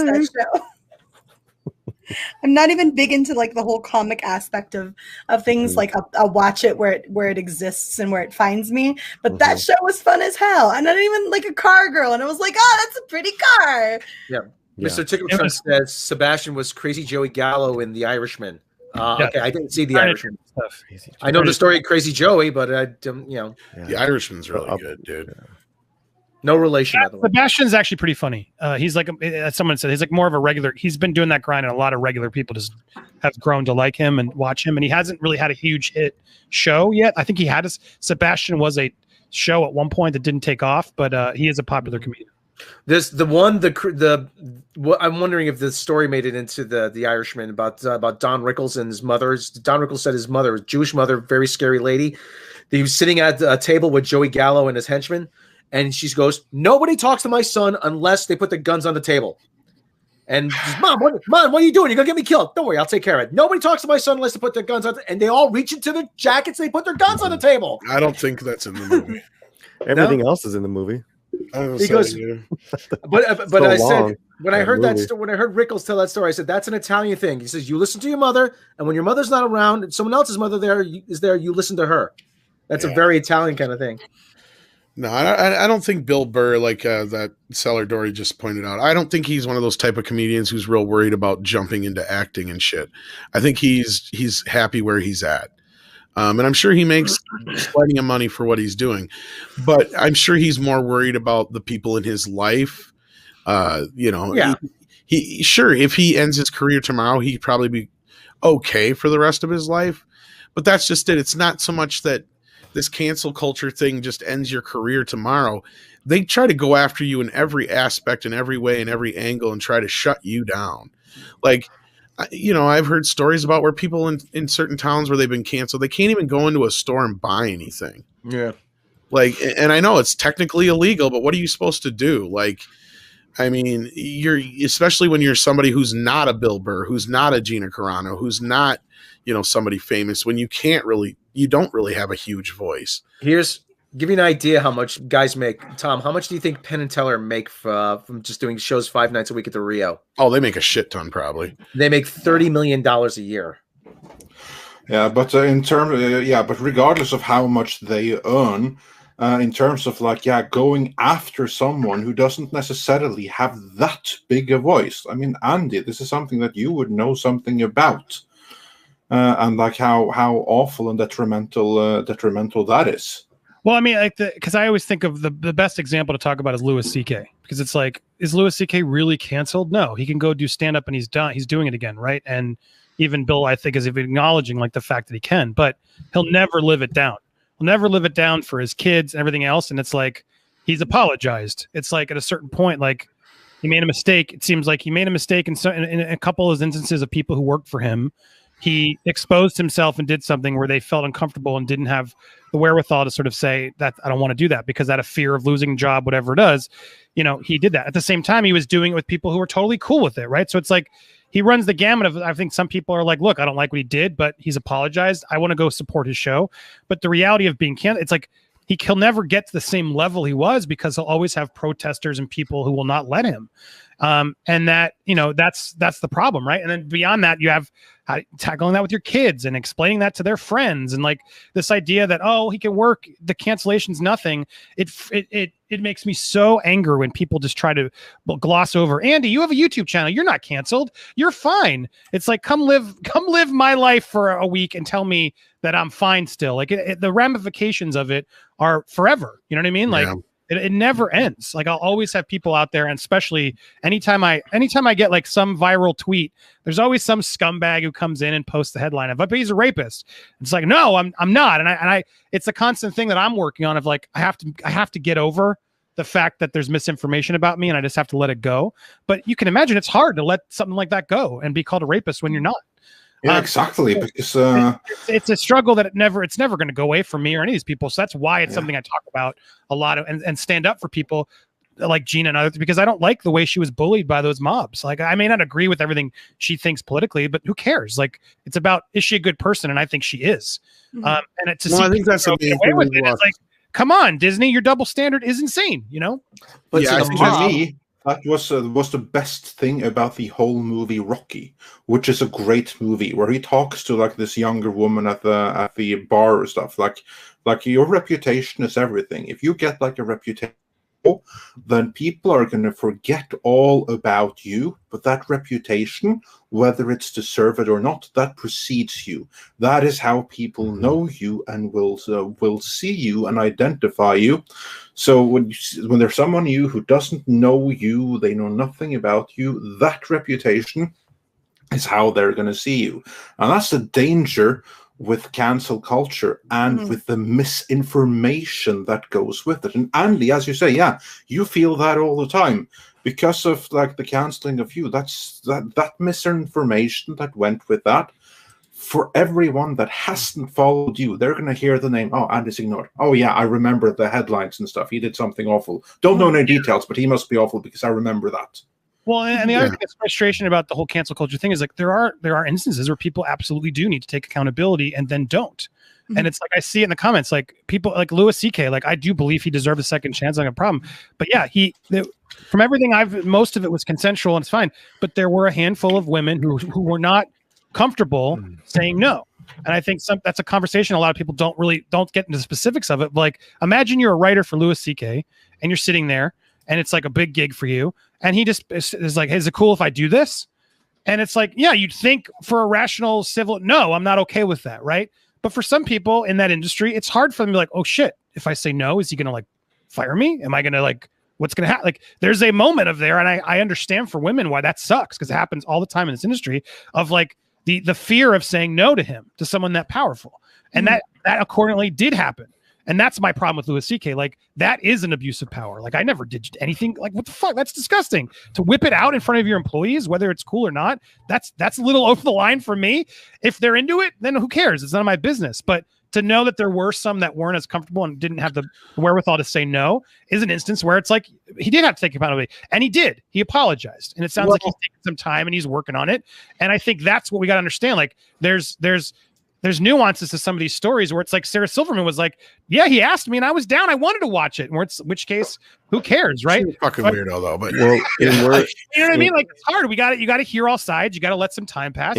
I'm not even big into like the whole comic aspect of things. Like I'll watch it where it exists and where it finds me. But that show was fun as hell. And I didn't even like a car girl. And I was like, oh, that's a pretty car. Yeah. Mr. Tickleton says Sebastian was Crazy Joey Gallo in The Irishman. Okay, I didn't see The Irishman. I know the story of Crazy Joey, but I don't, The Irishman's really good, dude. No relation, by the way. Sebastian's actually pretty funny. He's like, as someone said, he's like more of a regular. He's been doing that grind, and a lot of regular people just have grown to like him and watch him. And he hasn't really had a huge hit show yet. I think he had Sebastian was a show at one point that didn't take off, but he is a popular comedian. I'm wondering if the story made it into the Irishman about Don Rickles and his mother. Don Rickles said his mother, Jewish mother, very scary lady. He was sitting at a table with Joey Gallo and his henchmen. And she goes, nobody talks to my son unless they put the guns on the table. And just, Mom, what are you doing? You're gonna get me killed. Don't worry, I'll take care of it. Nobody talks to my son unless they put their guns on, and they all reach into their jackets. And they put their guns on the table. I don't think that's in the movie. Everything else is in the movie. He goes, but I said when I heard when I heard Rickles tell that story, I said that's an Italian thing. He says you listen to your mother, and when your mother's not around, and someone else's mother is there, you listen to her. That's a very Italian kind of thing. No, I don't think Bill Burr, like that Cellar Dory just pointed out, I don't think he's one of those type of comedians who's real worried about jumping into acting and shit. I think he's happy where he's at. And I'm sure he makes plenty of money for what he's doing. But I'm sure he's more worried about the people in his life. He sure, if he ends his career tomorrow, he'd probably be okay for the rest of his life. But that's just it. It's not so much that this cancel culture thing just ends your career tomorrow. They try to go after you in every aspect, in every way, in every angle, and try to shut you down. Like, I've heard stories about where people in certain towns where they've been canceled, they can't even go into a store and buy anything. Yeah. Like, and I know it's technically illegal, but what are you supposed to do? Like, I mean, especially when you're somebody who's not a Bill Burr, who's not a Gina Carano, who's not, somebody famous, when you don't really have a huge voice. Give you an idea how much guys make. Tom, how much do you think Penn and Teller make from just doing shows 5 nights a week at the Rio? Oh, they make a shit ton, probably. They make $30 million a year. Yeah, but but regardless of how much they earn, in terms of going after someone who doesn't necessarily have that big a voice. I mean, Andy, this is something that you would know something about, and how awful and detrimental that is. Well, I mean, because I always think of the best example to talk about is Louis C.K. Because it's like, is Louis C.K. really canceled? No, he can go do stand up and he's done. He's doing it again, right? And even Bill, I think, is acknowledging the fact that he can, but he'll never live it down. He'll never live it down for his kids and everything else. And it's like he's apologized. It's like at a certain point, he made a mistake. It seems like he made a mistake in a couple of instances of people who worked for him. He exposed himself and did something where they felt uncomfortable and didn't have the wherewithal to sort of say that I don't want to do that because out of fear of losing a job, whatever it is, he did that. At the same time, he was doing it with people who were totally cool with it, right? So it's like he runs the gamut of, I think some people are like, look, I don't like what he did, but he's apologized. I want to go support his show. But the reality of being canceled, it's like he'll never get to the same level he was because he'll always have protesters and people who will not let him. And that, that's the problem, right? And then beyond that, you have tackling that with your kids and explaining that to their friends, and this idea that he can work, the cancellation's nothing. It makes me so angry when people just try to gloss over. Andy, you have a YouTube channel. You're not canceled. You're fine. It's like come live my life for a week and tell me that I'm fine still. The ramifications of it are forever. You know what I mean? Yeah. It never ends. I'll always have people out there, and especially anytime I get some viral tweet, there's always some scumbag who comes in and posts the headline of, "But he's a rapist." It's like, no, I'm not, and I it's a constant thing that I'm working on of I have to get over the fact that there's misinformation about me, and I just have to let it go. But you can imagine it's hard to let something like that go and be called a rapist when you're not. Yeah, exactly. Because it's a struggle that it's never going to go away from me or any of these people. So that's why it's something I talk about a lot of, and stand up for people like Gina and others, because I don't like the way she was bullied by those mobs. I may not agree with everything she thinks politically, but who cares? It's about, is she a good person? And I think she is. Mm-hmm. And I think that's the main thing. It's come on, Disney, your double standard is insane. But yeah, to me, that was the best thing about the whole movie Rocky, which is a great movie where he talks to this younger woman at the bar or stuff. Like your reputation is everything. If you get a reputation, then people are going to forget all about you. But that reputation, whether it's deserved or not, that precedes you. That is how people know you and will see you and identify you. So when there's someone new who doesn't know you, they know nothing about you, that reputation is how they're going to see you. And that's the danger with cancel culture and with the misinformation that goes with it. And Andy, as you say, you feel that all the time because of the canceling of you. That's that misinformation that went with that. For everyone that hasn't followed you, they're going to hear the name, Andy Signore. Oh yeah, I remember the headlines and stuff. He did something awful. Don't know any details, but he must be awful because I remember that. Well, and the other thing that's frustration about the whole cancel culture thing is like there are instances where people absolutely do need to take accountability and then don't. And it's like I see it in the comments, like people like Louis C.K. Like I do believe he deserved a second chance. I have a problem, but yeah, from everything most of it was consensual and it's fine. But there were a handful of women who were not comfortable saying no. And I think that's a conversation a lot of people don't get into the specifics of it. But like imagine you're a writer for Louis C.K. and you're sitting there and it's like a big gig for you, and he just is like, hey, is it cool if I do this? And it's like, yeah, you'd think for a rational civil, no, I'm not okay with that, right? But for some people in that industry, it's hard for them to be like, oh shit, if I say no, is he going to like fire me? Am I going to like, what's going to happen? Like there's a moment of there. And I understand for women why that sucks, because it happens all the time in this industry of like the fear of saying no to him, to someone that powerful. And that accordingly did happen. And that's my problem with Louis C.K. Like that is an abuse of power. Like I never did anything like, what the fuck? That's disgusting to whip it out in front of your employees, whether it's cool or not. That's a little over the line for me. If they're into it, then who cares? It's none of my business. But to know that there were some that weren't as comfortable and didn't have the wherewithal to say no is an instance where it's like he did have to take accountability, and he did. He apologized, and it sounds like he's taking some time and he's working on it. And I think that's what we got to understand. Like there's nuances to some of these stories where it's like Sarah Silverman was like, yeah, he asked me and I was down. I wanted to watch it. And which case, who cares, right? Fucking weirdo though. But you know what I mean? Like it's hard. You got to hear all sides. You got to let some time pass.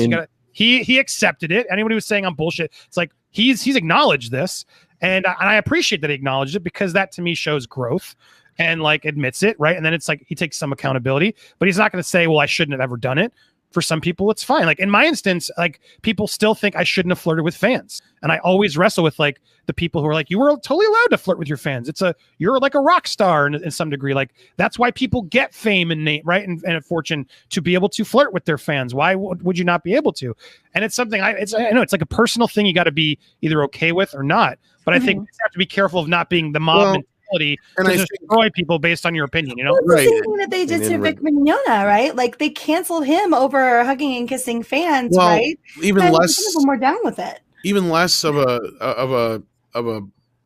He accepted it. Anybody who's saying I'm bullshit, it's like he's acknowledged this, and I appreciate that he acknowledged it, because that to me shows growth and like admits it, right? And then it's like he takes some accountability, but he's not going to say, well, I shouldn't have ever done it. For some people, it's fine. Like in my instance, like people still think I shouldn't have flirted with fans. And I always wrestle with like the people who are like, you were totally allowed to flirt with your fans. You're like a rock star in some degree. Like that's why people get fame and name, right? And a fortune to be able to flirt with their fans. Why would you not be able to? And it's something I know it's like a personal thing you got to be either okay with or not. But I think you have to be careful of not being the mob and to destroy people based on your opinion, you know? It's the same thing that they did to Vic Mignogna, right? Like they canceled him over hugging and kissing fans, right? Even and less, some of them were down with it. Even less of a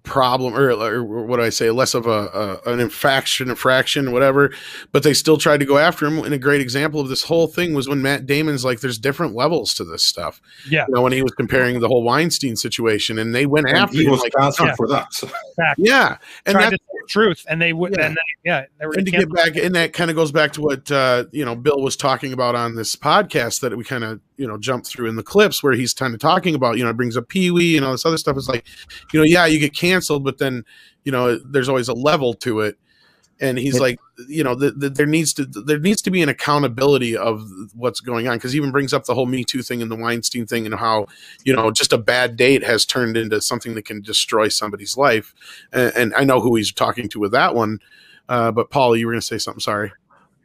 problem, or what do I say? Less of an infraction, whatever. But they still tried to go after him. And a great example of this whole thing was when Matt Damon's like, "There's different levels to this stuff." Yeah, you know, when he was comparing the whole Weinstein situation, and they went after him. He was canceled for that. Yeah, and tried to say the truth, and they would. Yeah. They were. And to get back, and that kind of goes back to what Bill was talking about on this podcast that we kind of jumped through in the clips, where he's kind of talking about it brings up Pee-wee and all this other stuff. It's like yeah, you get canceled, but then there's always a level to it. And he's like, there needs to be an accountability of what's going on, because he even brings up the whole Me Too thing and the Weinstein thing, and how just a bad date has turned into something that can destroy somebody's life. And I know who he's talking to with that one. But Paulie, you were going to say something. Sorry.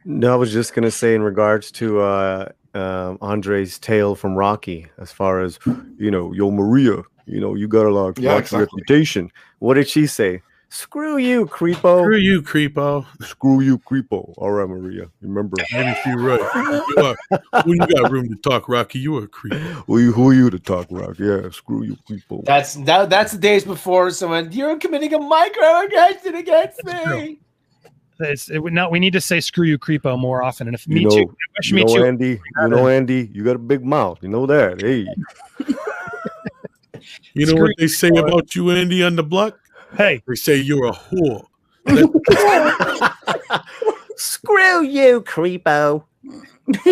No, I was just going to say in regards to Andre's tale from Rocky, as far as yo Maria, you got a lot of reputation. What did she say? Screw you, creepo. Screw you, creepo. Screw you, creepo. All right, Maria. Remember. Maybe you're right. When you got room to talk, Rocky, you are a creepo. Who are you to talk, Rocky? Yeah, screw you, creepo. That's the days before someone, you're committing a microaggression against me. We need to say "screw you, creepo" more often. And if Me Too, Andy, you got a big mouth. You know that. Hey, you know what they say about you, Andy, on the block? Hey, they say you're a whore. Screw you, creepo.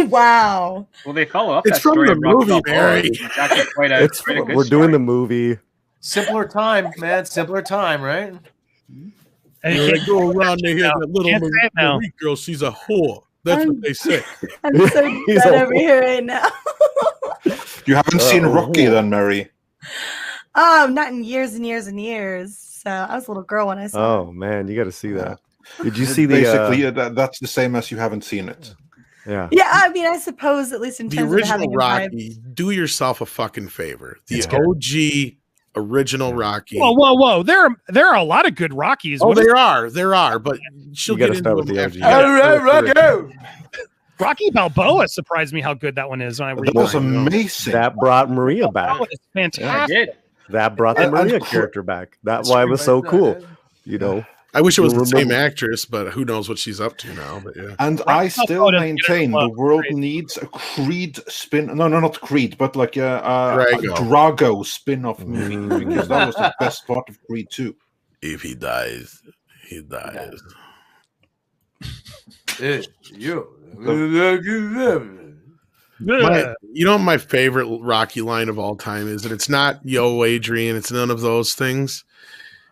Wow. Well, they follow up. It's that from story the movie, Barry. It's actually quite a good we're doing story. the movie. Simpler time, man. Simpler time, right? And they go around there, hear that little Marie girl. She's a whore. That's what they say. I'm so glad over here right now. You haven't seen Rocky, then, Mary? Not in years and years and years. So I was a little girl when I saw it. Oh man, you got to see that. Did you see basically that's the same as you haven't seen it? Yeah. Yeah, I mean, I suppose at least in terms the original of having Rocky. Do yourself a fucking favor. The OG original Rocky. Whoa! There are a lot of good Rockies. Oh, there are. But she'll get into with the OG. All right, Rocky. Rocky Balboa surprised me how good that one is. When I read that was amazing. That brought Maria back. That was fantastic. Yeah, That brought the Maria character back. That's why it was so cool. I wish it was the same actress, but who knows what she's up to now. But yeah. And I still maintain the world needs a Creed spin. No, not Creed, but like a Drago spin-off movie, because that was the best part of Creed 2. If he dies, he dies. My favorite Rocky line of all time is, and it's not "Yo, Adrian," it's none of those things.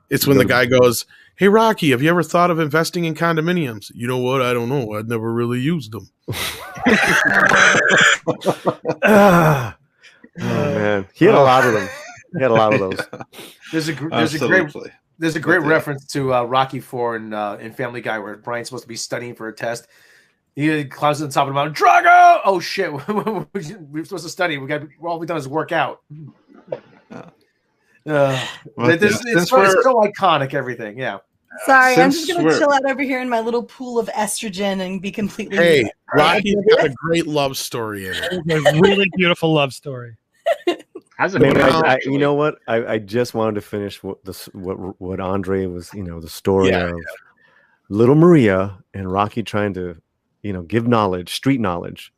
It's when the guy goes, "Hey, Rocky, have you ever thought of investing in condominiums?" You know what? I don't know. I'd never really used them. Oh man, he had a lot of them. He had a lot of those. There's a great reference to Rocky IV in Family Guy, where Brian's supposed to be studying for a test. He climbs to the top of the mountain. Drago! Oh shit! We're supposed to study. All we've done is work out. It's so iconic. Everything, yeah. Sorry, I'm just gonna chill out over here in my little pool of estrogen and be completely. Hey, Rocky's got a great love story in it. A really beautiful love story. You know what? I just wanted to finish what Andre was. The story of little Maria and Rocky trying to, give knowledge, street knowledge,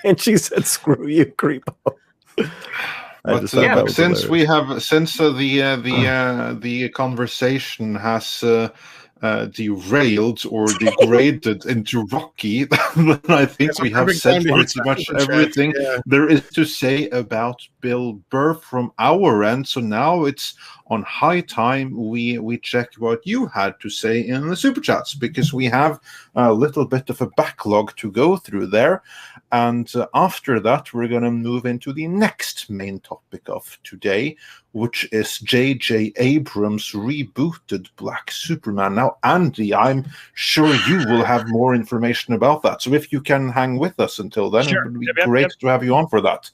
and she said, "Screw you, creepo." But since the conversation has derailed or degraded into Rocky, then I think we have said pretty much everything there is to say about Bill Burr from our end. So now it's on high time we check what you had to say in the super chats, because we have a little bit of a backlog to go through there. And after that, we're going to move into the next main topic of today, which is J.J. Abrams' rebooted Black Superman. Now, Andy, I'm sure you will have more information about that. So if you can hang with us until then, it would be great to have you on for that.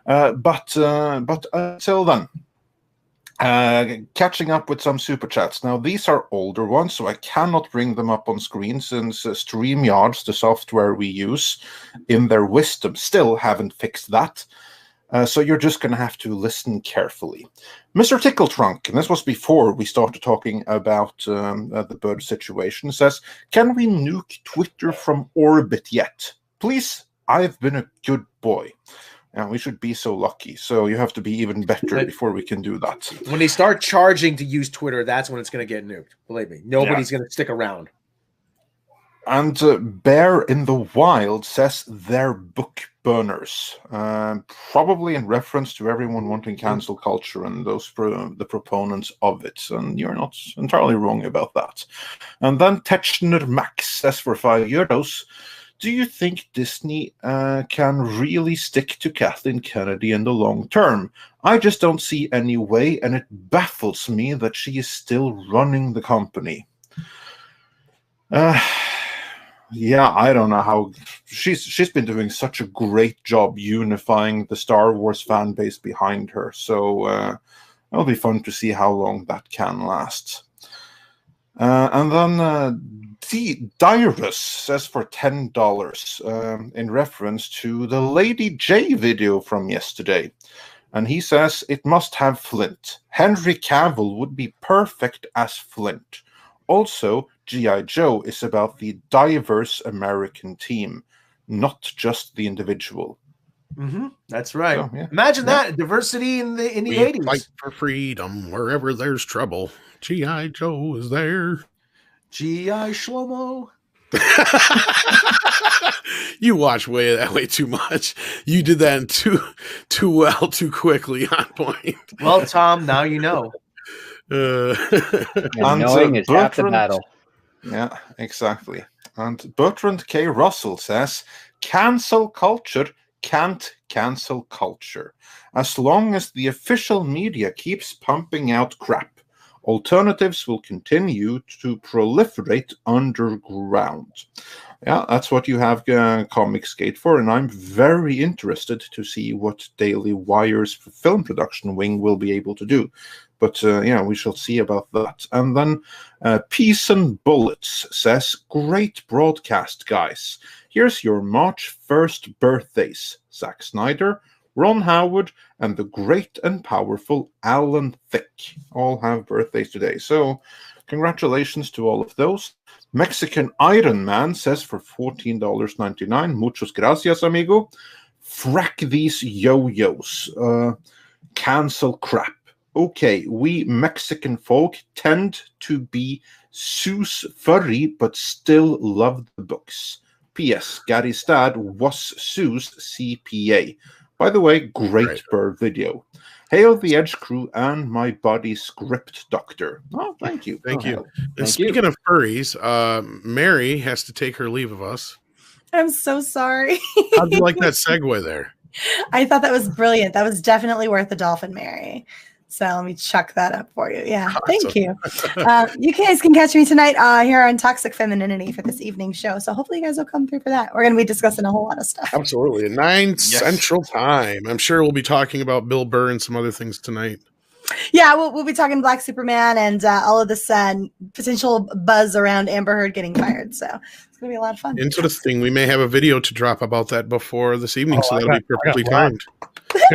But until then, catching up with some super chats. Now, these are older ones, so I cannot bring them up on screen since StreamYards, the software we use, in their wisdom, still haven't fixed that. So you're just going to have to listen carefully. Mr. Tickletrunk, and this was before we started talking about the bird situation, says, "Can we nuke Twitter from orbit yet? Please, I've been a good boy." And we should be so lucky. So you have to be even better before we can do that. When they start charging to use Twitter, that's when it's going to get nuked. Believe me, nobody's going to stick around. And Bear in the Wild says they're book burners, probably in reference to everyone wanting cancel culture and the proponents of it. And you're not entirely wrong about that. And then Techner Max says for €5, "Do you think Disney can really stick to Kathleen Kennedy in the long term? I just don't see any way, and it baffles me that she is still running the company." I don't know how she's been doing such a great job unifying the Star Wars fan base behind her. So it'll be fun to see how long that can last. And then Dyrus says for $10 in reference to the Lady J video from yesterday. And he says it must have Flint. Henry Cavill would be perfect as Flint. Also, G.I. Joe is about the diverse American team, not just the individual. Mm-hmm. That's right. So, imagine that diversity in the 80s. Fight for freedom wherever there's trouble. G.I. Joe is there. G.I. Shlomo. You watch way too much. You did that too well, too quickly, on point. Well, Tom, now you know. Knowing is half the battle. Yeah, exactly. And Bertrand K. Russell says, "Cancel culture can't cancel culture. As long as the official media keeps pumping out crap, alternatives will continue to proliferate underground." Yeah, that's what you have Comicsgate for, and I'm very interested to see what Daily Wire's film production wing will be able to do. But, we shall see about that. And then Peace and Bullets says, "Great broadcast, guys. Here's your March 1st birthdays. Zack Snyder, Ron Howard, and the great and powerful Alan Thicke all have birthdays today. So Congratulations to all of those. Mexican Iron Man says for $14.99, muchos gracias, amigo. Frack these yo-yos. Cancel crap. Okay, we Mexican folk tend to be Seuss furry, but still love the books. P.S. Gary's dad was Seuss CPA. By the way, great Burr video. Hail the Edge crew and my body script doctor. Oh, thank you. Thank you. And speaking of furries, Mary has to take her leave of us. I'm so sorry. How'd you like that segue there? I thought that was brilliant. That was definitely worth a Dolphin Mary. So let me chuck that up for you. Yeah, thank you. You guys can catch me tonight here on Toxic Femininity for this evening show. So hopefully you guys will come through for that. We're going to be discussing a whole lot of stuff. Absolutely. At 9 Central Time. I'm sure we'll be talking about Bill Burr and some other things tonight. Yeah, we'll be talking Black Superman and all of this potential buzz around Amber Heard getting fired. So it's going to be a lot of fun. Interesting. We may have a video to drop about that before this evening, so that'll be perfectly timed.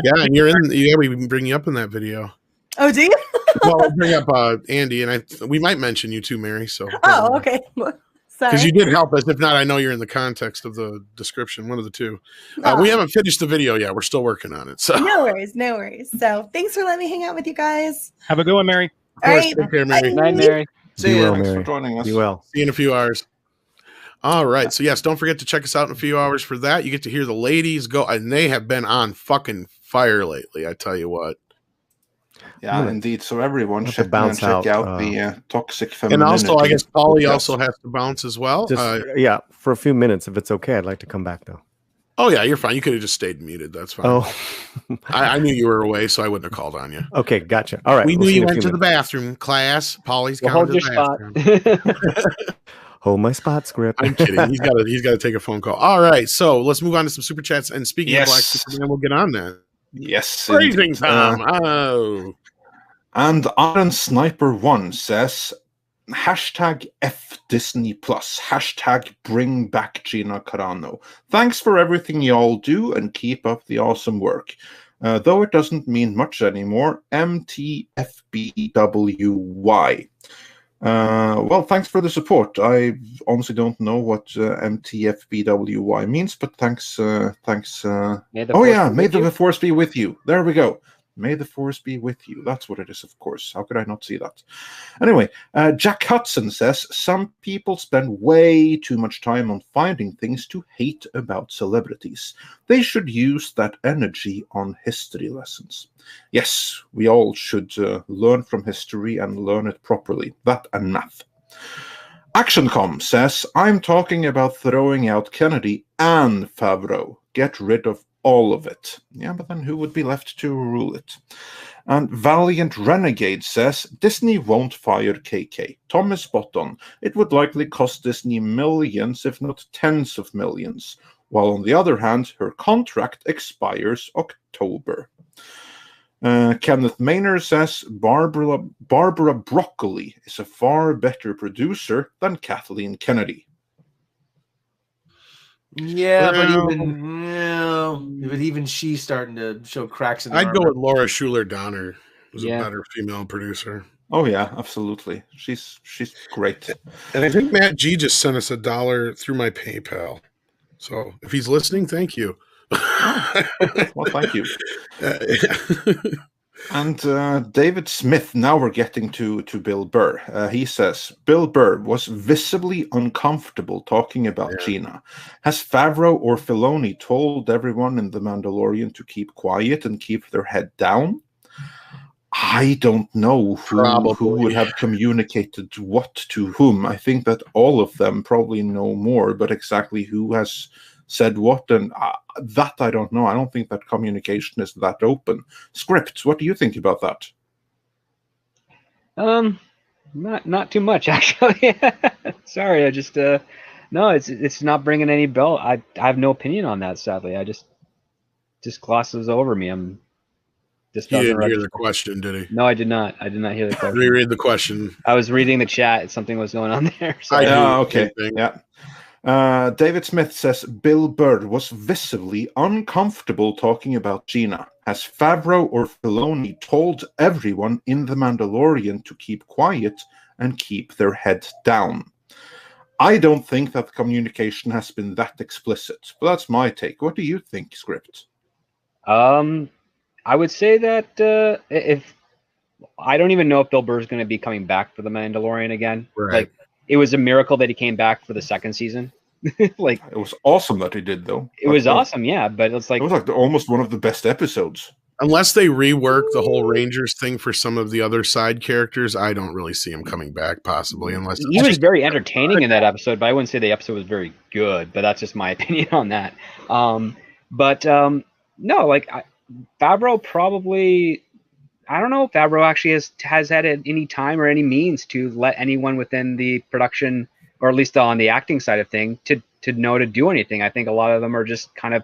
Yeah, and you're in. Yeah, we can bring you up in that video. Oh, do you? Well, I'll bring up Andy, and we might mention you too, Mary. So. Oh, okay. Because you did help us. If not, I know you're in the context of the description. One of the two. We haven't finished the video yet. We're still working on it. So no worries. So thanks for letting me hang out with you guys. Have a good one, Mary. All right. Take care, Mary. Good night, Mary. See you. Thanks Mary. for joining us. You will. See you in a few hours. All right. So yes, don't forget to check us out in a few hours for that. You get to hear the ladies go, and they have been on fucking fire lately. I tell you what. Yeah, indeed. So everyone should check out the Toxic Femininity. And also, I guess Paulie also has to bounce as well. Yeah, for a few minutes, if it's okay, I'd like to come back though. Oh yeah, you're fine. You could have just stayed muted. That's fine. Oh, I knew you were away, so I wouldn't have called on you. Okay, gotcha. All right, we knew you went to the bathroom. Class, Paulie's gone to the bathroom. Hold my spot, script. I'm kidding. He's got to take a phone call. All right, so let's move on to some super chats. And speaking of Black Superman, we'll get on that. Yes, praising time. And Iron Sniper 1 says, hashtag F Disney Plus, hashtag bring back Gina Carano. Thanks for everything y'all do and keep up the awesome work. Though it doesn't mean much anymore, MTFBWY. Well, thanks for the support. I honestly don't know what MTFBWY means, but thanks. May the force be with you. There we go. May the force be with you. That's what it is, of course. How could I not see that? Anyway, Jack Hudson says, some people spend way too much time on finding things to hate about celebrities. They should use that energy on history lessons. Yes, we all should learn from history and learn it properly. That and math. ActionCom says, I'm talking about throwing out Kennedy and Favreau. Get rid of all of it. Yeah, but then who would be left to rule it? And Valiant Renegade says, Disney won't fire KK. Tom is spot on. It would likely cost Disney millions, if not tens of millions. While on the other hand, her contract expires October. Kenneth Maynard says, Barbara Broccoli is a far better producer than Kathleen Kennedy. Yeah, but even she's starting to show cracks in the I'd armor. go with Laura Schuler Donner, who's a better female producer. Oh yeah, absolutely. She's great. And I think Matt G just sent us $1 through my PayPal. So if he's listening, thank you. Well, thank you. And David Smith, now we're getting to Bill Burr. He says, Bill Burr was visibly uncomfortable talking about Gina. Has Favreau or Filoni told everyone in The Mandalorian to keep quiet and keep their head down? I don't know who would have communicated what to whom. I think that all of them probably know more, but exactly who has said what, and that I don't know. I don't think that communication is that open. Scripts, what do you think about that? Not too much actually. Sorry, I just no, it's not bringing any bell. I have no opinion on that. Sadly, I just glosses over me. You didn't hear the question, did he? No, I did not. I did not hear the question. Reread the question. I was reading the chat. Something was going on there. So. Okay. Yeah. David Smith says Bill Burr was visibly uncomfortable talking about Gina. Has Favreau or Filoni told everyone in The Mandalorian to keep quiet and keep their head down? I don't think that communication has been that explicit, but that's my take. What do you think, Script? I would say that if I don't even know if Bill Burr is going to be coming back for The Mandalorian again. Right. Like, it was a miracle that he came back for the second season. Like, it was awesome that he did, though. It was awesome, yeah. But it's like it was like almost one of the best episodes. Unless they rework the whole Rangers thing for some of the other side characters, I don't really see him coming back. Possibly, unless he was very entertaining in that episode, but I wouldn't say the episode was very good. But that's just my opinion on that. No, like Favreau probably. I don't know if Favreau actually has had any time or any means to let anyone within the production, or at least on the acting side of thing, to know to do anything. I think a lot of them are just kind of,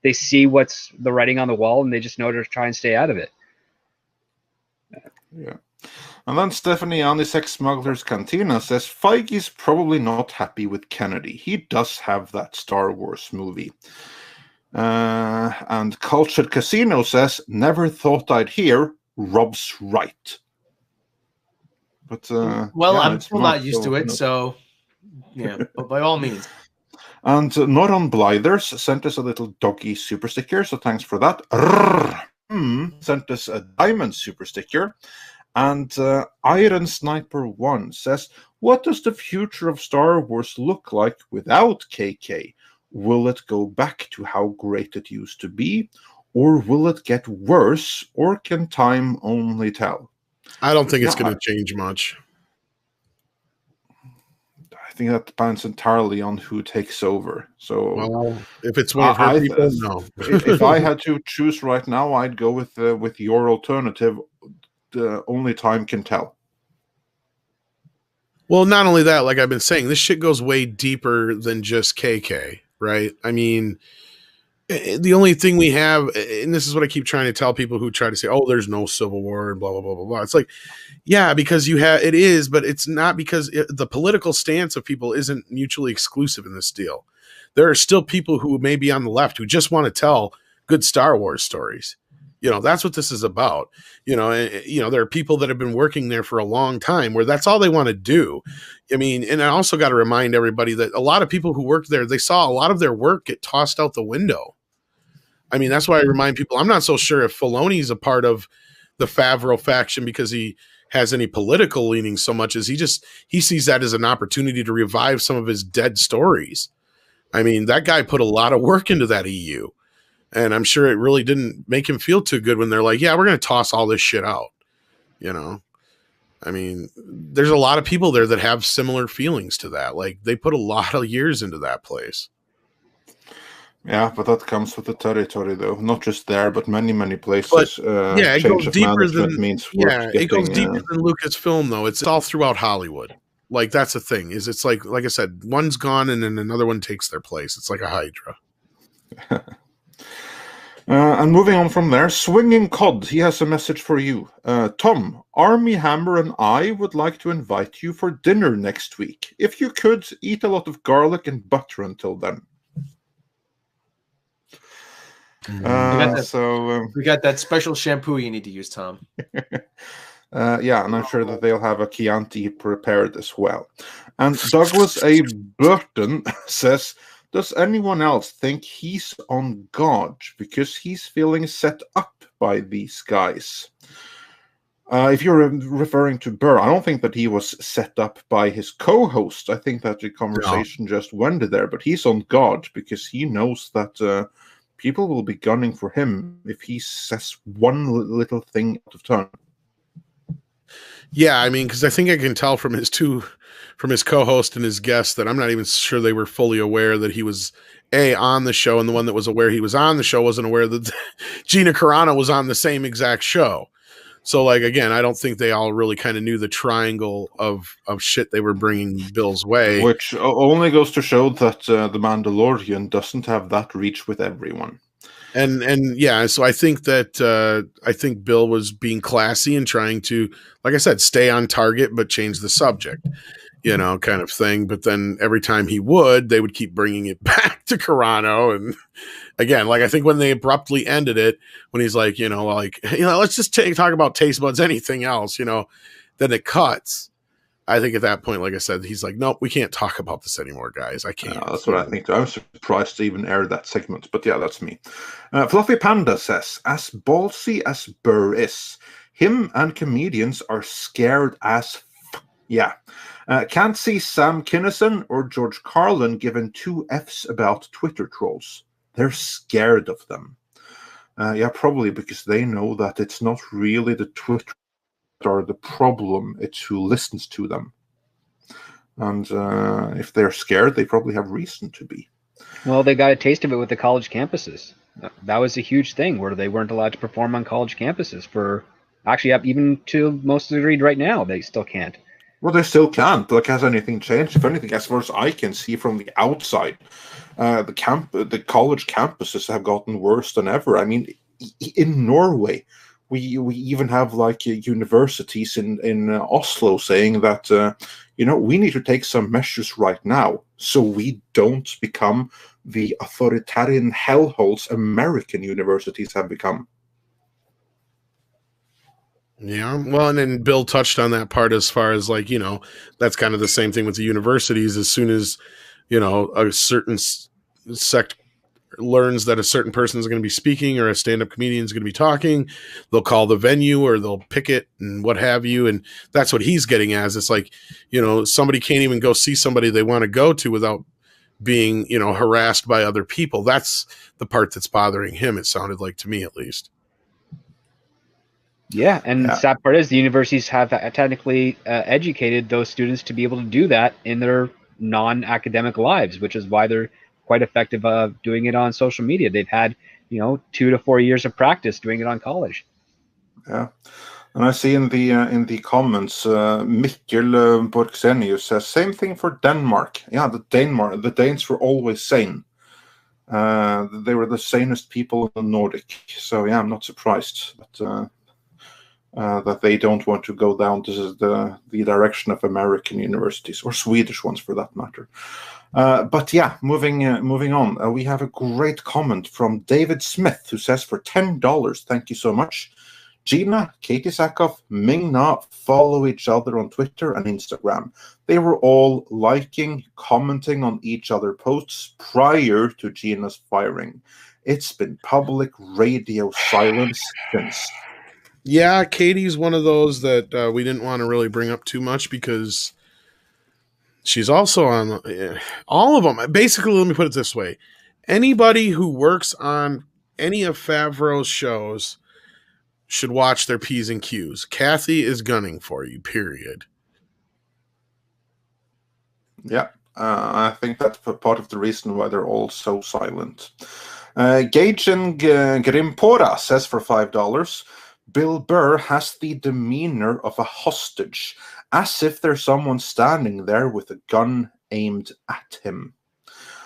they see what's the writing on the wall and they just know to try and stay out of it. Yeah. And then Stephanie on the Sex Smuggler's Cantina says, Feige's probably not happy with Kennedy. He does have that Star Wars movie. And Cultured Casino says, never thought I'd hear Rob's right. But I'm still not used to it, so yeah, but by all means. And Noron Blithers sent us a little doggy super sticker, so thanks for that. Sent us a diamond super sticker. And Iron Sniper 1 says, what does the future of Star Wars look like without KK? Will it go back to how great it used to be? Or will it get worse? Or can time only tell? I don't think it's going to change much. I think that depends entirely on who takes over. So, well, if it's one of her people, no. If I had to choose right now, I'd go with your alternative. Only time can tell. Well, not only that, like I've been saying, this shit goes way deeper than just KK, right? I mean, the only thing we have, and this is what I keep trying to tell people who try to say, oh, there's no Civil War and blah, blah, blah, blah, blah. It's like, yeah, because it is, but it's not, because the political stance of people isn't mutually exclusive in this deal. There are still people who may be on the left who just want to tell good Star Wars stories. You know, that's what this is about. There are people that have been working there for a long time where that's all they want to do. I mean, and I also got to remind everybody that a lot of people who worked there, they saw a lot of their work get tossed out the window. I mean, that's why I remind people, I'm not so sure if Filoni's a part of the Favreau faction because he has any political leaning so much as he sees that as an opportunity to revive some of his dead stories. I mean, that guy put a lot of work into that EU. And I'm sure it really didn't make him feel too good when they're like, yeah, we're going to toss all this shit out. I mean, there's a lot of people there that have similar feelings to that. Like, they put a lot of years into that place. Yeah, but that comes with the territory, though. Not just there, but many, many places. But, yeah, it goes deeper than it goes deeper than Lucasfilm, though. It's all throughout Hollywood. Like, that's the thing. It's like I said, one's gone and then another one takes their place. It's like a Hydra. And moving on from there, Swinging Cod, he has a message for you. Tom, Army Hammer and I would like to invite you for dinner next week. If you could, eat a lot of garlic and butter until then. We got that special shampoo you need to use, Tom. Yeah, and I'm sure that they'll have a Chianti prepared as well. And Douglas A. Burton says, does anyone else think he's on guard because he's feeling set up by these guys? If you're referring to Burr, I don't think that he was set up by his co-host. I think that the conversation just went there, but he's on guard because he knows that people will be gunning for him if he says one little thing out of turn. Yeah, I mean, because I think I can tell from his co-host and his guest that I'm not even sure they were fully aware that he was on the show, and the one that was aware he was on the show wasn't aware that Gina Carano was on the same exact show. So, like, again, I don't think they all really kind of knew the triangle of shit they were bringing Bill's way. Which only goes to show that The Mandalorian doesn't have that reach with everyone. And yeah, so I think that Bill was being classy and trying to, like I said, stay on target but change the subject, kind of thing. But then every time he would, they would keep bringing it back to Carano, again, like I think when they abruptly ended it, when he's like, let's just talk about taste buds, anything else, then it cuts. I think at that point, like I said, he's like, nope, we can't talk about this anymore, guys. I can't. That's what I think. I was surprised to even air that segment, but yeah, that's me. Fluffy Panda says, as ballsy as Burr is, him and comedians are scared as yeah. Can't see Sam Kinison or George Carlin giving 2 Fs about Twitter trolls. They're scared of them. Yeah, probably because they know that it's not really the Twitter that are the problem, it's who listens to them. And if they're scared, they probably have reason to be. Well, they got a taste of it with the college campuses. That was a huge thing where they weren't allowed to perform on college campuses for, actually, even to most degree right now, they still can't. Well, they still can't. Like, has anything changed? If anything, as far as I can see from the outside, the college campuses have gotten worse than ever. I mean, in Norway, we even have like universities in Oslo saying that we need to take some measures right now so we don't become the authoritarian hellholes American universities have become. Yeah, well, and then Bill touched on that part as far as like, that's kind of the same thing with the universities. As soon as, a certain sect learns that a certain person is going to be speaking or a stand-up comedian is going to be talking, they'll call the venue or they'll pick it and what have you. And that's what he's getting as. It's like, somebody can't even go see somebody they want to go to without being, harassed by other people. That's the part that's bothering him, it sounded like to me at least. Yeah, and the sad part is the universities have technically educated those students to be able to do that in their non-academic lives, which is why they're quite effective doing it on social media. They've had, 2 to 4 years of practice doing it on college. Yeah, and I see in the comments, Mikkel Borgsenius says same thing for Denmark. Yeah, the Danes were always sane. They were the sanest people in the Nordic. So yeah, I'm not surprised that they don't want to go down the direction of American universities, or Swedish ones for that matter. But yeah, moving on. We have a great comment from David Smith, who says, for $10, thank you so much. Gina, Katie Sackhoff, Ming Na follow each other on Twitter and Instagram. They were all liking, commenting on each other's posts prior to Gina's firing. It's been public radio silence since. Yeah, Katie's one of those that we didn't want to really bring up too much because she's also on all of them. Basically, let me put it this way. Anybody who works on any of Favreau's shows should watch their P's and Q's. Kathy is gunning for you, period. Yeah, I think that's part of the reason why they're all so silent. Gaijin Grimpora says for $5, Bill Burr has the demeanor of a hostage, as if there's someone standing there with a gun aimed at him.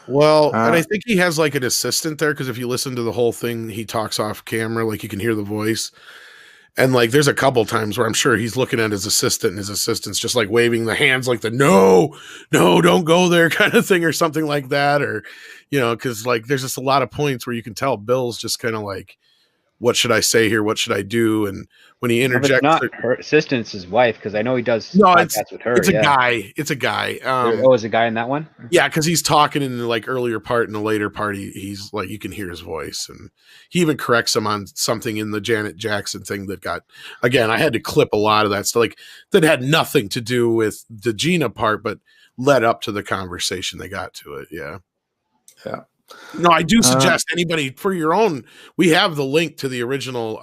Well, and I think he has like an assistant there, because if you listen to the whole thing, he talks off camera, like you can hear the voice. And like there's a couple times where I'm sure he's looking at his assistant and his assistant's just like waving the hands like the no, don't go there kind of thing or something like that. Or, because like there's just a lot of points where you can tell Bill's just kind of like, what should I say here? What should I do? And when he interjects, it's not her assistant's his wife, because I know he does podcasts with her. It's a guy. It's a guy. Is a guy in that one? Yeah, because he's talking in the like earlier part and the later part. He's like, you can hear his voice, and he even corrects him on something in the Janet Jackson thing that got. Again, I had to clip a lot of that stuff, like that had nothing to do with the Gina part, but led up to the conversation they got to it. Yeah. Yeah. No, I do suggest anybody for your own. We have the link to the original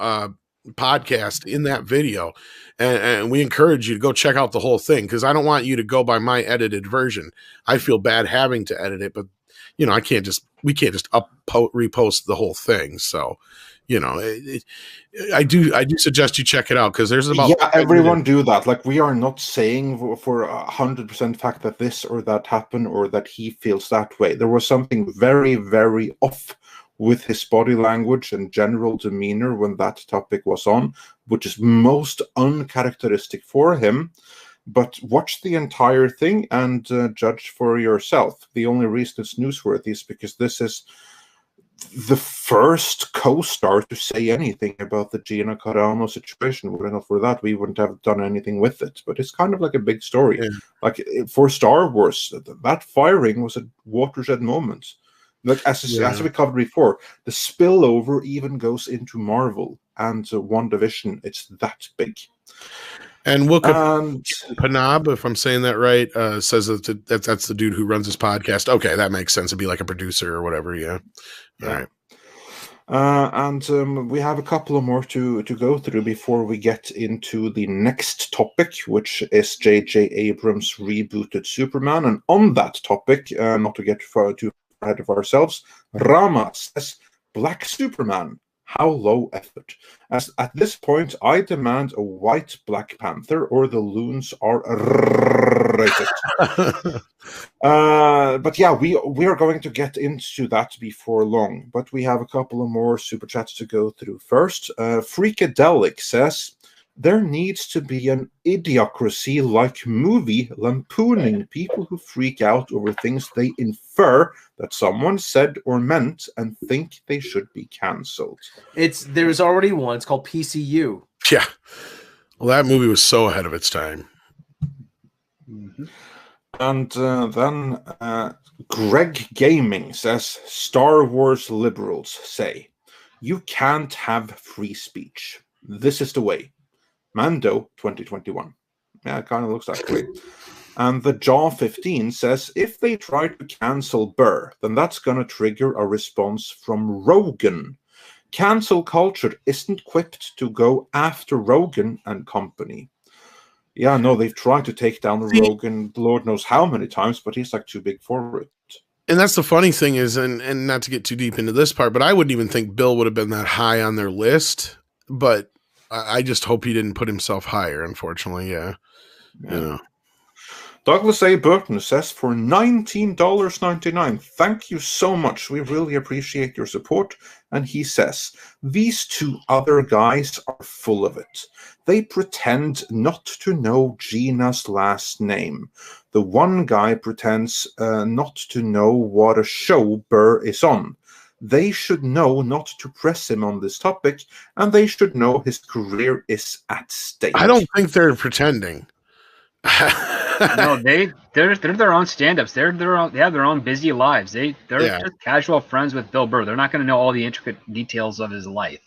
podcast in that video, and we encourage you to go check out the whole thing, because I don't want you to go by my edited version. I feel bad having to edit it, but we can't just repost the whole thing. So, I do suggest you check it out, because there's about everyone do that. Like, we are not saying for 100% fact that this or that happened or that he feels that way. There was something very, very off with his body language and general demeanor when that topic was on, which is most uncharacteristic for him. But watch the entire thing and judge for yourself. The only reason it's newsworthy is because this is the first co-star to say anything about the Gina Carano situation. Were it not for that, we wouldn't have done anything with it. But it's kind of like a big story. Yeah. Like for Star Wars, that firing was a watershed moment. Like as we covered before, the spillover even goes into Marvel and WandaVision. It's that big. And Wooka Panab, if I'm saying that right, says that's the dude who runs his podcast. Okay, that makes sense. It'd be like a producer or whatever. Yeah. All right. And we have a couple of more to go through before we get into the next topic, which is J.J. Abrams' rebooted Superman. And on that topic, not to get too far ahead of ourselves, Rama says, Black Superman. How low effort. As at this point, I demand a white Black Panther or the loons are rated. But yeah, we are going to get into that before long. But we have a couple of more super chats to go through first. Freakadelic says, there needs to be an idiocracy-like movie lampooning people who freak out over things they infer that someone said or meant and think they should be cancelled. There's already one. It's called PCU. Yeah. Well, that movie was so ahead of its time. Mm-hmm. And then Greg Gaming says, Star Wars liberals say, you can't have free speech. This is the way. Mando 2021. Yeah, it kind of looks that way. And the Jaw 15 says, if they try to cancel Burr, then that's going to trigger a response from Rogan. Cancel culture isn't equipped to go after Rogan and company. Yeah, no, they've tried to take down Rogan, Lord knows how many times, but he's like too big for it. And that's the funny thing is, and not to get too deep into this part, but I wouldn't even think Bill would have been that high on their list. But I just hope he didn't put himself higher, unfortunately. Yeah. You know. Douglas A. Burton says, for $19.99, thank you so much. We really appreciate your support. And he says, these two other guys are full of it. They pretend not to know Gina's last name. The one guy pretends not to know what a show Burr is on. They should know not to press him on this topic, and they should know his career is at stake. I don't think they're pretending. No, they're their own stand-ups. They have their own busy lives. They're just casual friends with Bill Burr. They're not going to know all the intricate details of his life.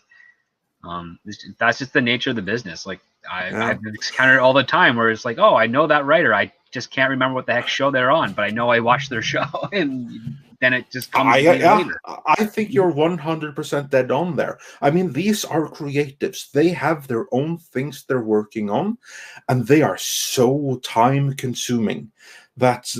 That's just the nature of the business. Like I've encountered it all the time where it's like, oh, I know that writer. I just can't remember what the heck show they're on, but I know I watched their show, and then it just comes later. I think you're 100% dead on there. I mean, these are creatives. They have their own things they're working on, and they are so time-consuming that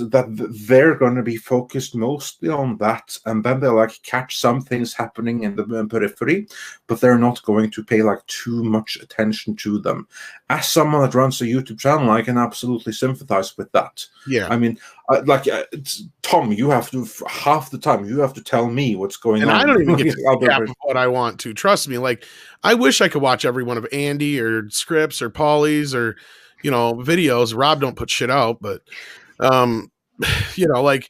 they're going to be focused mostly on that, and then they'll like catch some things happening in the periphery, but they're not going to pay like too much attention to them. As someone that runs a YouTube channel, I can absolutely sympathize with that. Yeah, I mean, Tom, you have to half the time you have to tell me what's going on, and I don't even get to half of what I want to. Trust me, like I wish I could watch every one of Andy or Scripps or Paulie's or videos. Rob don't put shit out, but. Like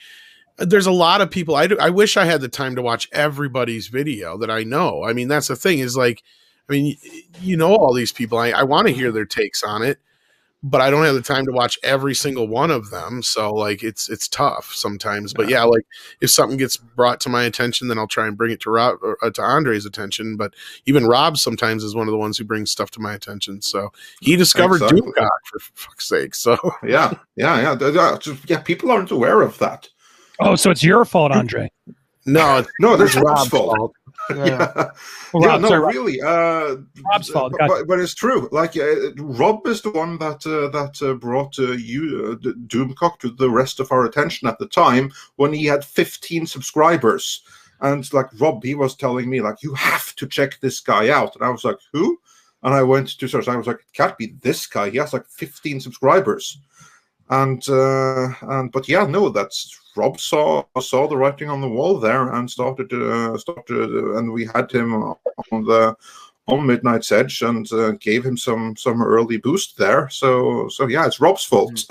there's a lot of people. I wish I had the time to watch everybody's video that I know. I mean, that's the thing is like, I mean, all these people. I want to hear their takes on it, but I don't have the time to watch every single one of them. So like, it's tough sometimes. But yeah, like if something gets brought to my attention, then I'll try and bring it to Rob or to Andre's attention. But even Rob sometimes is one of the ones who brings stuff to my attention. So he discovered Doomcock for fuck's sake. So yeah. People aren't aware of that. Oh, so it's your fault, Andre? No, that's Rob's fault. Really. Rob's fault. But it's true. Like Rob is the one that brought Doomcock to the rest of our attention at the time when he had 15 subscribers. And like Rob, he was telling me like, you have to check this guy out, and I was like, who? And I went to search. I was like, it can't be this guy. He has like 15 subscribers. But yeah, no, that's Rob saw the writing on the wall there and started, and we had him on Midnight's Edge and gave him some early boost there. So yeah, it's Rob's fault.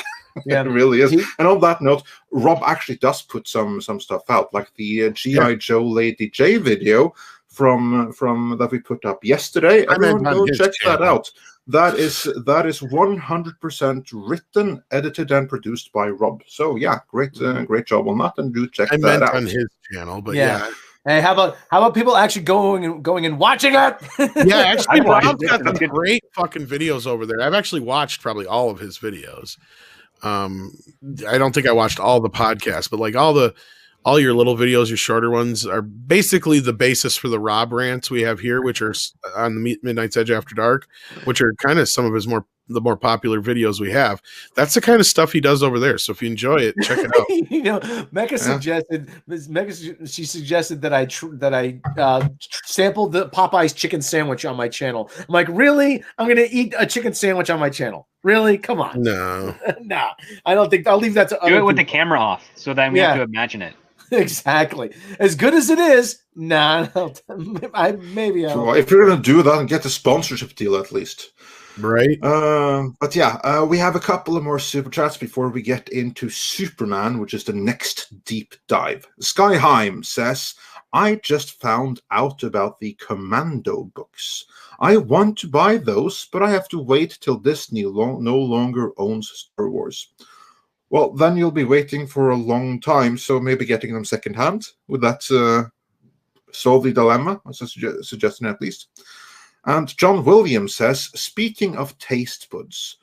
Yeah, it really is. And on that note, Rob actually does put some stuff out, like the G.I. Joe Lady J video from that we put up yesterday. Everyone go check that out. That is 100% written, edited, and produced by Rob. So yeah, great job on that, and do check that out. On his channel, but yeah. Hey, how about people actually going and watching it? Yeah, actually, Rob's got some great fucking videos over there. I've actually watched probably all of his videos. I don't think I watched all the podcasts, but like all your little videos, your shorter ones, are basically the basis for the Rob rants we have here, which are on the Midnight's Edge After Dark, which are kind of some of the more popular videos we have. That's the kind of stuff he does over there. So if you enjoy it, check it out. Mecca suggested that I sampled the Popeye's chicken sandwich on my channel. I'm like, really? I'm gonna eat a chicken sandwich on my channel? Really? Come on. No. No. I don't think I'll leave that to do it with the camera off, so then we have to imagine it. Exactly. As good as it is, nah. If you're gonna do that, get a sponsorship deal at least. Right. But yeah, we have a couple of more super chats before we get into Superman, which is the next deep dive. Skyheim says, I just found out about the Commando books. I want to buy those, but I have to wait till Disney no longer owns Star Wars. Well, then you'll be waiting for a long time, so maybe getting them secondhand. Would that solve the dilemma? That's a suggestion at least. And John Williams says, speaking of taste buds,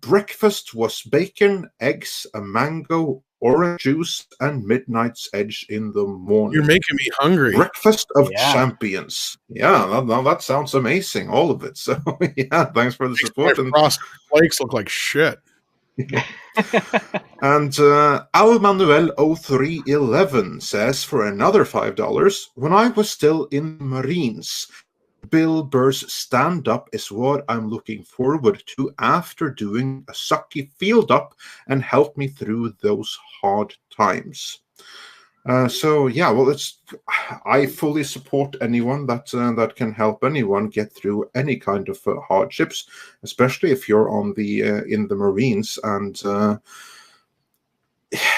breakfast was bacon, eggs, a mango, orange juice, and Midnight's Edge in the morning. You're making me hungry. Breakfast of champions. Yeah, that sounds amazing, all of it. So yeah, thanks for the support. My frosted flakes look like shit. And Al Manuel 0311 says, for another $5, when I was still in the Marines, Bill Burr's stand-up is what I'm looking forward to after doing a sucky field-up and helped me through those hard times. So yeah, well, I fully support anyone that can help anyone get through any kind of hardships, especially if you're on the in the Marines. And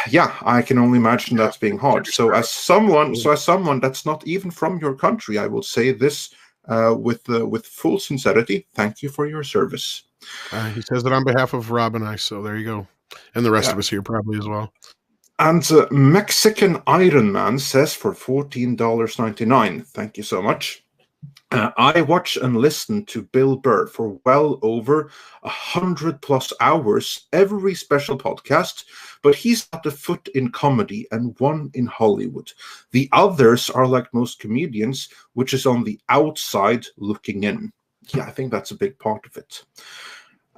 yeah, I can only imagine that's being hard. So as someone that's not even from your country, I will say this with full sincerity: thank you for your service. He says that on behalf of Rob and I. So there you go, and the rest of us here probably as well. And Mexican Iron Man says for $14.99. Thank you so much. I watch and listen to Bill Burr for well over 100+ hours every special podcast, but he's got a foot in comedy and one in Hollywood. The others are like most comedians, which is on the outside looking in. Yeah, I think that's a big part of it.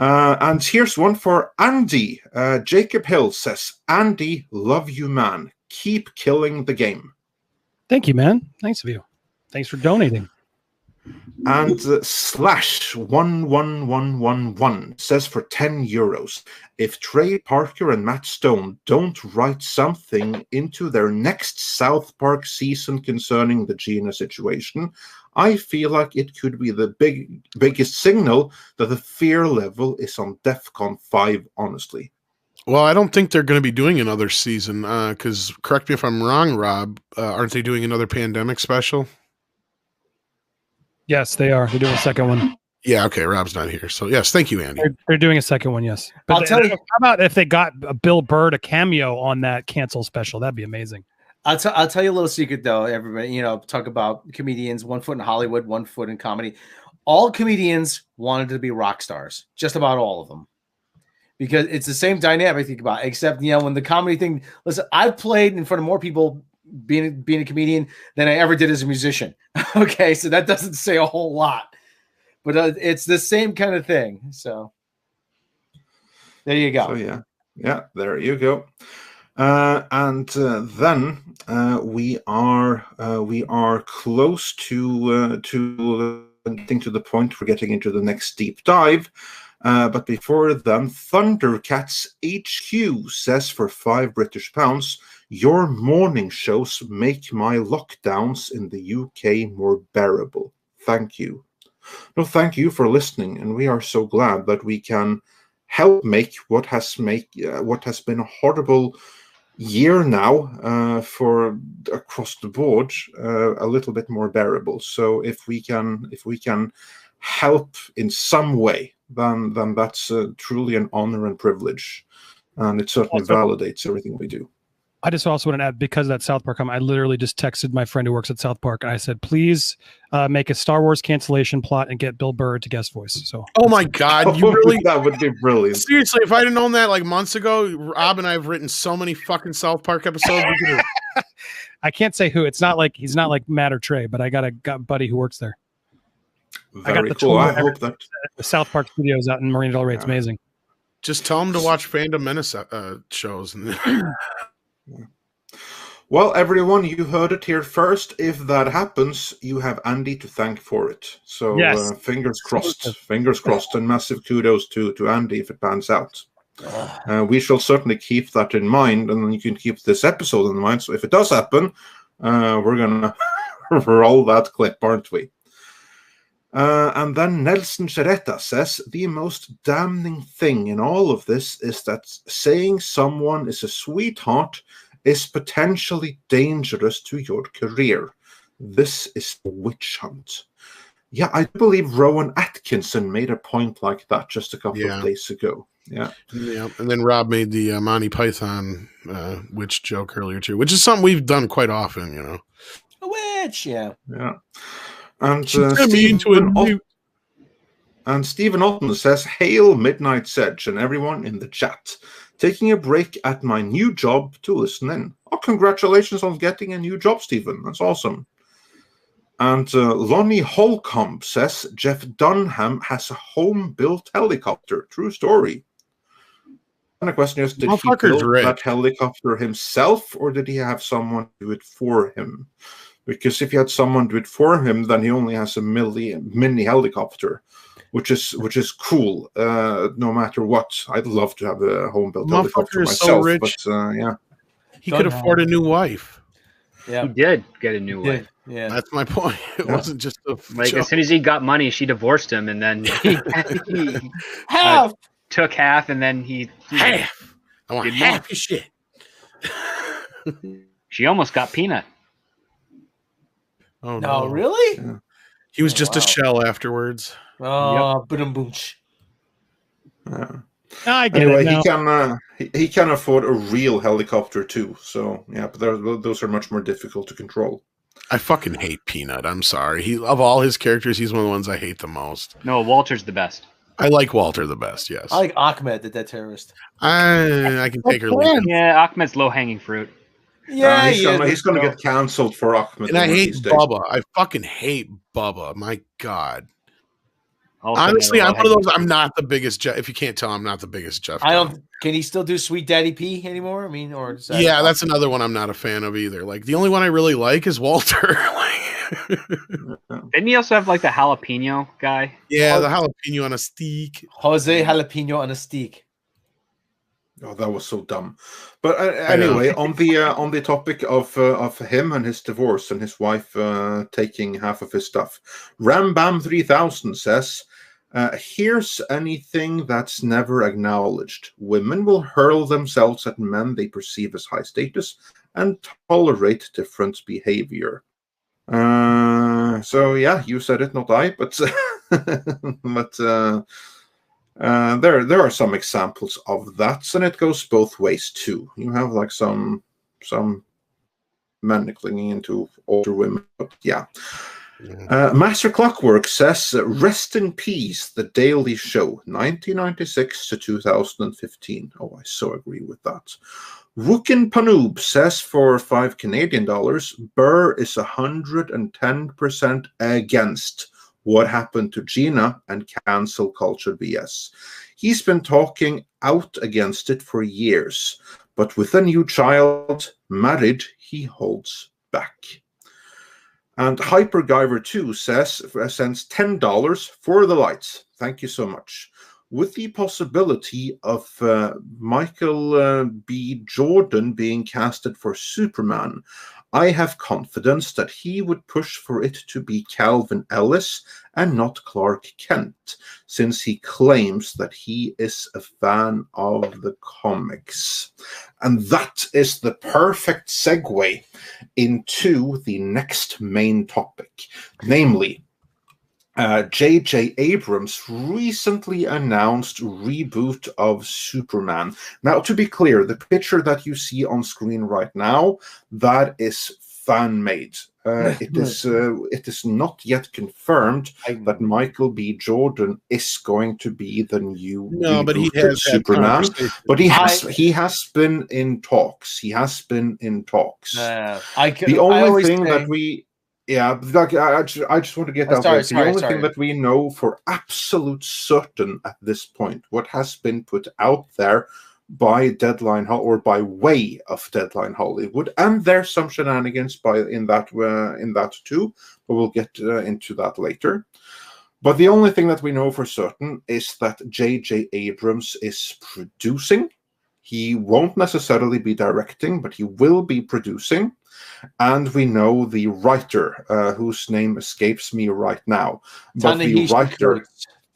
And here's one for Andy. Jacob Hill says, Andy, love you, man. Keep killing the game. Thank you, man. Nice of you. Thanks for donating. And /11111 says for €10, if Trey Parker and Matt Stone don't write something into their next South Park season concerning the Gina situation, I feel like it could be the biggest signal that the fear level is on DEFCON 5, honestly. Well, I don't think they're going to be doing another season because, correct me if I'm wrong, Rob, aren't they doing another pandemic special? Yes, they are. They're doing a second one. Yeah, okay. Rob's not here. So, yes, thank you, Andy. They're doing a second one, yes. But I'll tell you. How about if they got Bill Burr to cameo on that cancel special? That'd be amazing. I'll tell you a little secret, though, everybody. Talk about comedians, 1 foot in Hollywood, 1 foot in comedy. All comedians wanted to be rock stars, just about all of them. Because it's the same dynamic, think about it, except, when the comedy thing, listen, I've played in front of more people being a comedian than I ever did as a musician. Okay, so that doesn't say a whole lot, but it's the same kind of thing. So there you go. So yeah, there you go. And then we are close to getting to the point we're getting into the next deep dive. But before then, Thundercats HQ says for £5 your morning shows make my lockdowns in the UK more bearable. Thank you. No, thank you for listening, and we are so glad that we can help make what has been a horrible year now for across the board a little bit more bearable. So if we can help in some way, then that's truly an honor and privilege, and it certainly validates everything we do. I just also want to add, because of that South Park comment, I literally just texted my friend who works at South Park, and I said, please make a Star Wars cancellation plot and get Bill Burr to guest voice. So, oh my God, you really? That would be brilliant. Seriously, if I'd have known that like months ago, Rob and I have written so many fucking South Park episodes. I can't say who. He's not like Matt or Trey, but I got a buddy who works there. Very I got the cool. I hope that the South Park Studios out in Marina Del Rey. It's amazing. Just tell them to watch Fandom Menace shows. Well, everyone, you heard it here first. If that happens, you have Andy to thank for it. So yes. Fingers crossed, and massive kudos to Andy if it pans out. We shall certainly keep that in mind, and you can keep this episode in mind. So if it does happen, we're gonna roll that clip, aren't we? And then Nelson Chereta says, the most damning thing in all of this is that saying someone is a sweetheart is potentially dangerous to your career. This is a witch hunt. Yeah, I believe Rowan Atkinson made a point like that just a couple of days ago. Yeah. And then Rob made the Monty Python witch joke earlier too, which is something we've done quite often, you know. A witch, yeah. And Stephen Alton says, hail Midnight Sedge and everyone in the chat. Taking a break at my new job to listen in. Oh, congratulations on getting a new job, Stephen. That's awesome. And Lonnie Holcomb says, Jeff Dunham has a home-built helicopter. True story. And the question is, did he build that helicopter himself, or did he have someone do it for him? Because if he had someone do it for him, then he only has a mini helicopter, which is cool. No matter what, I'd love to have a home built helicopter myself. So rich. But he could afford a new wife. Yeah, he did get a new wife. Yeah, that's my point. It wasn't just a like joke. As soon as he got money, she divorced him, and then he took half, and then he half. I want half your shit. She almost got Peanut. Oh no! Really? Yeah. He was just a shell afterwards. Oh, boom. I get anyway, it he can afford a real helicopter too. So yeah, but those are much more difficult to control. I fucking hate Peanut. I'm sorry. Of all his characters, he's one of the ones I hate the most. No, Walter's the best. I like Walter the best. Yes. I like Ahmed, the dead terrorist. I can take her. Yeah, Ahmed's low hanging fruit. Yeah, he's going to get cancelled for Ahmed. And I hate Bubba. I fucking hate Bubba. My God. Honestly, I'm one of those. I'm not the biggest Jeff. If you can't tell, I'm not the biggest Jeff. Can he still do Sweet Daddy P anymore? I mean, or that's another one I'm not a fan of either. Like the only one I really like is Walter. Didn't he also have like the jalapeno guy? Yeah, the jalapeno on a steak. Jose Jalapeno on a steak. Oh, that was so dumb. But anyway, on the topic of him and his divorce and his wife taking half of his stuff, Rambam 3000 says, here's anything that's never acknowledged. Women will hurl themselves at men they perceive as high status and tolerate different behavior. So yeah, you said it, not I, but there are some examples of that, and it goes both ways too. You have like some men clinging into older women, but yeah. Master Clockwork says, rest in peace, The Daily Show, 1996 to 2015. Oh, I so agree with that. Wookin Panoob says, for $5 Canadian, Burr is 110% against what happened to Gina and cancel culture BS. He's been talking out against it for years, but with a new child, married, he holds back. And HyperGyver2 sends $10 for the lights. Thank you so much. With the possibility of Michael B. Jordan being casted for Superman, I have confidence that he would push for it to be Calvin Ellis and not Clark Kent, since he claims that he is a fan of the comics. And that is the perfect segue into the next main topic, namely, J.J. Abrams recently announced reboot of Superman. Now, to be clear, the picture that you see on screen right now, that is fan-made. It is not yet confirmed that Michael B. Jordan is going to be the new but he has Superman. But he has been in talks. He has been in talks. The only thing that we. Yeah, I just want to get out there. The only thing that we know for absolute certain at this point, what has been put out there by Deadline or by way of Deadline Hollywood, and there's some shenanigans in that too, but we'll get into that later. But the only thing that we know for certain is that J.J. Abrams is producing. He won't necessarily be directing, but he will be producing. And we know the writer, whose name escapes me right now. But the writer,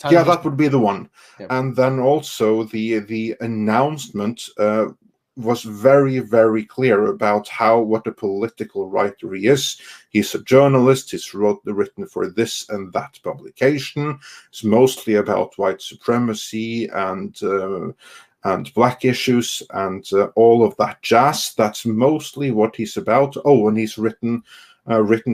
that would be the one. Yep. And then also the announcement was very, very clear about what a political writer he is. He's a journalist. He's written for this and that publication. It's mostly about white supremacy and black issues and all of that jazz. That's mostly what he's about. Oh, and he's written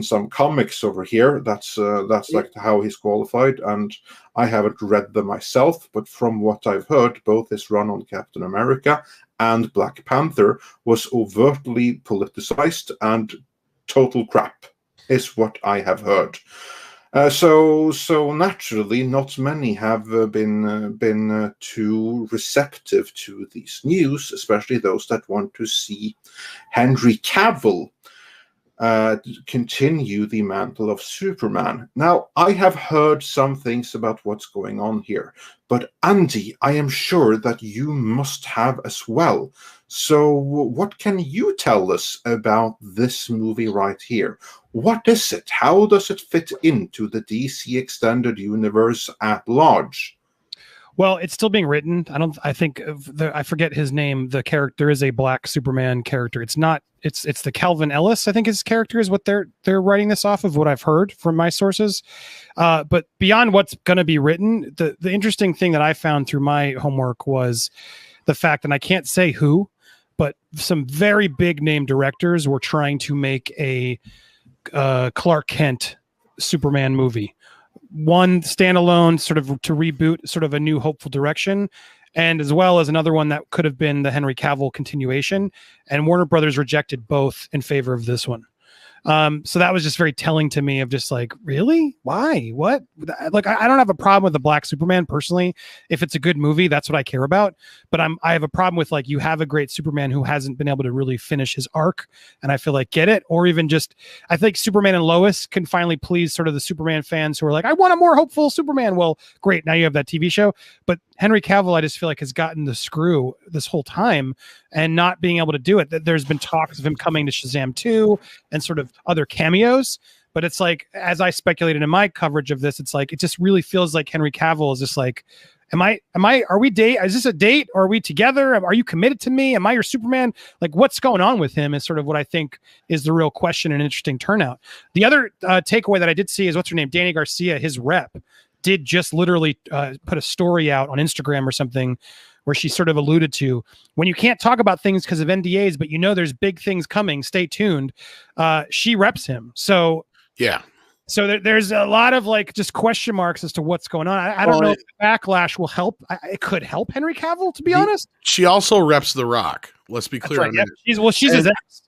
some comics over here. That's like how he's qualified, and I haven't read them myself, but from what I've heard, both his run on Captain America and Black Panther was overtly politicized and total crap, is what I have heard. So naturally, not many have been too receptive to these news, especially those that want to see Henry Cavill continue the mantle of Superman. Now, I have heard some things about what's going on here, but Andy, I am sure that you must have as well. So what can you tell us about this movie right here? What is it? How does it fit into the DC Extended Universe at large? Well, it's still being written. I forget his name. The character is a Black Superman character. It's not. It's the Calvin Ellis, I think his character is what they're writing this off of, what I've heard from my sources. But beyond what's going to be written, the interesting thing that I found through my homework was the fact, and I can't say who, but some very big name directors were trying to make a Clark Kent Superman movie. One standalone, sort of to reboot sort of a new hopeful direction, and as well as another one that could have been the Henry Cavill continuation, and Warner Brothers rejected both in favor of this one. So that was just very telling to me of just like, really? Why? What? Like, I don't have a problem with the Black Superman personally. If it's a good movie, that's what I care about. But I have a problem with, like, you have a great Superman who hasn't been able to really finish his arc. And I feel like, get it? Or even just, I think Superman and Lois can finally please sort of the Superman fans who are like, I want a more hopeful Superman. Well, great. Now you have that TV show. But Henry Cavill, I just feel like, has gotten the screw this whole time and not being able to do it. There's been talks of him coming to Shazam 2 and sort of other cameos, but it's like, as I speculated in my coverage of this, it's like, it just really feels like Henry Cavill is just like, are we date? Is this a date? Or are we together? Are you committed to me? Am I your Superman? Like, what's going on with him is sort of what I think is the real question and interesting turnout. The other takeaway that I did see is, what's her name? Danny Garcia, his rep, did just literally put a story out on Instagram or something where she sort of alluded to, when you can't talk about things because of NDAs, but you know there's big things coming, stay tuned. She reps him. So yeah. So there's a lot of, like, just question marks as to what's going on. I don't know if the backlash will help. It could help Henry Cavill, to be honest. She also reps The Rock. Let's be clear. Right. Yeah. She's his ex.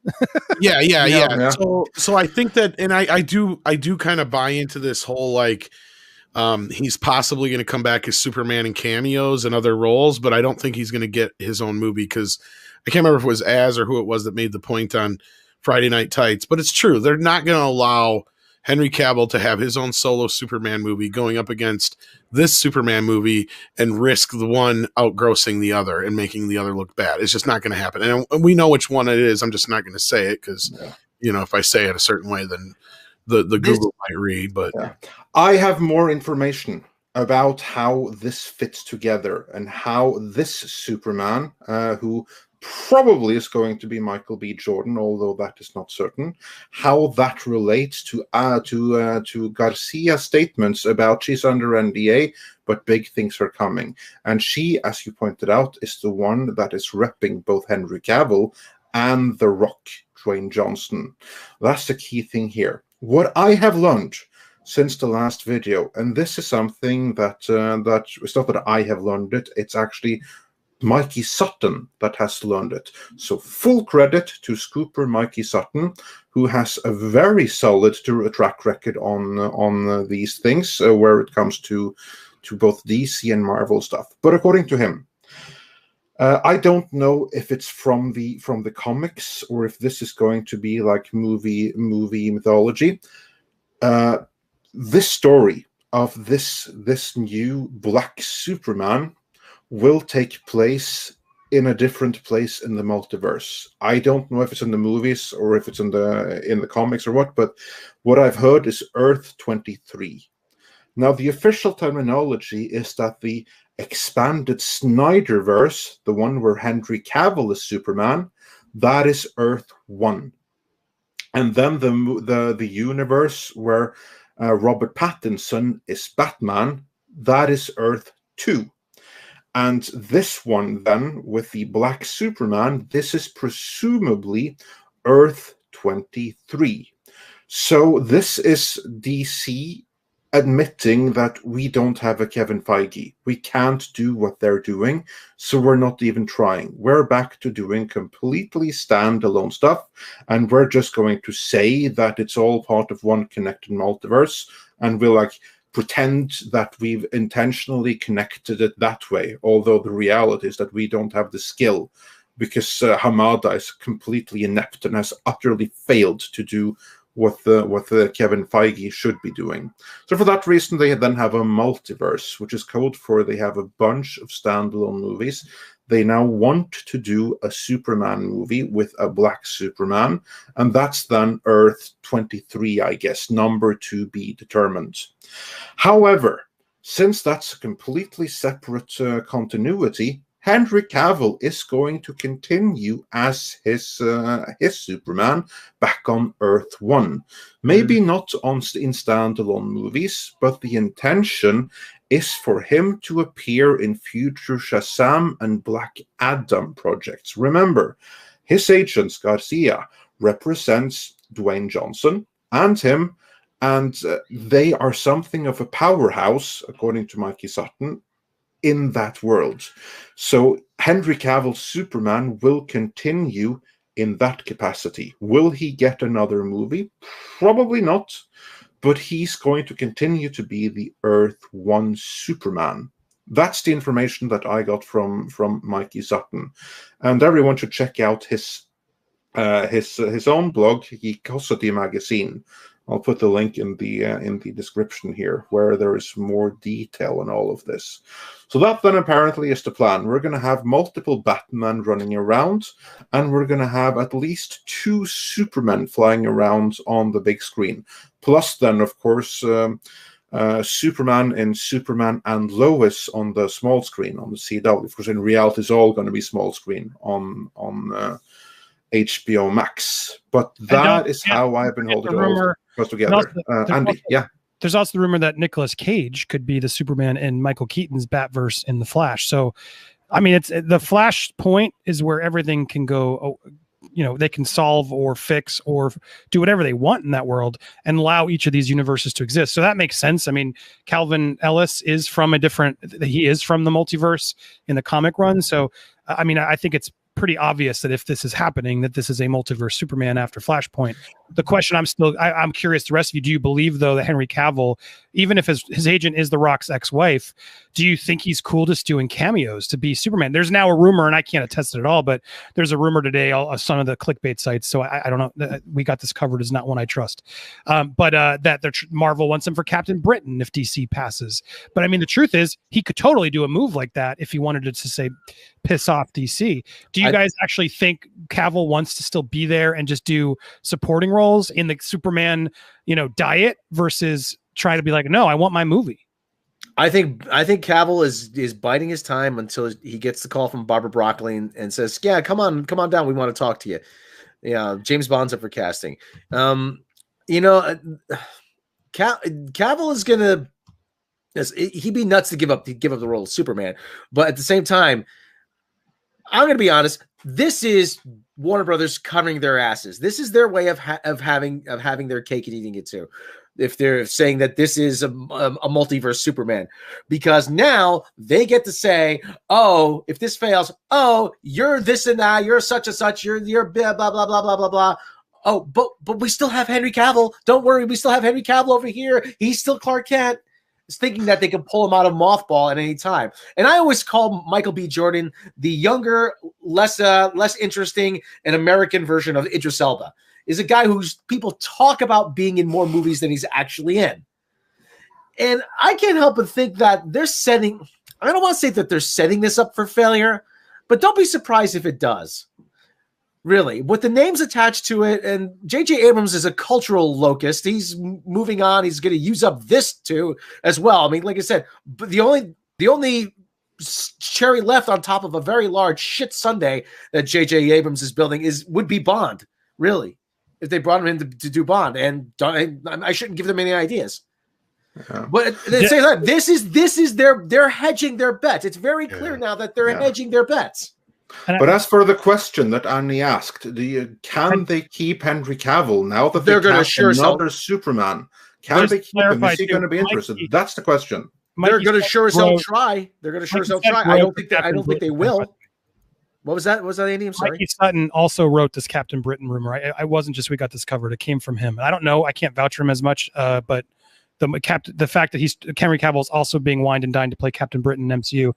Yeah. So I think that, and I do kind of buy into this whole, like, he's possibly going to come back as Superman in cameos and other roles, but I don't think he's going to get his own movie, because I can't remember if it was Az or who it was that made the point on Friday Night Tights, but it's true. They're not going to allow Henry Cavill to have his own solo Superman movie going up against this Superman movie and risk the one outgrossing the other and making the other look bad. It's just not going to happen. And we know which one it is. I'm just not going to say it because if I say it a certain way, then the Google might read. But I have more information about how this fits together and how this Superman, who probably is going to be Michael B. Jordan, although that is not certain, how that relates to Garcia's statements about she's under NDA, but big things are coming. And she, as you pointed out, is the one that is repping both Henry Cavill and The Rock, Dwayne Johnson. That's the key thing here. What I have learned since the last video, and this is something that it's not that I have learned it, it's actually Mikey Sutton that has learned it. So full credit to Scooper Mikey Sutton, who has a very solid track record on these things where it comes to both DC and Marvel stuff. But according to him, I don't know if it's from the comics or if this is going to be like movie mythology. This story of this new Black Superman will take place in a different place in the multiverse. I don't know if it's in the movies or if it's in the comics or what, but what I've heard is Earth 23. Now, the official terminology is that the expanded Snyderverse, the one where Henry Cavill is Superman, that is Earth 1. And then the universe where Robert Pattinson is Batman, that is Earth 2. And this one then, with the Black Superman, this is presumably Earth 23. So this is DC admitting that we don't have a Kevin Feige. We can't do what they're doing, so we're not even trying. We're back to doing completely standalone stuff, and we're just going to say that it's all part of one connected multiverse, and we'll pretend that we've intentionally connected it that way, although the reality is that we don't have the skill because Hamada is completely inept and has utterly failed to do what the Kevin Feige should be doing. So for that reason, they then have a multiverse, which is code for they have a bunch of standalone movies. They now want to do a Superman movie with a Black Superman, and that's then Earth 23, I guess, number to be determined. However, since that's a completely separate continuity, Henry Cavill is going to continue as his Superman back on Earth 1. Maybe not in standalone movies, but the intention is for him to appear in future Shazam and Black Adam projects. Remember, his agent, Garcia, represents Dwayne Johnson and him, and they are something of a powerhouse, according to Mikey Sutton, in that world. So Henry Cavill's Superman will continue in that capacity. Will he get another movie? Probably not, but he's going to continue to be the Earth 1 Superman. That's the information that I got from Mikey Sutton, and everyone should check out his own blog, Geekosity Magazine. I'll put the link in the description here, where there is more detail on all of this. So that then apparently is the plan. We're going to have multiple Batman running around, and we're going to have at least 2 Supermen flying around on the big screen. Plus then, of course, Superman and Superman and Lois on the small screen, on the CW. Of course, in reality, it's all going to be small screen on HBO Max. But that is how I've been holding it all together. Andy, yeah. There's also the rumor that Nicolas Cage could be the Superman in Michael Keaton's Batverse in The Flash. So, I mean, it's the Flash point is where everything can go. They can solve or fix or do whatever they want in that world and allow each of these universes to exist. So that makes sense. I mean, Calvin Ellis is from the multiverse in the comic run. So, I mean, I think it's pretty obvious that if this is happening, that this is a multiverse Superman after Flashpoint. The question I'm curious, the rest of you, do you believe though that Henry Cavill, even if his agent is The Rock's ex-wife, do you think he's cool just doing cameos to be Superman? There's now a rumor, and I can't attest it at all, but there's a rumor today, some of the clickbait sites, so I don't know, we got this covered, is not one I trust, but that Marvel wants him for Captain Britain if DC passes. But I mean, the truth is, he could totally do a move like that if he wanted to say, piss off DC. Do you guys actually think Cavill wants to still be there and just do supporting roles in the Superman, diet versus try to be like, no, I want my movie. I think Cavill is biding his time until he gets the call from Barbara Broccoli and says, "Yeah, come on down. We want to talk to you." Yeah, James Bond's up for casting. Cavill is gonna. He'd be nuts to give up the role of Superman, but at the same time, I'm gonna be honest. This is Warner Brothers covering their asses. This is their way of having their cake and eating it too. If they're saying that this is a multiverse Superman, because now they get to say, oh, if this fails, oh, you're this and that, you're such and such, you're blah, blah, blah, blah, blah, blah, blah. Oh, but we still have Henry Cavill. Don't worry, we still have Henry Cavill over here. He's still Clark Kent. It's thinking that they can pull him out of mothball at any time. And I always call Michael B. Jordan the younger, less interesting, and American version of Idris Elba. Is a guy who's people talk about being in more movies than he's actually in. And I can't help but think that they're setting, I don't want to say that they're setting this up for failure, but don't be surprised if it does. Really, with the names attached to it, and J.J. Abrams is a cultural locust. He's moving on. He's going to use up this too as well. I mean, like I said, but the only cherry left on top of a very large shit sundae that J.J. Abrams is building would be Bond, really. If they brought him in to do Bond, and I shouldn't give them any ideas. Yeah. But they say that this is they're hedging their bets. It's very clear now that they're hedging their bets. But as for the question that Annie asked, can they keep Henry Cavill now that they're going to share another Superman? Can they keep him? Is he going to be interested? That's the question. They're going to sure as hell try. They're going to sure as hell try. I don't think they will. What was that? What was that, Andy? I'm sorry. Mikey Sutton also wrote this Captain Britain rumor. I wasn't just we got this covered. It came from him. I don't know. I can't vouch for him as much. But the fact that Henry Cavill is also being wined and dined to play Captain Britain in MCU.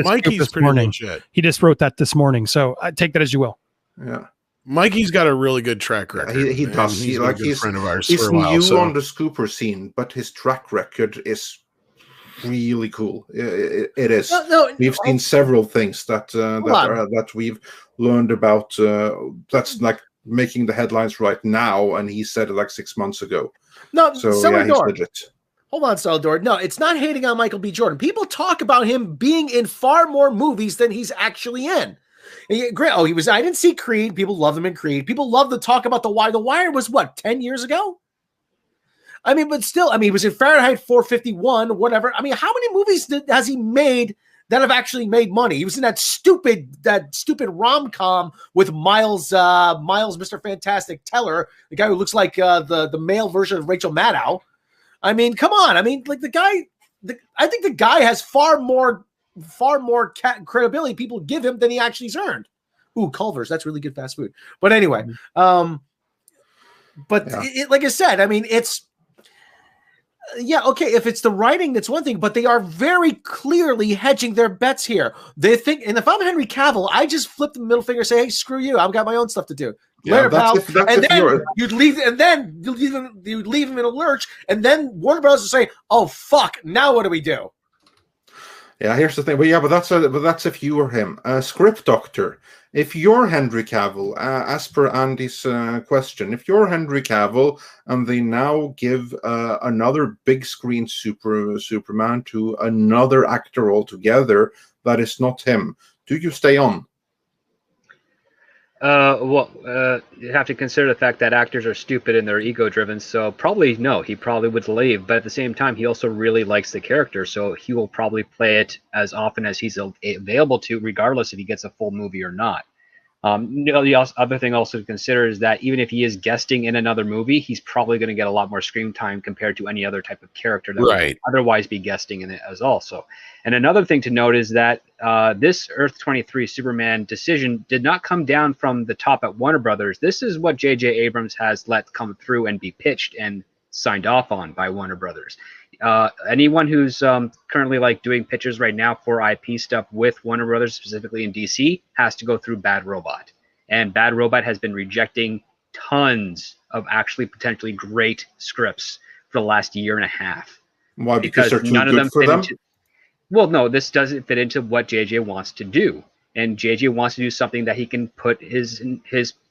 Mikey's pretty legit. He just wrote that this morning. So I take that as you will. Yeah. Mikey's got a really good track record. He does. He's a good friend of ours. He's new on the Scooper scene, but his track record is really cool. It is. We've seen several things that we've learned about. That's like making the headlines right now, and he said it like 6 months ago. No, so he's legit. Hold on, Salvador. No, it's not hating on Michael B. Jordan. People talk about him being in far more movies than he's actually in. Great. Oh, he was. I didn't see Creed. People love him in Creed. People love to talk about The Wire. The Wire was what, 10 years ago? I mean, but still, I mean, he was in Fahrenheit 451, whatever. I mean, how many movies has he made that have actually made money? He was in that stupid rom-com with Miles, Mr. Fantastic Teller, the guy who looks like the male version of Rachel Maddow. I mean, come on. I mean, like I think the guy has far more credibility people give him than he actually's earned. Ooh, Culver's, that's really good fast food. But anyway, like I said, I mean, it's. Yeah, okay, if it's the writing, that's one thing, but they are very clearly hedging their bets here. They think, and if I'm Henry Cavill, I just flip the middle finger and say, hey, screw you, I've got my own stuff to do. Later, pal. And then you'd leave him in a lurch, and then Warner Bros. Would say, oh, fuck, now what do we do? Yeah, here's the thing. But that's if you were him. Script doctor. If you're Henry Cavill, as per Andy's question, if you're Henry Cavill and they now give another big screen Superman to another actor altogether that is not him, do you stay on? You have to consider the fact that actors are stupid and they're ego-driven, so probably no, he probably would leave. But at the same time, he also really likes the character, so he will probably play it as often as he's available to, regardless if he gets a full movie or not. The other thing also to consider is that even if he is guesting in another movie, he's probably going to get a lot more screen time compared to any other type of character that would otherwise be guesting in it as also. And another thing to note is that this Earth 23 Superman decision did not come down from the top at Warner Brothers. This is what J.J. Abrams has let come through and be pitched and signed off on by Warner Brothers. Anyone who's currently like doing pitches right now for IP stuff with Warner Brothers, specifically in DC, has to go through Bad Robot. And Bad Robot has been rejecting tons of actually potentially great scripts for the last year and a half. Why? Because they're too good for them? Well, no, this doesn't fit into what JJ wants to do. and JJ wants to do something that he can put his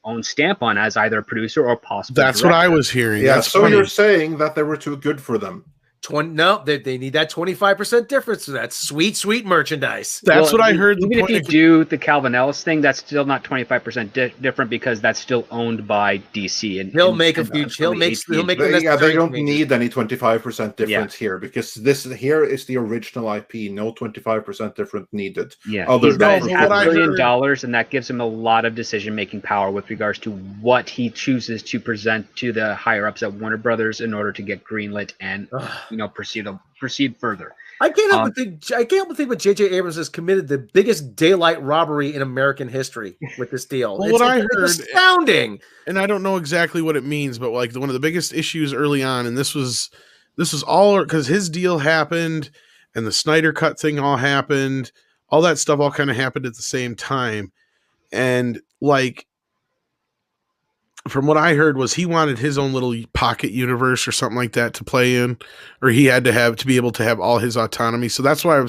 own stamp on as either a producer or possible That's director. what I was hearing. Yeah, That's so funny. you're saying that they were too good for them. No, they need that 25% difference for that sweet merchandise. That's what I heard. Even if you do the Calvin Ellis thing, that's still not 25% different because that's still owned by DC. And he'll make a huge. He'll make they don't need any 25% difference Yeah. here because this here is the original IP. No 25% difference needed. Yeah, other he's got than his $500 million, and that gives him a lot of decision-making power with regards to what he chooses to present to the higher-ups at Warner Brothers in order to get greenlit and proceed further. I can't help but think that J.J. Abrams has committed the biggest daylight robbery in American history with this deal. Well, what I heard, it's astounding, and I don't know exactly what it means, but like one of the biggest issues early on, and this was all because his deal happened, and the Snyder Cut thing all happened, all that stuff all kind of happened at the same time, and like. From what I heard was he wanted his own little pocket universe or something like that to play in, or he had to be able to have all his autonomy. So that's why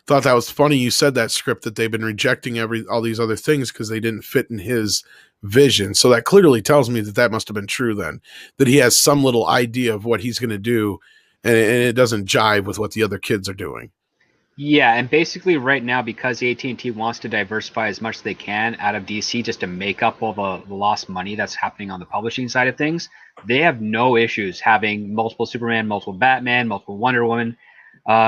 thought that was funny. You said that script that they've been rejecting all these other things because they didn't fit in his vision. So that clearly tells me that must have been true then, that he has some little idea of what he's going to do, and it doesn't jive with what the other kids are doing. Yeah, and basically right now, because AT&T wants to diversify as much as they can out of DC just to make up all the lost money that's happening on the publishing side of things, they have no issues having multiple Superman, multiple Batman, multiple Wonder Woman,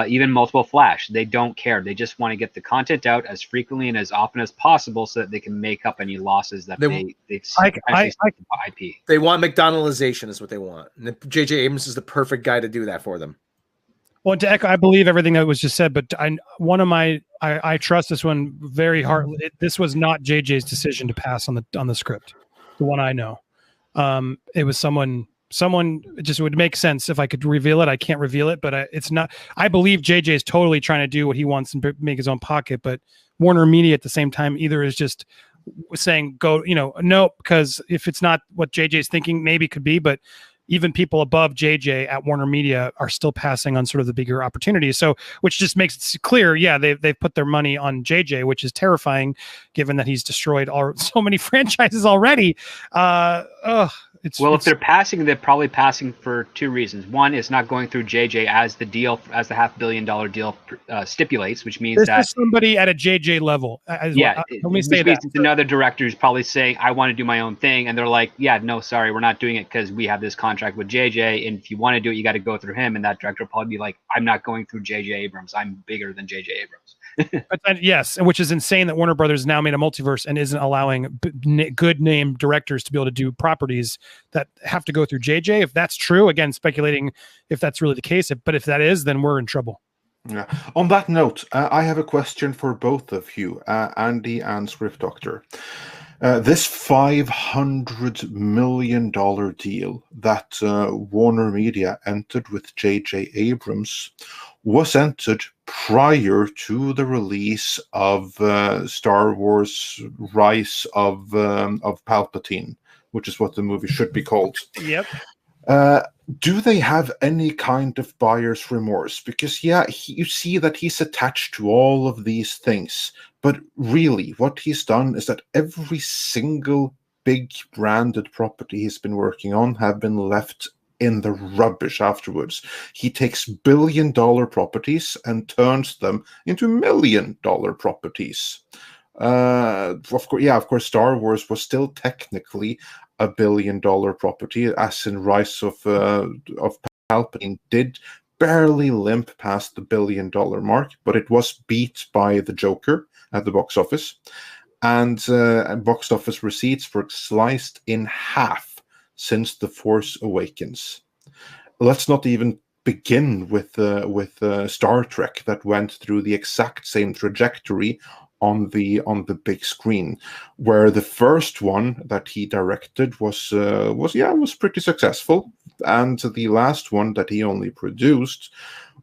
even multiple Flash. They don't care. They just want to get the content out as frequently and as often as possible so that they can make up any losses that they've IP. They want McDonaldization is what they want. And J.J. Abrams is the perfect guy to do that for them. Well, to echo, I believe everything that was just said, but I trust this one very hard. This was not JJ's decision to pass on the script. The one I know, it was someone. It just would make sense if I could reveal it. I can't reveal it, but it's not. I believe JJ is totally trying to do what he wants and make his own pocket. But Warner Media at the same time either is just saying go, no, because if it's not what JJ is thinking, maybe it could be, but. Even people above JJ at Warner Media are still passing on sort of the bigger opportunities. So, which just makes it clear, yeah, they've put their money on JJ, which is terrifying, given that he's destroyed so many franchises already. If they're passing, they're probably passing for two reasons. One, it's not going through JJ as the $500 million deal stipulates, which means this is somebody at a JJ level. Let me say that it's another director who's probably saying, "I want to do my own thing," and they're like, "Yeah, no, sorry, we're not doing it because we have this contract with JJ, and if you want to do it, you got to go through him." And that director will probably be like, "I'm not going through JJ Abrams. I'm bigger than JJ Abrams." Yes, which is insane that Warner Brothers now made a multiverse and isn't allowing good name directors to be able to do properties that have to go through JJ. If that's true, again, speculating if that's really the case. But if that is, then we're in trouble. Yeah. On that note, I have a question for both of you, Andy and Script Doctor. This $500 million deal that Warner Media entered with J.J. Abrams was entered prior to the release of Star Wars Rise of Palpatine, which is what the movie should be called. Yep. Do they have any kind of buyer's remorse? Because, you see that he's attached to all of these things. But really, what he's done is that every single big branded property he's been working on have been left in the rubbish afterwards. He takes billion-dollar properties and turns them into million-dollar properties. Of course, Star Wars was still technically a billion-dollar property, as in Rise of Palpatine did barely limp past the billion-dollar mark, but it was beat by The Joker at the box office, and box office receipts were sliced in half since The Force Awakens. Let's not even begin with Star Trek, that went through the exact same trajectory on the big screen, where the first one that he directed was pretty successful, and the last one that he only produced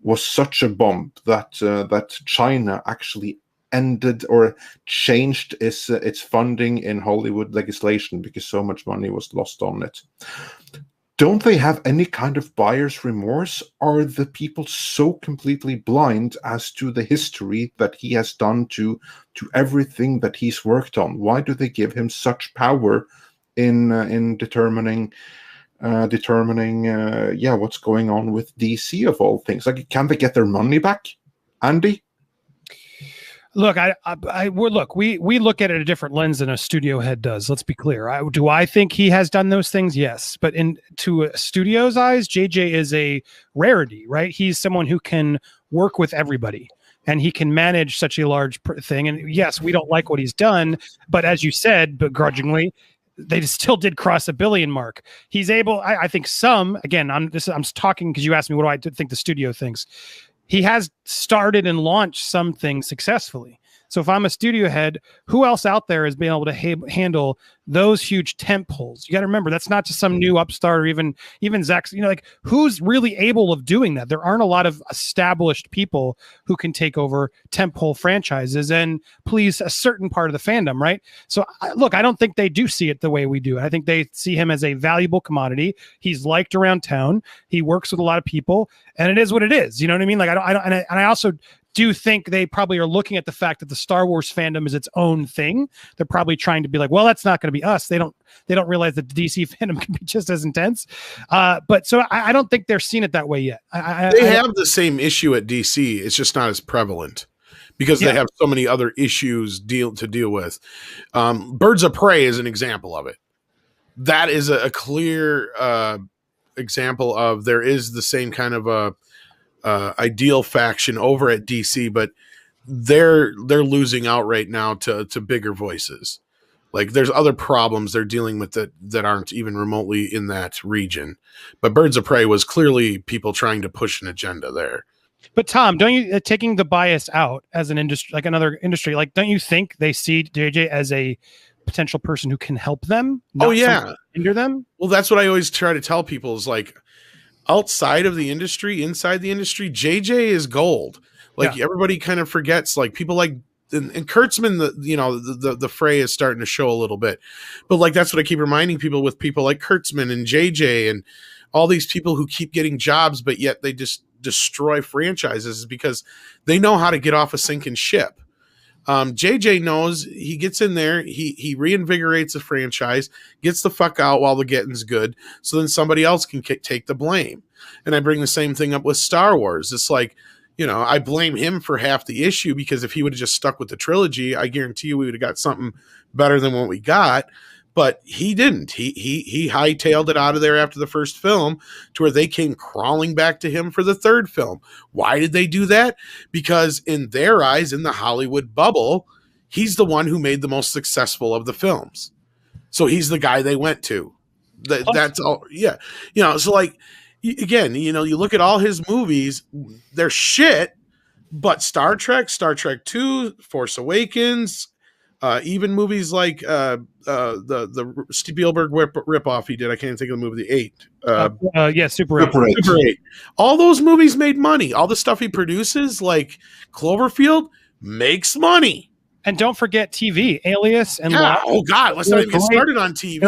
was such a bomb that China actually ended or changed its funding in Hollywood legislation because so much money was lost on it. don't they have any kind of buyer's remorse? Are the people so completely blind as to the history that he has done to everything that he's worked on? Why do they give him such power in determining what's going on with DC of all things? Like, can they get their money back, Andy? Look, we look at it a different lens than a studio head does. Let's be clear. Do I think he has done those things? Yes, but to a studio's eyes, JJ is a rarity, right? He's someone who can work with everybody, and he can manage such a large thing. And yes, we don't like what he's done, but as you said, begrudgingly, they still did cross a billion mark. He's able. I think some. Again, I'm talking because you asked me what do I think the studio thinks. He has started and launched some things successfully. So if I'm a studio head, who else out there has been able to handle those huge tent poles? You got to remember, that's not just some new upstart or even Zach's, like who's really able of doing that? There aren't a lot of established people who can take over tent pole franchises and please a certain part of the fandom, right? So look, I don't think they do see it the way we do. I think they see him as a valuable commodity. He's liked around town. He works with a lot of people, and it is what it is. You know what I mean? Like I also do think they probably are looking at the fact that the Star Wars fandom is its own thing. They're probably trying to be like, well, that's not going to be us. They don't realize that the DC fandom can be just as intense. But so I don't think they're seeing it that way yet. They have the same issue at DC. It's just not as prevalent because they have so many other issues to deal with. Birds of Prey is an example of it. That is a clear example of there is the same kind of ideal faction over at DC, but they're losing out right now to bigger voices. Like there's other problems they're dealing with that aren't even remotely in that region. But Birds of Prey was clearly people trying to push an agenda there. But Tom, don't you taking the bias out as an industry, like another industry, like don't you think they see JJ as a potential person who can help them? Oh yeah, hinder them. Well, that's what I always try to tell people is like, outside of the industry, inside the industry, JJ is gold. Like everybody kind of forgets, like people like and Kurtzman, the fray is starting to show a little bit, but like that's what I keep reminding people with people like Kurtzman and JJ and all these people who keep getting jobs, but yet they just destroy franchises because they know how to get off a sinking ship. JJ knows, he gets in there, he reinvigorates a franchise, gets the fuck out while the getting's good, so then somebody else can take the blame. And I bring the same thing up with Star Wars. It's like, I blame him for half the issue because if he would have just stuck with the trilogy, I guarantee you we would have got something better than what we got. But he didn't. He hightailed it out of there after the first film to where they came crawling back to him for the third film. Why did they do that? Because in their eyes, in the Hollywood bubble, he's the one who made the most successful of the films. So he's the guy they went to. That's all. Yeah. So like, again, you look at all his movies, they're shit, but Star Trek 2, Force Awakens, even movies like the Spielberg ripoff he did. I can't think of the movie, the 8. Super 8. Super 8. All those movies made money. All the stuff he produces, like Cloverfield, makes money. And don't forget TV, Alias, and oh god, let's not even get started on TV.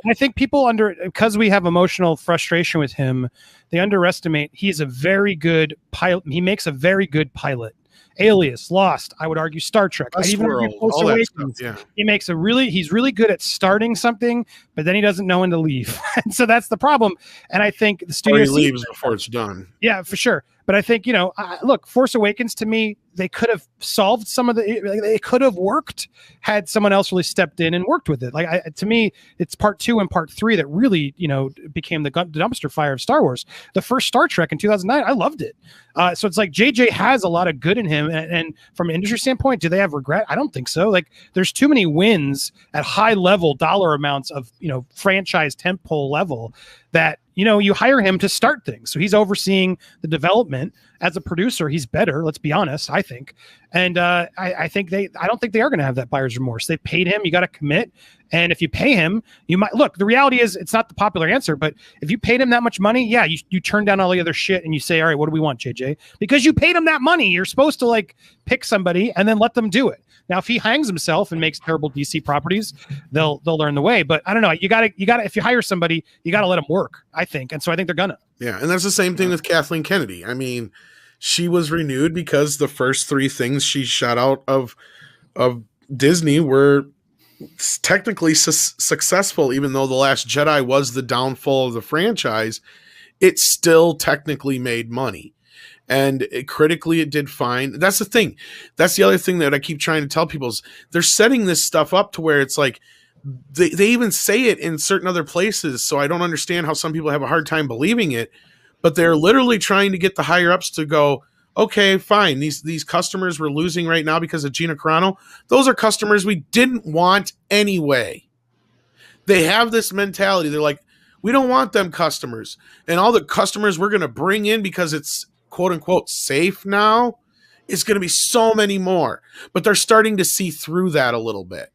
I think people because we have emotional frustration with him, they underestimate. He's a very good pilot. He makes a very good pilot. Alias, Lost, I would argue Star Trek. I'd even argue Force Awakens. He's really good at starting something, but then he doesn't know when to leave. And so that's the problem. And I think the studio leaves before it's done. Yeah, for sure. But I think, look, Force Awakens, to me, they could have solved some of it could have worked had someone else really stepped in and worked with it. Like, to me, it's part 2 and part 3 that really, became the dumpster fire of Star Wars. The first Star Trek in 2009, I loved it. So it's like JJ has a lot of good in him. And from an industry standpoint, do they have regret? I don't think so. Like, there's too many wins at high level dollar amounts of, franchise tentpole level that, you hire him to start things. So he's overseeing the development. as a producer, he's better. Let's be honest. I think, and I don't think they are going to have that buyer's remorse. They paid him. You got to commit. And if you pay him, you might look. The reality is, it's not the popular answer, but if you paid him that much money, yeah, you turn down all the other shit and you say, all right, what do we want, JJ? Because you paid him that money. You're supposed to like pick somebody and then let them do it. Now, if he hangs himself and makes terrible DC properties, they'll learn the way. But I don't know. You gotta. If you hire somebody, you gotta let them work, I think. And so I think they're gonna. Yeah, and that's the same thing with Kathleen Kennedy. I mean, she was renewed because the first 3 things she shot out of Disney were technically successful. Even though The Last Jedi was the downfall of the franchise, it still technically made money. And critically, it did fine. That's the thing. That's the other thing that I keep trying to tell people is they're setting this stuff up to where it's like they even say it in certain other places. So I don't understand how some people have a hard time believing it. But they're literally trying to get the higher ups to go, okay, fine. These customers we're losing right now because of Gina Carano, those are customers we didn't want anyway. They have this mentality. They're like, we don't want them customers. And all the customers we're going to bring in because it's quote unquote safe now, it's going to be so many more. But they're starting to see through that a little bit.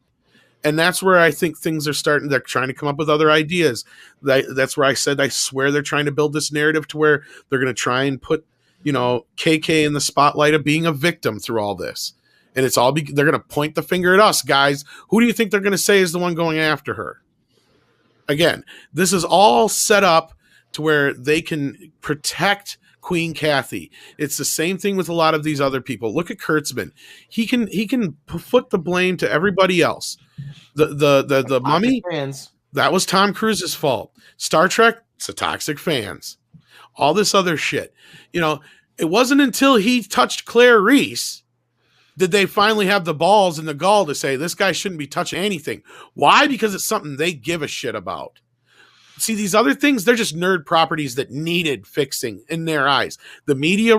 And that's where I think things are starting. They're trying to come up with other ideas. That's where I said, I swear they're trying to build this narrative to where they're going to try and put, KK in the spotlight of being a victim through all this. And it's all, they're going to point the finger at us, guys. Who do you think they're going to say is the one going after her? Again, this is all set up to where they can protect Queen Kathy. It's the same thing with a lot of these other people. Look at Kurtzman. He can put the blame to everybody else. The Mummy, fans. That was Tom Cruise's fault. Star Trek, it's the toxic fans. All this other shit. It wasn't until he touched Claire Reese did they finally have the balls and the gall to say this guy shouldn't be touching anything. Why? Because it's something they give a shit about. See, these other things, they're just nerd properties that needed fixing in their eyes. The media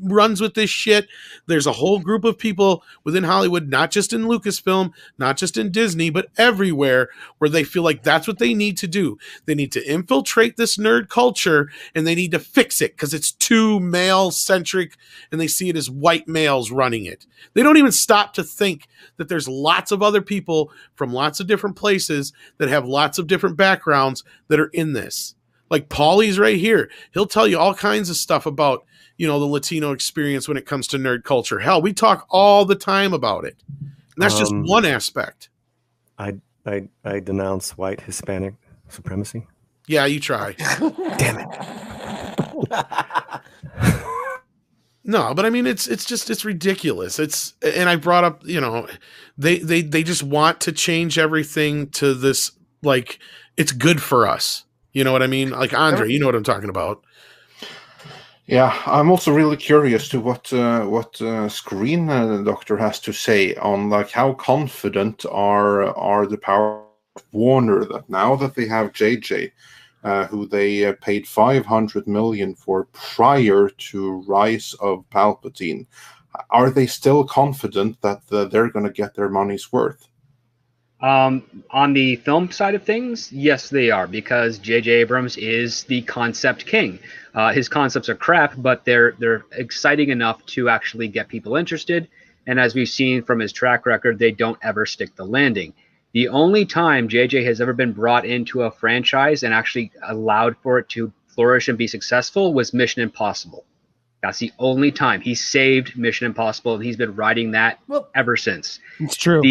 runs with this shit. There's a whole group of people within Hollywood, not just in Lucasfilm, not just in Disney, but everywhere, where they feel like that's what they need to do. They need to infiltrate this nerd culture, and they need to fix it because it's too male-centric, and they see it as white males running it. They don't even stop to think that there's lots of other people from lots of different places that have lots of different backgrounds that are in this. Like Paulie's right here. He'll tell you all kinds of stuff about, the Latino experience when it comes to nerd culture. Hell, we talk all the time about it. And that's just one aspect. I denounce white Hispanic supremacy. Yeah, you try. Damn it. No, but I mean, it's ridiculous. And I brought up, they just want to change everything to this, like, it's good for us. You know what I mean? Like Andre, you know what I'm talking about. Yeah, I'm also really curious to what Screen Doctor has to say on like how confident are the power of Warner that now that they have JJ, who they paid $500 million for prior to Rise of Palpatine, are they still confident that they're going to get their money's worth? On the film side of things, yes, they are, because J.J. Abrams is the concept king. His concepts are crap, but they're exciting enough to actually get people interested. And as we've seen from his track record, they don't ever stick the landing. The only time J.J. has ever been brought into a franchise and actually allowed for it to flourish and be successful was Mission Impossible. That's the only time he saved Mission Impossible, and he's been riding that ever since. It's true.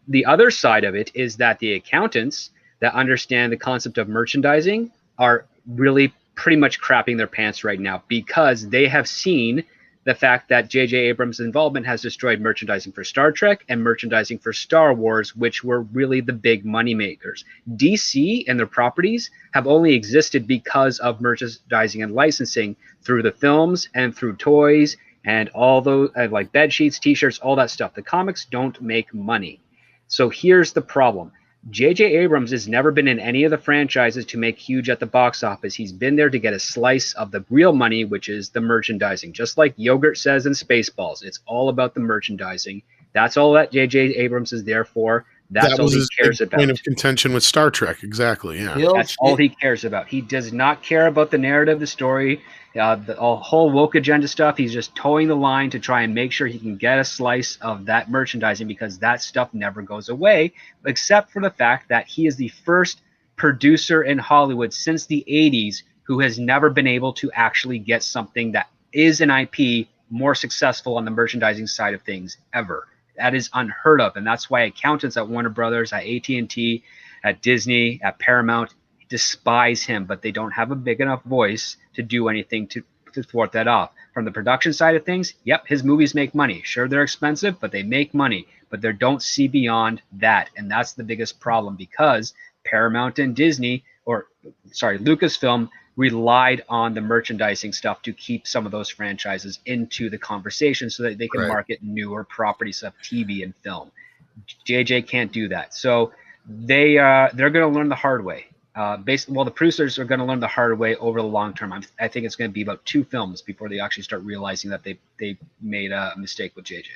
The other side of it is that the accountants that understand the concept of merchandising are really pretty much crapping their pants right now, because they have seen the fact that J.J. Abrams' involvement has destroyed merchandising for Star Trek and merchandising for Star Wars, which were really the big money makers. DC and their properties have only existed because of merchandising and licensing through the films and through toys and all those like bed sheets, t-shirts, all that stuff. The comics don't make money. So here's the problem. J.J. Abrams has never been in any of the franchises to make huge at the box office. He's been there to get a slice of the real money, which is the merchandising. Just like Yogurt says in Spaceballs, it's all about the merchandising. That's all that J.J. Abrams is there for. That's all he cares about. Point of contention with Star Trek, exactly. Yeah, that's all he cares about. He does not care about the narrative, the story, the whole woke agenda stuff. He's just towing the line to try and make sure he can get a slice of that merchandising, because that stuff never goes away, except for the fact that he is the first producer in Hollywood since the 80s who has never been able to actually get something that is an IP more successful on the merchandising side of things ever. That is unheard of, and that's why accountants at Warner Brothers, at AT&T, at Disney, at Paramount despise him, but they don't have a big enough voice to do anything to thwart that off. From the production side of things, yep, his movies make money. Sure, they're expensive, but they make money, but they don't see beyond that, and that's the biggest problem, because Paramount and Disney, Lucasfilm, relied on the merchandising stuff to keep some of those franchises into the conversation so that they can market newer properties of TV and film. JJ can't do that. So they're going to learn the hard way. The producers are going to learn the hard way over the long term. I think it's going to be about 2 films before they actually start realizing that they made a mistake with JJ.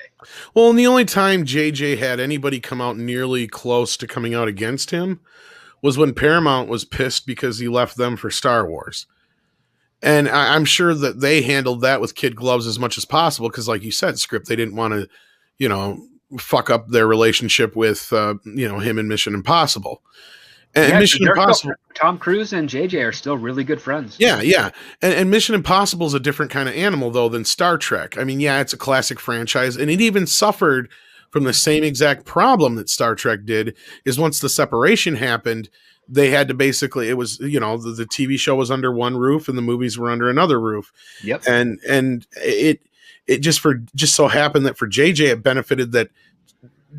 Well, and the only time JJ had anybody come out nearly close to coming out against him was when Paramount was pissed because he left them for Star Wars. And I'm sure that they handled that with kid gloves as much as possible, because like you said, Script, they didn't want to, fuck up their relationship with, him and Mission Impossible. And Mission Impossible, Tom Cruise and JJ are still really good friends. Yeah. And Mission Impossible is a different kind of animal, though, than Star Trek. I mean, yeah, it's a classic franchise, and it even suffered from the same exact problem that Star Trek did. Is once the separation happened, they had to basically, it was, the TV show was under one roof and the movies were under another roof. Yep. And it just so happened that for JJ, it benefited that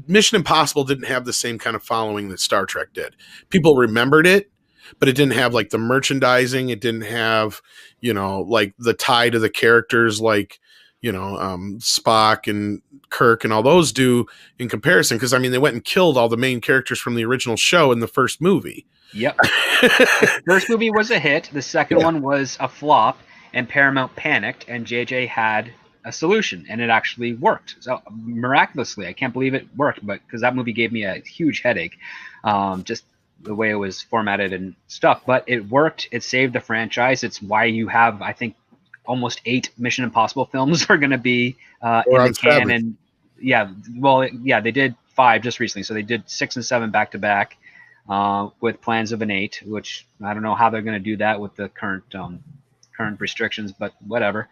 Mission Impossible didn't have the same kind of following that Star Trek did. People remembered it, but it didn't have like the merchandising. It didn't have, like the tie to the characters, like, Spock and Kirk and all those do in comparison. Cause I mean, they went and killed all the main characters from the original show in the first movie. Yep. The first movie was a hit. The second one was a flop, and Paramount panicked, and JJ had a solution, and it actually worked. So miraculously, I can't believe it worked, but because that movie gave me a huge headache, just the way it was formatted and stuff, but it worked. It saved the franchise. It's why you have, I think, almost 8 Mission Impossible films are going to be in the can. And they did 5 just recently. So they did 6 and 7 back to back with plans of an 8, which I don't know how they're going to do that with the current restrictions, but whatever.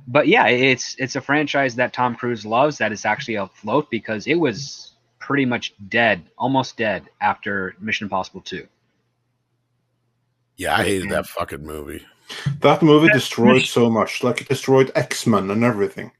But yeah, it's a franchise that Tom Cruise loves, that is actually afloat, because it was pretty much dead, almost dead after Mission Impossible 2. Yeah, I hated that fucking movie. That movie destroyed so much. Like, it destroyed X-Men and everything.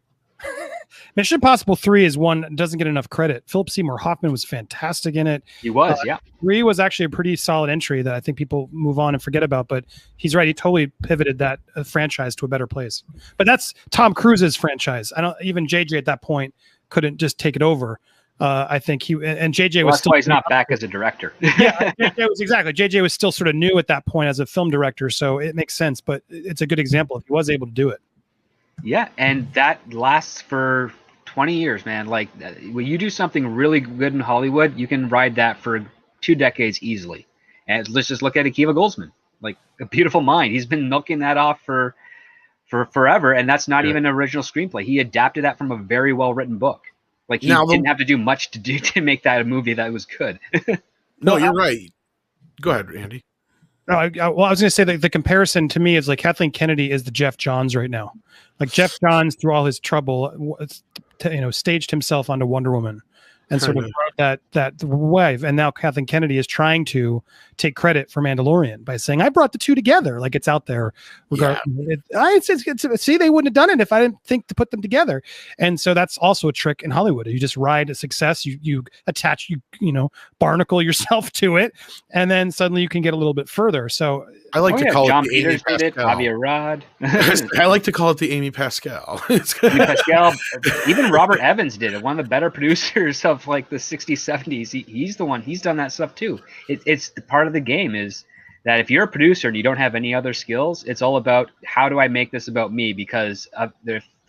Mission Impossible 3 is one that doesn't get enough credit. Philip Seymour Hoffman was fantastic in it. He was, yeah. 3 was actually a pretty solid entry that I think people move on and forget about, but he's right. He totally pivoted that franchise to a better place. But that's Tom Cruise's franchise. Even JJ at that point couldn't just take it over. I think JJ was still. That's why he's not back as a director. Yeah, JJ was still sort of new at that point as a film director, so it makes sense. But it's a good example if he was able to do it. Yeah, and that lasts for 20 years, man. Like, when you do something really good in Hollywood, you can ride that for 2 decades easily. And let's just look at Akiva Goldsman, like A Beautiful Mind. He's been milking that off for forever, and that's not even an original screenplay. He adapted that from a very well written book. Like, he didn't have to do much to make that a movie that was good. No, you're right. Go ahead, Andy. No, I was going to say that the comparison to me is like Kathleen Kennedy is the Jeff Johns right now. Like, Jeff Johns, through all his trouble, staged himself onto Wonder Woman and sort of rode that wave. And now Kathleen Kennedy is trying to take credit for Mandalorian by saying, I brought the two together. Like, it's out there. See, they wouldn't have done it if I didn't think to put them together. And so that's also a trick in Hollywood. You just ride a success, you attach, barnacle yourself to it, and then suddenly you can get a little bit further. So I like to call John it Peters did it, Javier Rod. I like to call it the Amy Pascal. Amy Pascal, even Robert Evans did it. One of the better producers of like the 60s, 70s. He's the one. He's done that stuff too. It's the part of the game is that if you're a producer and you don't have any other skills, it's all about how do I make this about me? Because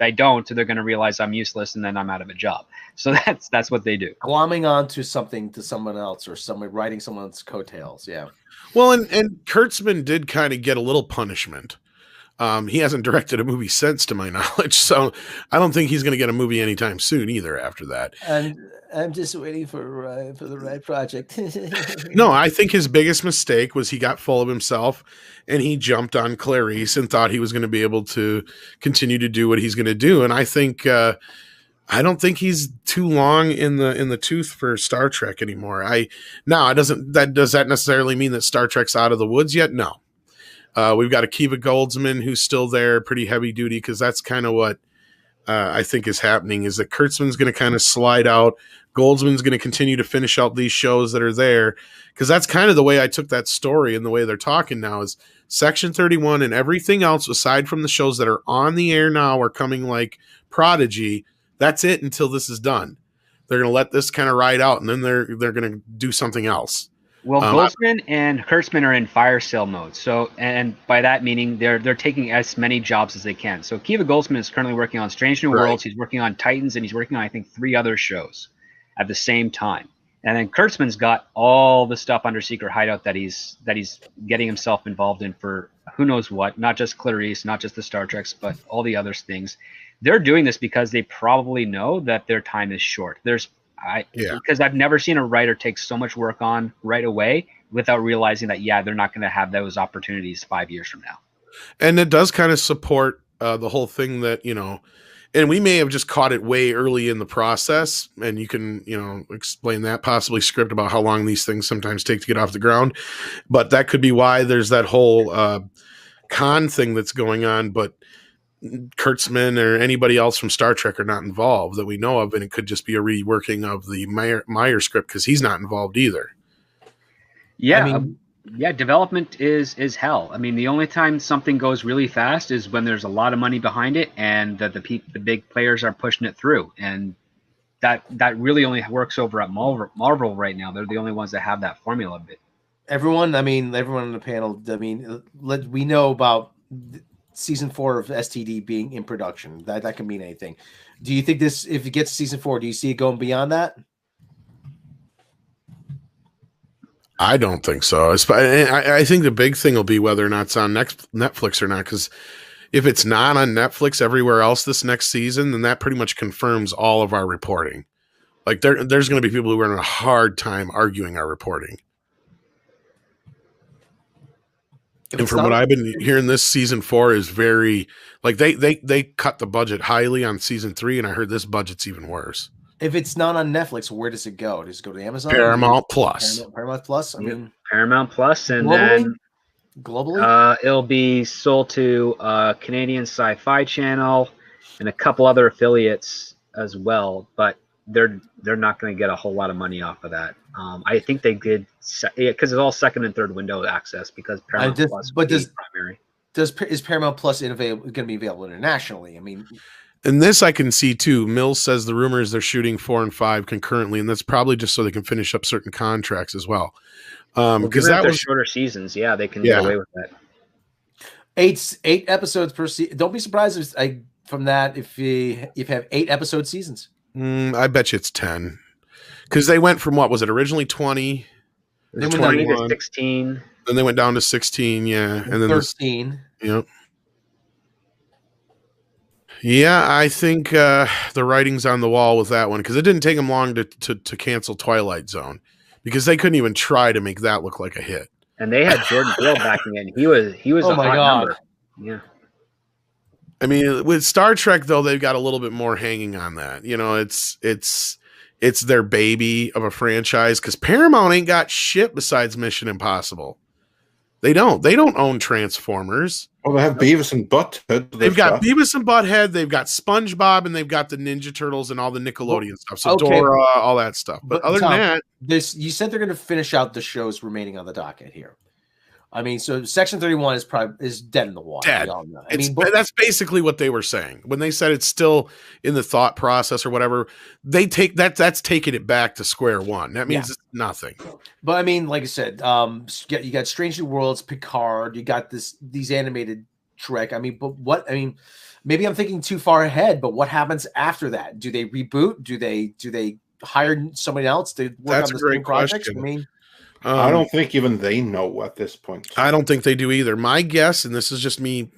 I don't, they're going to realize I'm useless, and then I'm out of a job. So that's what they do. Glomming onto something to someone else, or someone writing someone's coattails. Yeah. Well, and Kurtzman did kind of get a little punishment. He hasn't directed a movie since, to my knowledge, so I don't think he's going to get a movie anytime soon either after that. And I'm just waiting for the right project. No, I think his biggest mistake was he got full of himself and he jumped on Clarice and thought he was going to be able to continue to do what he's going to do. And I think I don't think he's too long in the tooth for Star Trek anymore. Does that necessarily mean that Star Trek's out of the woods yet? No. We've got Akiva Goldsman who's still there, pretty heavy duty, because that's kind of what I think is happening, is that Kurtzman's going to kind of slide out. Goldsman's going to continue to finish out these shows that are there, because that's kind of the way I took that story, and the way they're talking now is Section 31 and everything else aside from the shows that are on the air now are coming like Prodigy. That's it until this is done. They're going to let this kind of ride out, and then they're going to do something else. Well, Goldsman and Kurtzman are in fire sale mode. So, and by that meaning they're taking as many jobs as they can. So Akiva Goldsman is currently working on Strange New Worlds. He's working on Titans, and he's working on, I think, 3 other shows at the same time. And then Kurtzman's got all the stuff under Secret Hideout that he's getting himself involved in for who knows what, not just Clarice, not just the Star Treks, but all the other things. They're doing this because they probably know that their time is short. Because I've never seen a writer take so much work on right away without realizing that, they're not going to have those opportunities 5 years from now. And it does kind of support the whole thing that, and we may have just caught it way early in the process, and you can, explain that, possibly script about how long these things sometimes take to get off the ground. But that could be why there's that whole con thing that's going on. But Kurtzman or anybody else from Star Trek are not involved that we know of, and it could just be a reworking of the Meyer script because he's not involved either. Yeah, development is hell. I mean, the only time something goes really fast is when there's a lot of money behind it and the big players are pushing it through, and that really only works over at Marvel right now. They're the only ones that have that formula bit. Everyone on the panel, we know about season 4 of STD being in production. That can mean anything. Do you think this, if it gets to season 4, do you see it going beyond that? I don't think so. I think the big thing will be whether or not it's on Netflix or not, because if it's not on Netflix everywhere else this next season, then that pretty much confirms all of our reporting. Like there's going to be people who are having a hard time arguing our reporting. And from what I've been hearing, this season 4 is very like they cut the budget highly on season 3, and I heard this budget's even worse. If it's not on Netflix, where does it go? Does it go to Amazon? Paramount Plus. Paramount Plus. I mean, Paramount Plus, and globally, then it'll be sold to Canadian Sci-Fi Channel and a couple other affiliates as well. But they're not going to get a whole lot of money off of that. I think they did because it's all second and third window access because Paramount Plus is primary. Is Paramount Plus going to be available internationally? I mean, and this I can see too. Mills says the rumor is they're shooting 4 and 5 concurrently, and that's probably just so they can finish up certain contracts as well. Because that was shorter seasons. Yeah, they can get away with that. 8 episodes per season. Don't be surprised if you have 8 episode seasons. I bet you it's 10. Because they went from, what was it, originally 20? Then 20 to 16. Then they went down to 16, yeah. And then 13. Yep. Yeah, I think the writing's on the wall with that one, because it didn't take them long to cancel Twilight Zone, because they couldn't even try to make that look like a hit. And they had Jordan Peele backing in. He was oh a my hot God. number. Yeah. I mean, with Star Trek, though, they've got a little bit more hanging on that. It's their baby of a franchise, because Paramount ain't got shit besides Mission Impossible. They don't own Transformers. Well, they have Beavis and Butthead. They've got Beavis and Butthead. They've got SpongeBob, and they've got the Ninja Turtles and all the Nickelodeon stuff. So Dora, all that stuff. But other Tom, than that, you said they're going to finish out the shows remaining on the docket here. I mean, so Section 31 is dead in the water. Dead. That's basically what they were saying when they said it's still in the thought process or whatever. They take that's taking it back to square one. That means it's nothing. But I mean, like I said, you got Strange New Worlds, Picard. You got these animated Trek. I mean, but what? I mean, maybe I'm thinking too far ahead. But what happens after that? Do they reboot? Do they hire somebody else to work on this new project? I mean, I don't think even they know at this point. I don't think they do either. My guess, and this is just me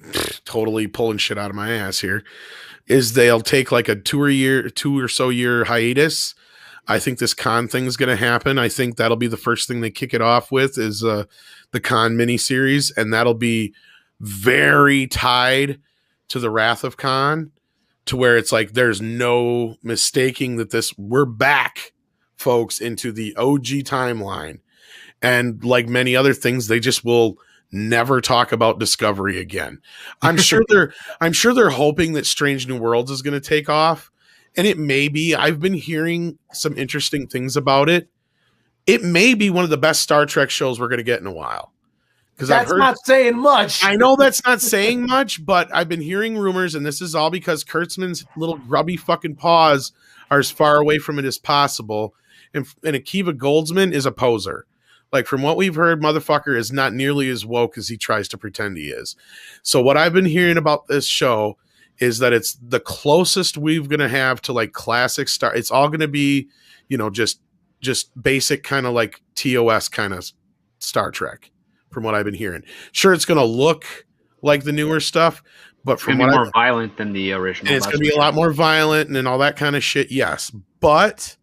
totally pulling shit out of my ass here, is they'll take like a 2 or so year hiatus. I think this con thing is going to happen. I think that'll be the first thing they kick it off with is the con miniseries, and that'll be very tied to the Wrath of Khan, to where it's like there's no mistaking that we're back, folks, into the OG timeline. And like many other things, they just will never talk about Discovery again. I'm sure they're hoping that Strange New Worlds is going to take off, and it may be. I've been hearing some interesting things about it. It may be one of the best Star Trek shows we're going to get in a while. Because that's not saying much. I know that's not saying much, but I've been hearing rumors, and this is all because Kurtzman's little grubby fucking paws are as far away from it as possible. And Akiva Goldsman is a poser. Like, from what we've heard, motherfucker is not nearly as woke as he tries to pretend he is. So what I've been hearing about this show is that it's the closest we're going to have to like classic Star. It's all going to be, just basic kind of like TOS kind of Star Trek, from what I've been hearing. Sure, it's going to look like the newer stuff, but from what more violent than the original. And it's going to be a lot more violent and all that kind of shit. Yes, but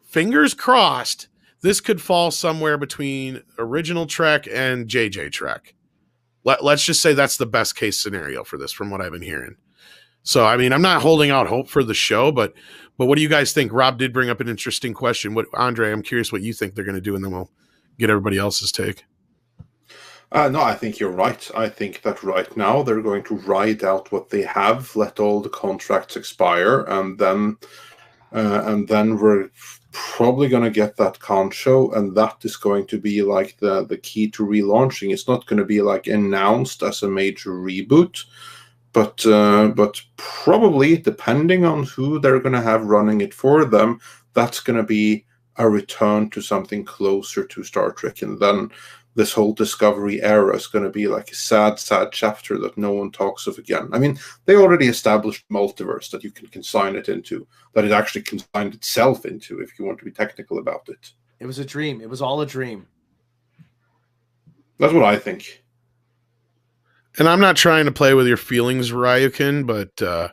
fingers crossed, this could fall somewhere between original Trek and JJ Trek. Let's just say that's the best case scenario for this, from what I've been hearing. So, I mean, I'm not holding out hope for the show, but what do you guys think? Rob did bring up an interesting question. Andre, I'm curious what you think they're going to do, and then we'll get everybody else's take. No, I think you're right. I think that right now they're going to ride out what they have, let all the contracts expire, and then we're probably going to get that con show, and that is going to be like the key to relaunching. It's not going to be like announced as a major reboot, but probably, depending on who they're going to have running it for them, that's going to be a return to something closer to Star Trek. And then this whole Discovery era is going to be like a sad chapter that no one talks of again. I mean, they already established multiverse that you can consign it into, that it actually consigned itself into, if you want to be technical about it. It was a dream. It was all a dream. That's what I think. And I'm not trying to play with your feelings, Ryukin, but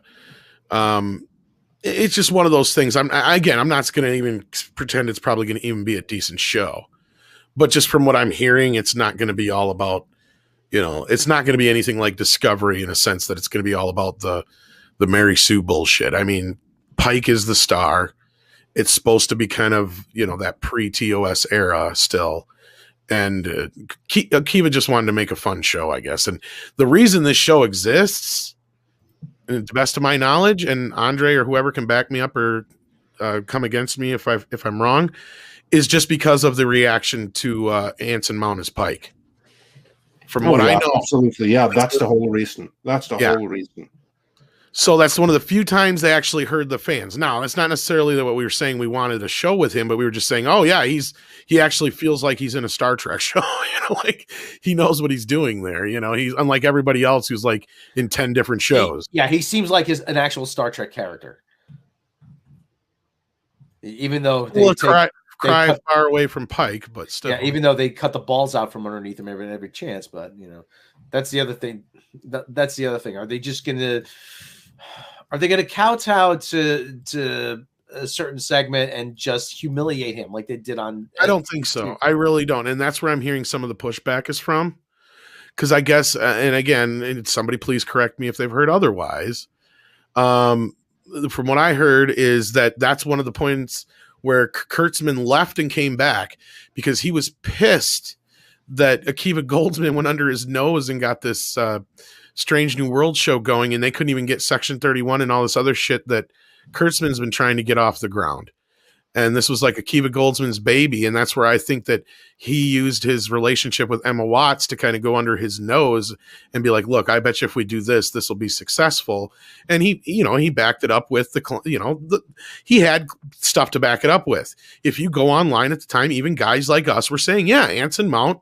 it's just one of those things. I'm not going to even pretend it's probably going to even be a decent show. But just from what I'm hearing, it's not going to be all about, it's not going to be anything like Discovery in a sense that it's going to be all about the Mary Sue bullshit. I mean, Pike is the star. It's supposed to be kind of, that pre-TOS era still. And Akiva just wanted to make a fun show, I guess. And the reason this show exists, and to the best of my knowledge, and Andre or whoever can back me up or come against me if I'm wrong, is just because of the reaction to Anson Mount as Pike. From what I know. Absolutely. Yeah, that's the whole reason. Whole reason. So that's one of the few times they actually heard the fans. Now, it's not necessarily that what we were saying we wanted a show with him, but we were just saying, oh yeah, he actually feels like he's in a Star Trek show. Like he knows what he's doing there. He's unlike everybody else who's like in 10 different shows. He seems like an actual Star Trek character. Even though cry far away from Pike, but still. Yeah, even though they cut the balls out from underneath him every chance, but that's the other thing. That's the other thing. Are they just gonna kowtow to a certain segment and just humiliate him like they did on? I don't think so. I really don't, and that's where I'm hearing some of the pushback is from. Because I guess, and again, somebody please correct me if they've heard otherwise. From what I heard is that's one of the points where Kurtzman left and came back because he was pissed that Akiva Goldsman went under his nose and got this Strange New World show going, and they couldn't even get Section 31 and all this other shit that Kurtzman's been trying to get off the ground. And this was like Akiva Goldsman's baby, and that's where I think that he used his relationship with Emma Watts to kind of go under his nose and be like, look, I bet you if we do this, this will be successful. And he backed it up with he had stuff to back it up with. If you go online at the time, even guys like us were saying, yeah, Anson Mount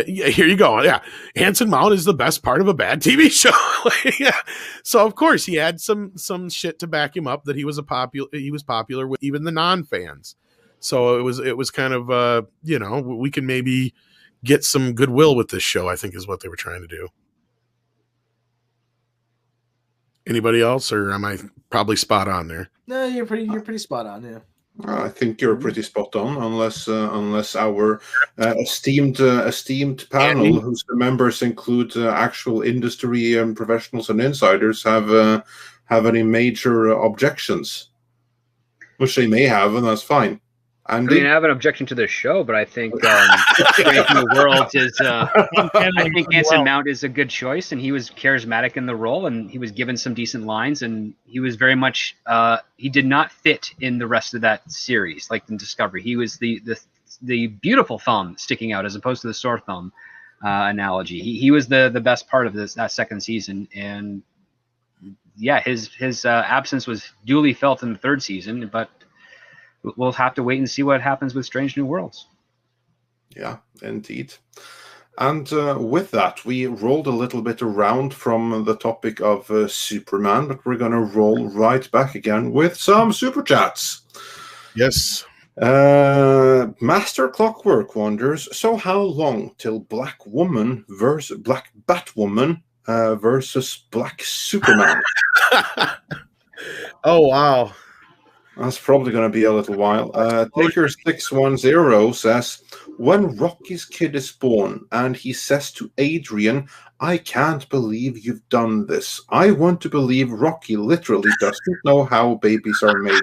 Here you go. Yeah, Hanson Mount is the best part of a bad TV show. Yeah. So of course he had some shit to back him up that he was popular with even the non-fans. So it was kind of we can maybe get some goodwill with this show, I think is what they were trying to do. Anybody else, or am I probably spot on there? No, you're pretty spot on. Yeah. I think you're pretty spot on, unless our esteemed panel, whose members include actual industry professionals and insiders, have any major objections, which they may have, and that's fine. Andy? I mean, I have an objection to the show, but I think Strange New Worlds is. I think Hanson Mount is a good choice, and he was charismatic in the role, and he was given some decent lines, and he was very much. He did not fit in the rest of that series, like in Discovery. He was the beautiful thumb sticking out, as opposed to the sore thumb analogy. He was the best part of that second season, and yeah, his absence was duly felt in the third season, but. We'll have to wait and see what happens with Strange New Worlds. Yeah, indeed. And with that, we rolled a little bit around from the topic of Superman, but we're going to roll right back again with some Super Chats. Yes. Master Clockwork wonders, so how long till Black Batwoman versus Black Superman? Oh, wow. That's probably going to be a little while. Taker610 says, when Rocky's kid is born and he says to Adrian, I can't believe you've done this. I want to believe Rocky literally doesn't know how babies are made.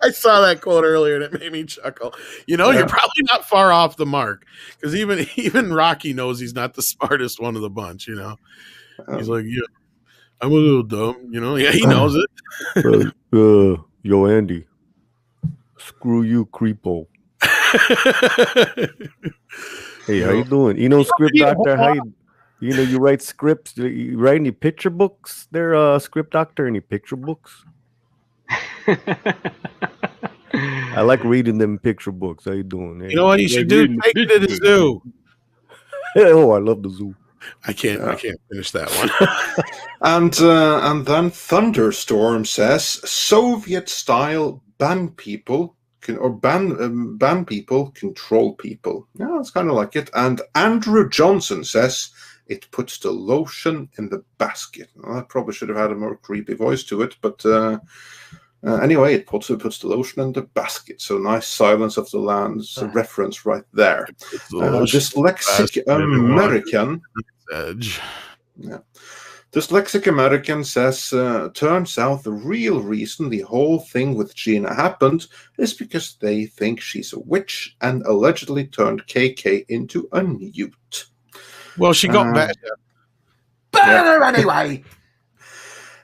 I saw that quote earlier and it made me chuckle. You're probably not far off the mark, because even Rocky knows he's not the smartest one of the bunch, He's like, yeah. I'm a little dumb, Yeah, he knows it. Yo, Andy, screw you, creepo. Hey, how you doing? Script doctor, how you write scripts? You write any picture books there, script doctor? Any picture books? I like reading them picture books. How you doing? Hey, you know what you should do? Take it to the zoo. Oh, I love the zoo. I can't finish that one. And then Thunderstorm says Soviet-style ban people ban people control people. Yeah, that's kind of like it. And Andrew Johnson says it puts the lotion in the basket. Well, I probably should have had a more creepy voice to it, but anyway, it puts the lotion in the basket. So nice Silence of the Lambs reference right there. Dyslexic American. Edge. Yeah. Dyslexic American says, turns out the real reason the whole thing with Gina happened is because they think she's a witch and allegedly turned KK into a newt. Well, she got better. Better anyway.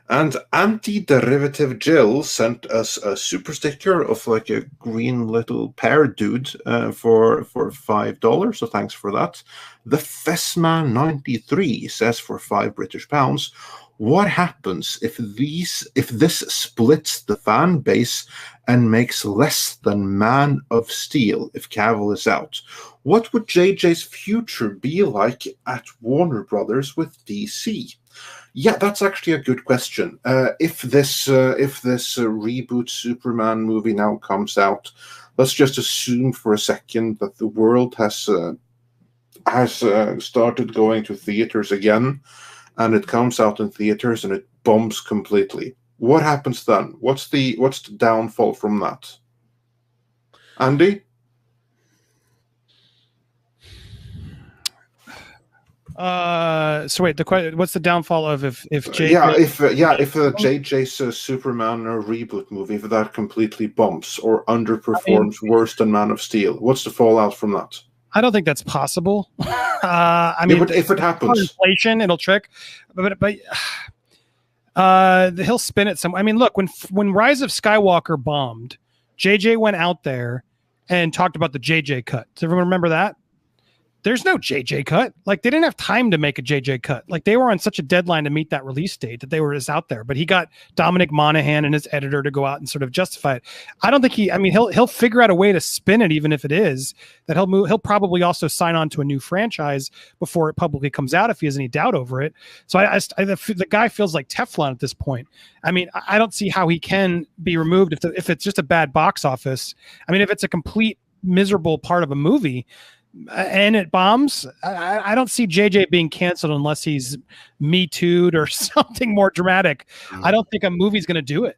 And Anti-Derivative Jill sent us a super sticker of like a green little pear dude for $5. So thanks for that. The Fessman 93 says for £5 what happens if this splits the fan base and makes less than Man of Steel if Cavill is out? What would JJ's future be like at Warner Brothers with DC? Yeah, that's actually a good question. If this reboot Superman movie now comes out, let's just assume for a second that the world has started going to theaters again, and it comes out in theaters and it bombs completely. What happens then? What's the downfall from that? Andy? So wait, what's the downfall of if JJ's Superman or reboot movie, if that completely bumps or underperforms worse than Man of Steel, what's the fallout from that? I don't think that's possible. But if it happens, inflation, it'll trick. But he'll spin it some. I mean, look, when Rise of Skywalker bombed, JJ went out there and talked about the JJ cut. Does everyone remember that? there's no JJ cut. Like, they didn't have time to make a JJ cut. Like, they were on such a deadline to meet that release date that they were just out there. But he got Dominic Monaghan and his editor to go out and sort of justify it. I don't think he'll figure out a way to spin it, even if it is that he'll probably also sign on to a new franchise before it publicly comes out if he has any doubt over it. So the guy feels like Teflon at this point. I mean, I don't see how he can be removed if it's just a bad box office. I mean, if it's a complete miserable part of a movie and it bombs, I don't see JJ being canceled unless he's Me Too'd or something more dramatic. I don't think a movie's going to do it.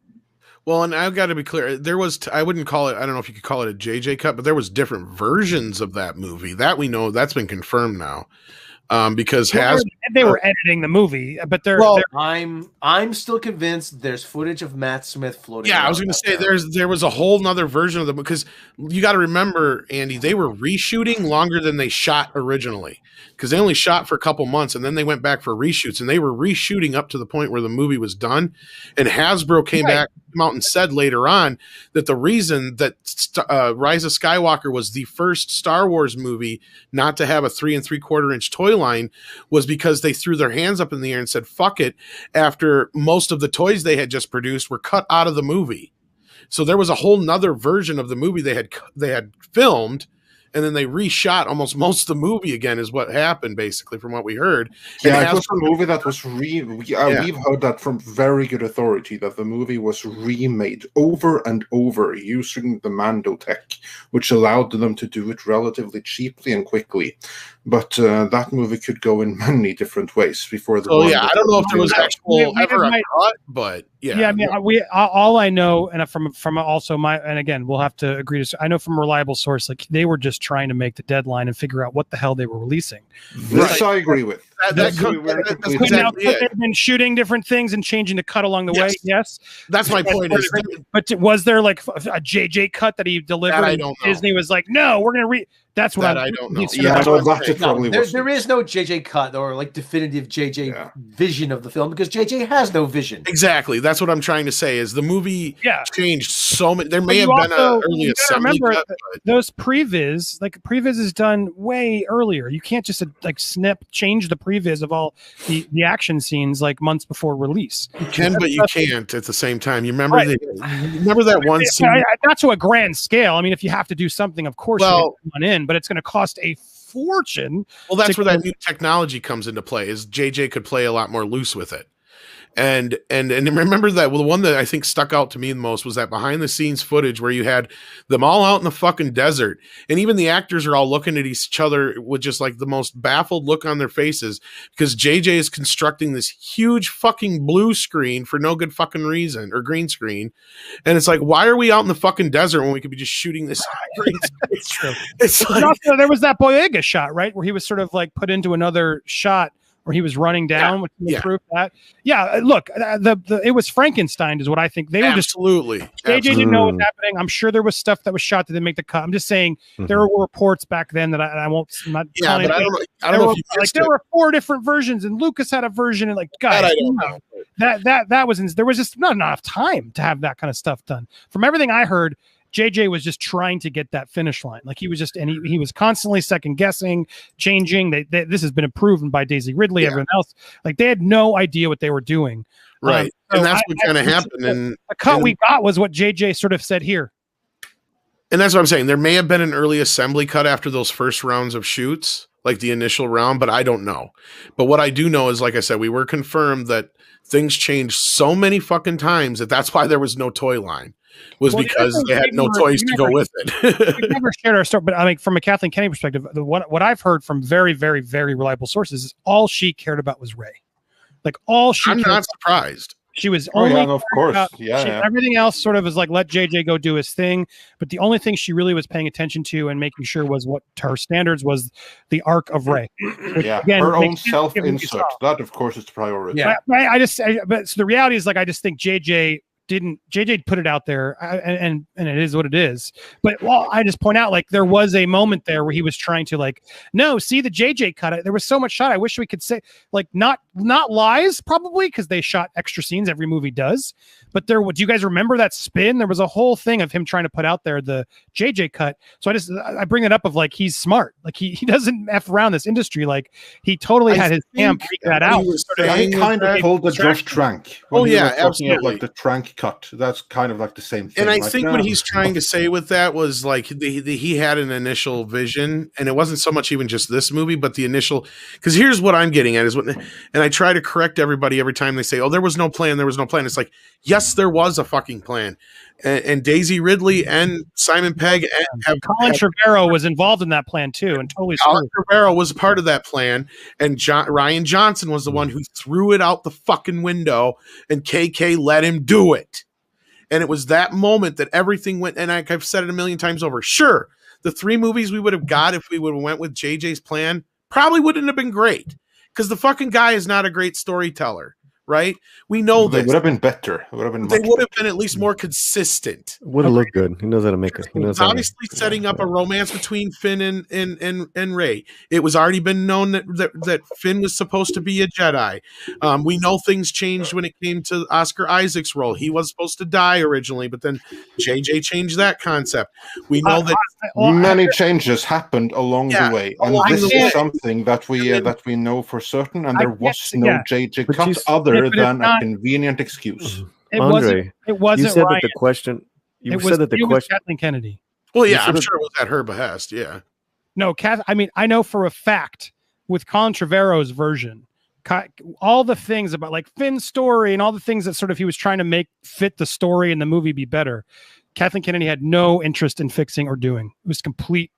Well, and I've got to be clear. There was, I wouldn't call it, I don't know if you could call it a JJ cut, but there was different versions of that movie. That we know, that's been confirmed now. Because they were editing the movie, but I'm still convinced there's footage of Matt Smith floating. Yeah, I was going to say there was a whole nother version of them, because you got to remember, Andy, they were reshooting longer than they shot originally, because they only shot for a couple months and then they went back for reshoots, and they were reshooting up to the point where the movie was done. And Hasbro came out and said later on that the reason that Rise of Skywalker was the first Star Wars movie not to have a 3 3/4 inch toy line was because they threw their hands up in the air and said, fuck it, after most of the toys they had just produced were cut out of the movie. So there was a whole nother version of the movie they had filmed, and then they reshot almost most of the movie again, is what happened, basically, from what we heard. Yeah, it was a movie that was we've heard that from very good authority, that the movie was remade over and over using the Mando tech, which allowed them to do it relatively cheaply and quickly. But that movie could go in many different ways before the. Oh yeah, I don't know if there was ever a cut, but yeah. Yeah, I mean, all I know, and from also and again, we'll have to agree to. I know from a reliable source, like they were just trying to make the deadline and figure out what the hell they were releasing. This I agree with. They've been shooting different things and changing the cut along the way. Yes, that's my point. But was there like a JJ cut that he delivered? That I don't know. Disney was like, no, we're going to That's what I don't know. Yeah, there is no JJ cut or like definitive JJ vision of the film, because JJ has no vision. Exactly. That's what I'm trying to say. Is the movie changed so many? There may have been an early assembly cut. Those previs, like previs is done way earlier. You can't just like change the previs of all the action scenes like months before release. You can, but you can't at the same time. You remember remember that one scene? Not to a grand scale. I mean, if you have to do something, of course, you get one in. But it's going to cost a fortune. Well, that's where that new technology comes into play. Is JJ could play a lot more loose with it, and remember that. Well, the one that I think stuck out to me the most was that behind the scenes footage where you had them all out in the fucking desert, and even the actors are all looking at each other with just like the most baffled look on their faces, because JJ is constructing this huge fucking blue screen for no good fucking reason, or green screen. And it's like, why are we out in the fucking desert when we could be just shooting this green screen? It's true. It's like, also, there was that Boyega shot, right, where he was sort of like put into another shot where he was running down, which proved that. Yeah, look, it was Frankenstein, is what I think. They were just JJ didn't know what was happening. I'm sure there was stuff that was shot that didn't make the cut. I'm just saying there were reports back then that I won't. I'm not but I don't know if you missed there were 4 different versions, and Lucas had a version, and like guys, that was there was just not enough time to have that kind of stuff done. From everything I heard, JJ was just trying to get that finish line. Like he was just, and he was constantly second guessing, changing. This has been proven by Daisy Ridley, everyone else. Like they had no idea what they were doing. Right. And that's what kind of happened. And the cut we got was what JJ sort of said here. And that's what I'm saying. There may have been an early assembly cut after those first rounds of shoots, like the initial round, but I don't know. But what I do know is, like I said, we were confirmed that things changed so many fucking times that's why there was no toy line. Because they had no toys to go with it. We never shared our story, but I mean, from a Kathleen Kennedy perspective, what I've heard from very, very, very reliable sources is all she cared about was Rey. Like all she. I'm not surprised. She was only. Of course, everything else sort of was like let JJ go do his thing, but the only thing she really was paying attention to and making sure was what her standards was the arc of Rey. Again, her own self-insert. That, of course, is the priority. Yeah, but so the reality is, like, I just think JJ JJ put it out there, and it is what it is. But I just point out, like, there was a moment there where he was trying to, like, no, see the JJ cut it. There was so much shot. I wish we could say, like, not lies probably, because they shot extra scenes. Every movie does. But do you guys remember that spin? There was a whole thing of him trying to put out there the JJ cut. So I bring it up of, like, he's smart. Like, he doesn't F around this industry. Like, he totally had his camp figure that out. I kind of pulled the Josh Trank. Oh yeah, absolutely. Like the Trank cut. That's kind of like the same thing. And I think what he's trying to say with that was, like, he had an initial vision, and it wasn't so much even just this movie, but the initial. Because here's what I'm getting at is and I try to correct everybody every time they say, "Oh, there was no plan. There was no plan." It's like, yes, there was a fucking plan. And Daisy Ridley and Simon Pegg and Colin Trevorrow was involved in that plan too, and totally. Colin Trevorrow was part of that plan, and Ryan Johnson was the one who threw it out the fucking window, and KK let him do it. And it was that moment that everything went. And I've said it a million times over. Sure, the 3 movies we would have got if we would have went with JJ's plan probably wouldn't have been great, because the fucking guy is not a great storyteller. Right? We know they this. would have been better. They would have been at least more consistent. Would have looked good. He knows how to make it. He knows obviously setting up a romance between Finn and Rey. It was already been known that Finn was supposed to be a Jedi. We know things changed when it came to Oscar Isaac's role. He was supposed to die originally, but then JJ changed that concept. We know that many changes happened along the way, and this is something that we know for certain. And there was no JJ cut other than a convenient excuse. Andre, it wasn't. You said that the question. You said that the question. Kathleen Kennedy. Well, yeah, I'm sure it was at her behest. Yeah. No, I mean, I know for a fact with Colin Trevorrow's version, all the things about, like, Finn's story and all the things that sort of he was trying to make fit the story and the movie be better, Kathleen Kennedy had no interest in fixing or doing. It was complete.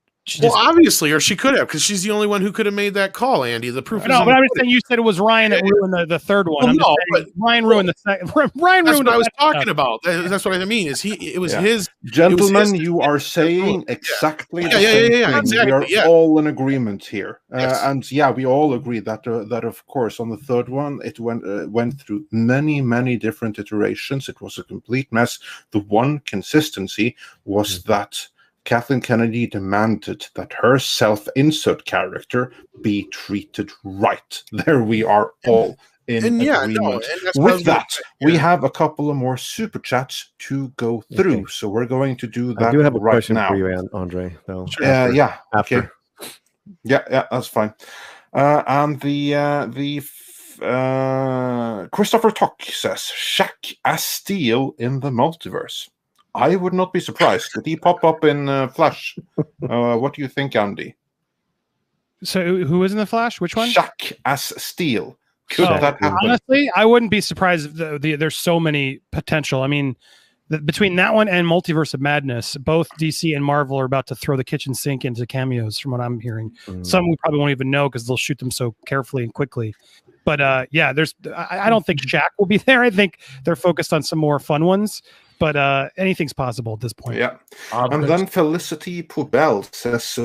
Obviously, or she could have, because she's the only one who could have made that call, Andy. The proof is no, but I'm just saying, you said it was Ryan that ruined the third one. Well, but Ryan ruined the second. Ryan that's ruined what I was talking about. That's what I mean. It was his. Gentlemen, you are saying exactly the same thing. Exactly, we are all in agreement here. And we all agree that of course, on the third one, it went through many different iterations. It was a complete mess. The one consistency was that Kathleen Kennedy demanded that her self-insert character be treated right. There we are all in agreement. With that, we have a couple of more super chats to go through. Okay. So we're going to do that right now. I do have a question for you, Andre. Though. Sure. Okay. Yeah, that's fine. And the Christopher Tock says, Shaq as Steel in the multiverse. I would not be surprised. Did he pop up in Flash? What do you think, Andy? So who is in the Flash? Which one? Shaq as Steel. Could that happen? Honestly, I wouldn't be surprised if there's so many potential. I mean, between that one and Multiverse of Madness, both DC and Marvel are about to throw the kitchen sink into cameos, from what I'm hearing. Some we probably won't even know because they'll shoot them so carefully and quickly. But I don't think Shaq will be there. I think they're focused on some more fun ones. But anything's possible at this point. Yeah. And then Felicity Pobel says,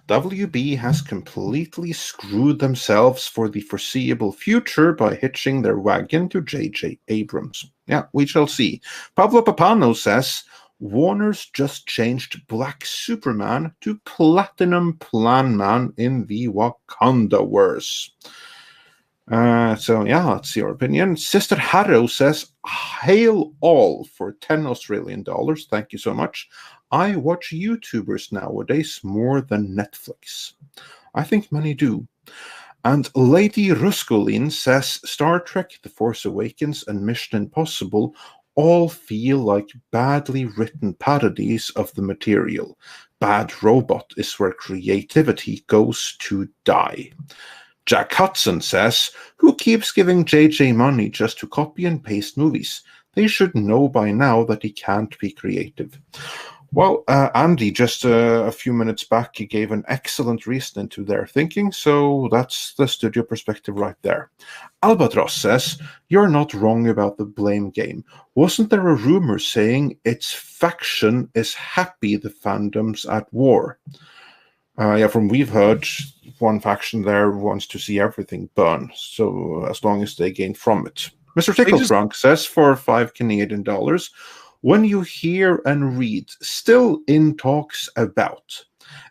WB has completely screwed themselves for the foreseeable future by hitching their wagon to J.J. Abrams. Yeah, we shall see. Pablo Papano says, Warner's just changed Black Superman to Platinum Plan Man in the Wakandaverse. That's your opinion. Sister Harrow says, hail all for $10 Australian. Thank you so much. I watch YouTubers nowadays more than Netflix. I think many do. And Lady Ruscolin says, Star Trek, The Force Awakens, and Mission Impossible all feel like badly written parodies of the material. Bad Robot is where creativity goes to die. Jack Hudson says, who keeps giving JJ money just to copy and paste movies? They should know by now that he can't be creative. Well, Andy, just a few minutes back, he gave an excellent reason into their thinking, so that's the studio perspective right there. Albatross says, you're not wrong about the blame game. Wasn't there a rumor saying its faction is happy the fandom's at war? From we've heard, one faction there wants to see everything burn, so as long as they gain from it. Mr. Ticklefrunk says for $5 Canadian, when you hear and read still in talks about,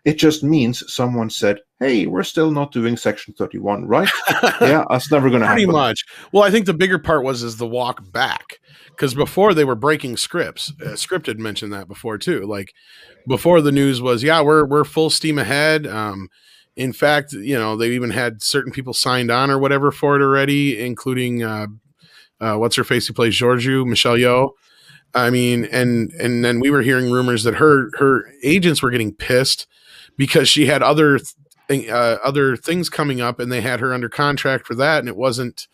it just means someone said, hey, we're still not doing Section 31, right? Yeah, that's never going to happen. Pretty much. Well, I think the bigger part was the walk back, because before they were breaking scripts. Script had mentioned that before too. Like before the news was, yeah, we're full steam ahead. In fact, they even had certain people signed on or whatever for it already, including what's her face who plays Georgiou, Michelle Yeoh. I mean, and then we were hearing rumors that her agents were getting pissed because she had other things coming up, and they had her under contract for that, and it wasn't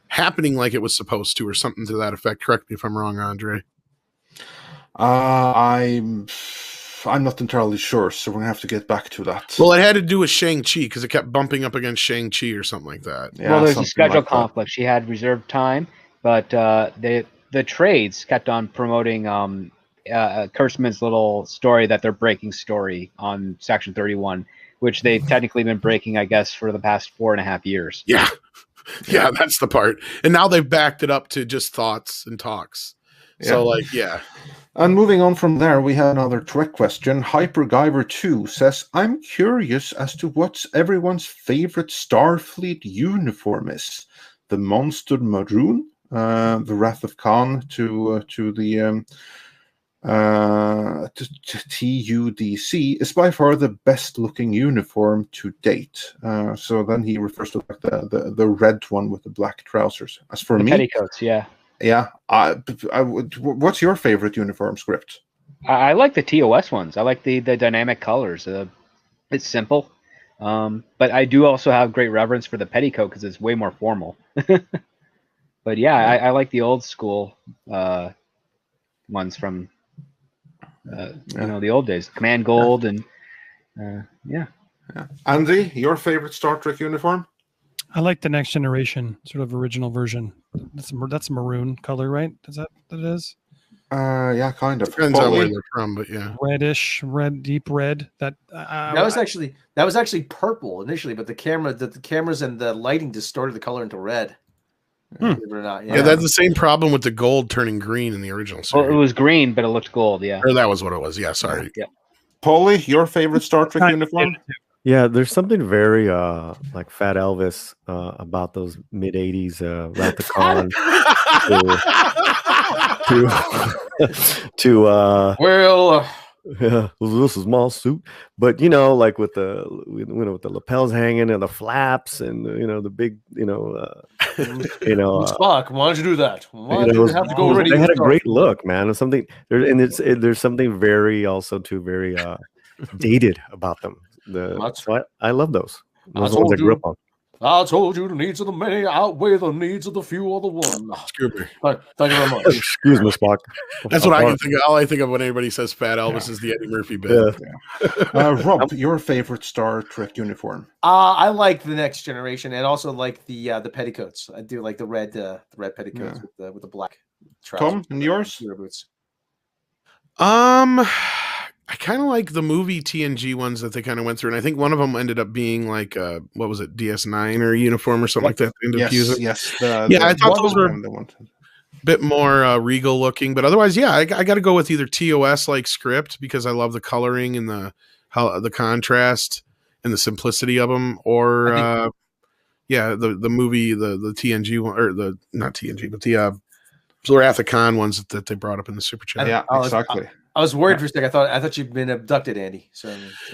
happening like it was supposed to, or something to that effect. Correct me if I'm wrong, Andre. I'm not entirely sure, so we're gonna have to get back to that. Well, it had to do with Shang-Chi because it kept bumping up against Shang-Chi or something like that. Yeah, well, there's a schedule conflict. She had reserved time, but the trades kept on promoting Kurtzman's little story that they're breaking story on Section 31, which they've technically been breaking, I guess, for the past 4.5 years. Yeah. Yeah, that's the part. And now they've backed it up to just thoughts and talks. Yeah. So, yeah. And moving on from there, we have another Trek question. HyperGyver2 says, I'm curious as to what everyone's favorite Starfleet uniform is. The Monster Maroon, the Wrath of Khan to the TUDC is by far the best looking uniform to date. So then he refers to the red one with the black trousers. As for me, petticoats, yeah. Yeah, what's your favorite uniform script? I like the TOS ones. I like the dynamic colors. It's simple, but I do also have great reverence for the petticoat because it's way more formal. But yeah, I like the old school ones from the old days, Command Gold, and yeah. Andy, your favorite Star Trek uniform? I like the Next Generation sort of original version. That's a maroon color, right? Is that what it is? Yeah, kind of. Depends on where they're from, but yeah, reddish, deep red. That was actually purple initially, but the cameras and the lighting distorted the color into red. Yeah, that's the same problem with the gold turning green in the original series. Well, it was green, but it looked gold. Yeah, or that was what it was. Yeah, sorry. Yeah. Paulie, your favorite Star Trek uniform? Yeah, there's something very like Fat Elvis about those mid '80s Wrath of Khan yeah, this is my suit, but like with the with the lapels hanging and the flaps and the big Spock, why don't you do that? Why did you have to go already? They had a great look, man. And there's something very dated about them. I love those. Those ones I grew up on. I told you the needs of the many outweigh the needs of the few or the one. Excuse me. Thank you very much. Excuse me, Spock. That's what I can think of. All I think of when anybody says Fat Elvis is the Eddie Murphy bit. Yeah. Rob, your favorite Star Trek uniform? I like the Next Generation, and also like the petticoats. I do like the red petticoats with the black trousers. Tom, and yours? Boots. I kind of like the movie TNG ones that they kind of went through, and I think one of them ended up being like what was it, DS9 or a uniform or something like that. Yes. I thought those were a bit more regal looking, but otherwise, yeah, I got to go with either TOS like script because I love the coloring and the contrast and the simplicity of them, or the movie the TNG one, or the not TNG but the Wrath of Khan ones that they brought up in the super chat. Yeah, exactly. I was worried for a second. I thought you'd been abducted, Andy.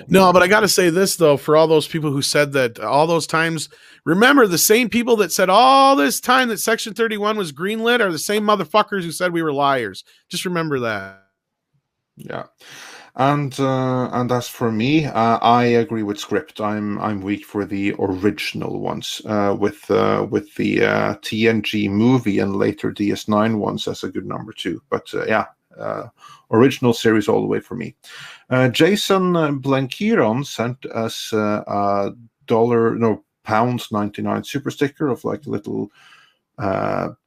No, but I got to say this though, for all those people who said that all those times, remember the same people that said all this time that Section 31 was greenlit are the same motherfuckers who said we were liars. Just remember that. Yeah, and as for me, I agree with script. I'm weak for the original ones, with the TNG movie and later DS9 ones as a good number two. But original series all the way for me. Jason Blanquiron sent us £99 super sticker of like a little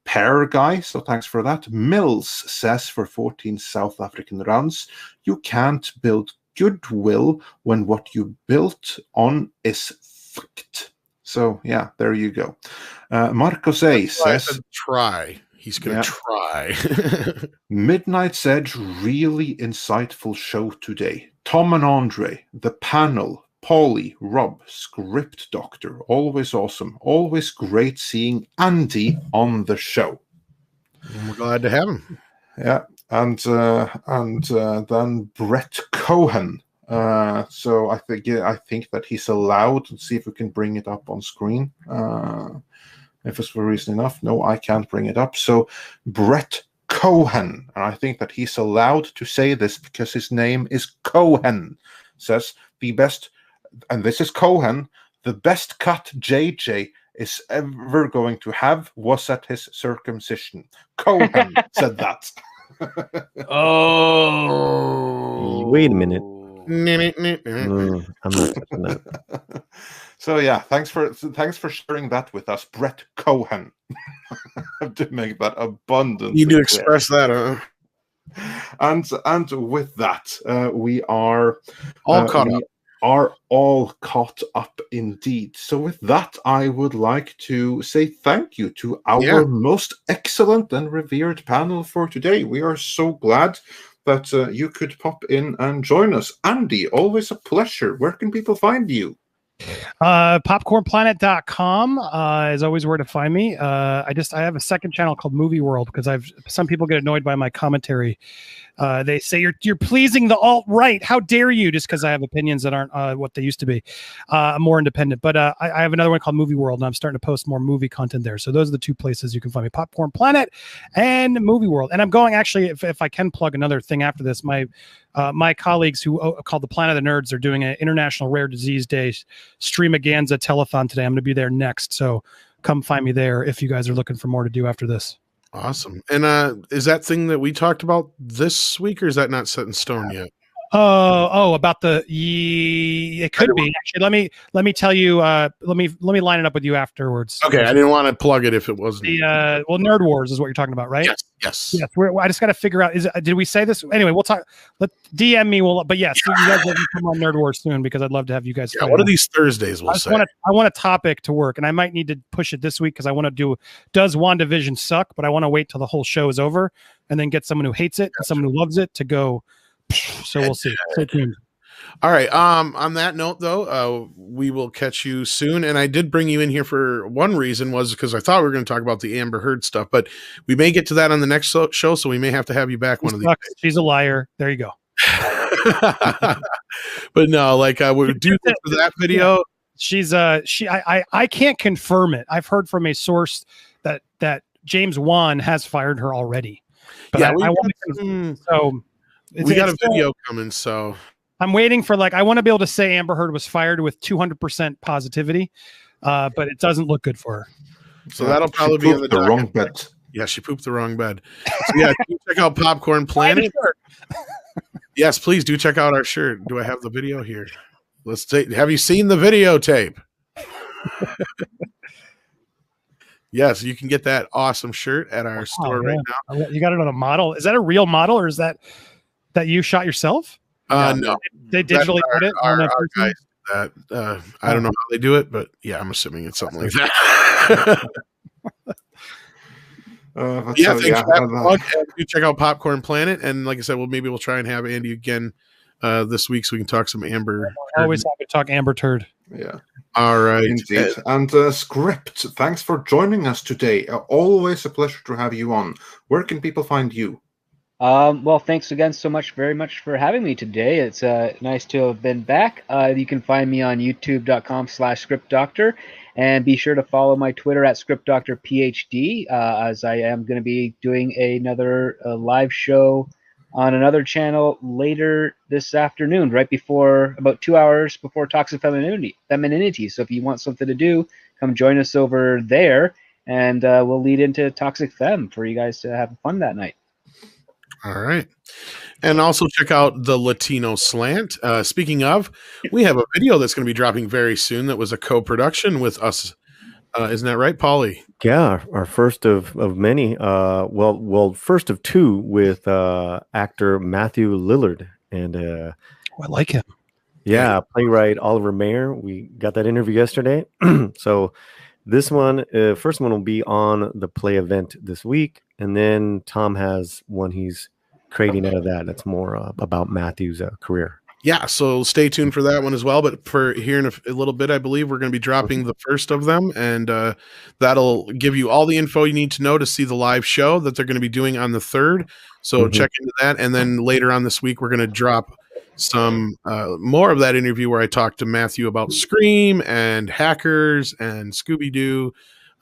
pear guy, so thanks for that. Mills says for 14 South African rands, you can't build goodwill when what you built on is fucked. So yeah, there you go. Marcos A says, "Try." He's gonna try. Midnight's Edge, really insightful show today. Tom and Andre, the panel, Paulie, Rob, Script Doctor, always awesome. Always great seeing Andy on the show. We're glad to have him. Yeah, and then Brett Cohen. So I think that he's allowed. Let's see if we can bring it up on screen. If it's for reason enough. No, I can't bring it up. So Brett Cohen, and I think that he's allowed to say this because his name is Cohen, says the best, and this is Cohen, the best cut JJ is ever going to have was at his circumcision. Cohen said that. Oh, wait a minute. I'm not touching that. So yeah, thanks for sharing that with us, Brett Cohen. To make that abundant. You do express that, huh? And with that, we are all caught up. Are all caught up indeed. So with that, I would like to say thank you to our most excellent and revered panel for today. We are so glad that you could pop in and join us. Andy, always a pleasure. Where can people find you? Popcornplanet.com is always where to find me. I have a second channel called Movie World because some people get annoyed by my commentary. They say you're pleasing the alt-right. How dare you? Just because I have opinions that aren't what they used to be. I'm more independent. But I have another one called Movie World, and I'm starting to post more movie content there. So those are the two places you can find me: Popcorn Planet and Movie World. And I'm going actually, if I can plug another thing after this, my colleagues who called the Planet of the Nerds are doing an International Rare Disease Day Streamaganza telethon today. I'm going to be there next. So come find me there if you guys are looking for more to do after this. Awesome. And is that thing that we talked about this week, or is that not set in stone yet? About it could be. Actually, let me tell you. Let me line it up with you afterwards. Okay, I didn't want to plug it if it wasn't. Nerd Wars is what you're talking about, right? Yes. I just got to figure out. Did we say this? Anyway, we'll talk. DM me. But yes, you guys will come on Nerd Wars soon because I'd love to have you guys. Yeah, one of these Thursdays we'll say. I want a topic to work, and I might need to push it this week because I want to do. Does WandaVision suck? But I want to wait till the whole show is over and then get someone who hates it and someone who loves it to go. So we'll see. Stay tuned. All right. On that note, though, we will catch you soon. And I did bring you in here for one reason, was because I thought we were going to talk about the Amber Heard stuff, but we may get to that on the next show, so we may have to have you back one of these days. She's a liar. There you go. But no, we do this for that video. I can't confirm it. I've heard from a source that James Wan has fired her already. But yeah, we got a video coming, so I'm waiting for I want to be able to say Amber Heard was fired with 200% positivity, but it doesn't look good for her. So that'll probably be in the wrong bed. Yeah, she pooped the wrong bed. So yeah, check out Popcorn Planet. Yes, please do check out our shirt. Do I have the video here? Let's take. Have you seen the videotape? Yes, you can get that awesome shirt at our store right now. You got it on a model. Is that a real model, or is that you shot yourself? No, they digitally put it on our guys. I don't know how they do it, but yeah, I'm assuming it's something like that. You check out Popcorn Planet, and like I said, we'll try and have Andy again this week so we can talk some Amber. Always happy to talk Amber Turd. Yeah. All right. Indeed. And Script, thanks for joining us today. Always a pleasure to have you on. Where can people find you? Well, thanks again very much for having me today. It's nice to have been back. You can find me on youtube.com/scriptdoctor, and be sure to follow my Twitter at scriptdoctorphd, as I am going to be doing another live show on another channel later this afternoon, right before, about 2 hours before Toxic Femininity. So if you want something to do, come join us over there, and we'll lead into Toxic Femme for you guys to have fun that night. All right. And also check out the Latino Slant. Speaking of, we have a video that's going to be dropping very soon that was a co-production with us. Isn't that right, Paulie? Yeah, our first of many. First of two with actor Matthew Lillard. And I like him. Yeah, playwright Oliver Mayer. We got that interview yesterday. So this one, first one will be on the play event this week. And then Tom has one he's creating out of that. That's more about Matthew's career. Yeah, so stay tuned for that one as well. But for here in a little bit, I believe we're going to be dropping the first of them, and that'll give you all the info you need to know to see the live show that they're going to be doing on the 3rd. So check into that, and then later on this week, we're going to drop some more of that interview where I talked to Matthew about Scream and Hackers and Scooby-Doo.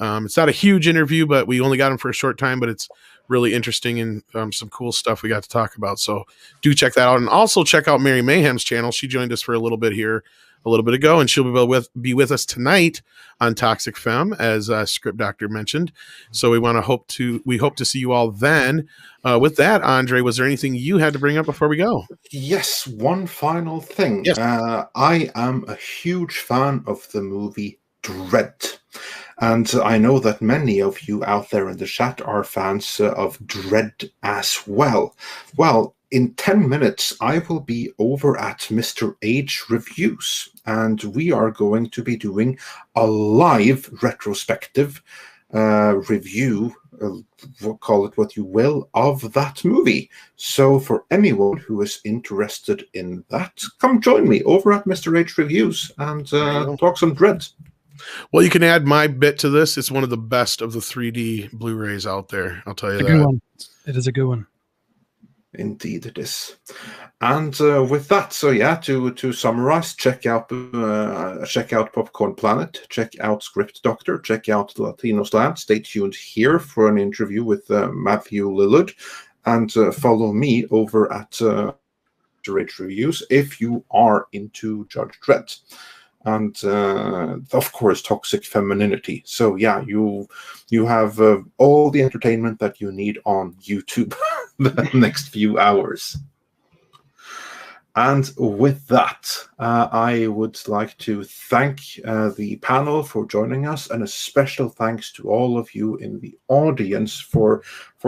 It's not a huge interview, but we only got him for a short time, but it's really interesting and some cool stuff we got to talk about. So do check that out. And also check out Mary Mayhem's channel. She joined us for a little bit ago, and she'll be with us tonight on Toxic Femme, as Script Doctor mentioned. So we hope to see you all then. With that, Andre, was there anything you had to bring up before we go? Yes, one final thing. Yes. I am a huge fan of the movie Dredd. And I know that many of you out there in the chat are fans of Dredd as well. Well, in 10 minutes, I will be over at Mr. H Reviews, and we are going to be doing a live retrospective review, call it what you will, of that movie. So for anyone who is interested in that, come join me over at Mr. H Reviews and talk some Dredd. Well, you can add my bit to this. It's one of the best of the 3D Blu-rays out there. I'll tell you that. Good one. It is a good one. Indeed, it is. And with that, so yeah, to summarize, check out Popcorn Planet, check out Script Doctor, check out the Latino Slant. Stay tuned here for an interview with Matthew Lillard, and follow me over at Rage Reviews if you are into Judge Dredd. And of course, Toxic Femininity. So yeah, you have all the entertainment that you need on YouTube the next few hours. And with that, I would like to thank the panel for joining us, and a special thanks to all of you in the audience for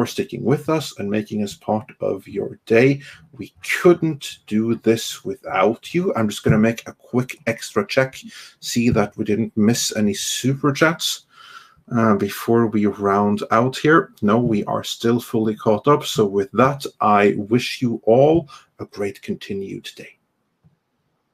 sticking with us and making us part of your day. We couldn't do this without you. I'm just going to make a quick extra check, see that we didn't miss any super chats before we round out here. No, we are still fully caught up. So with that, I wish you all a great continued day.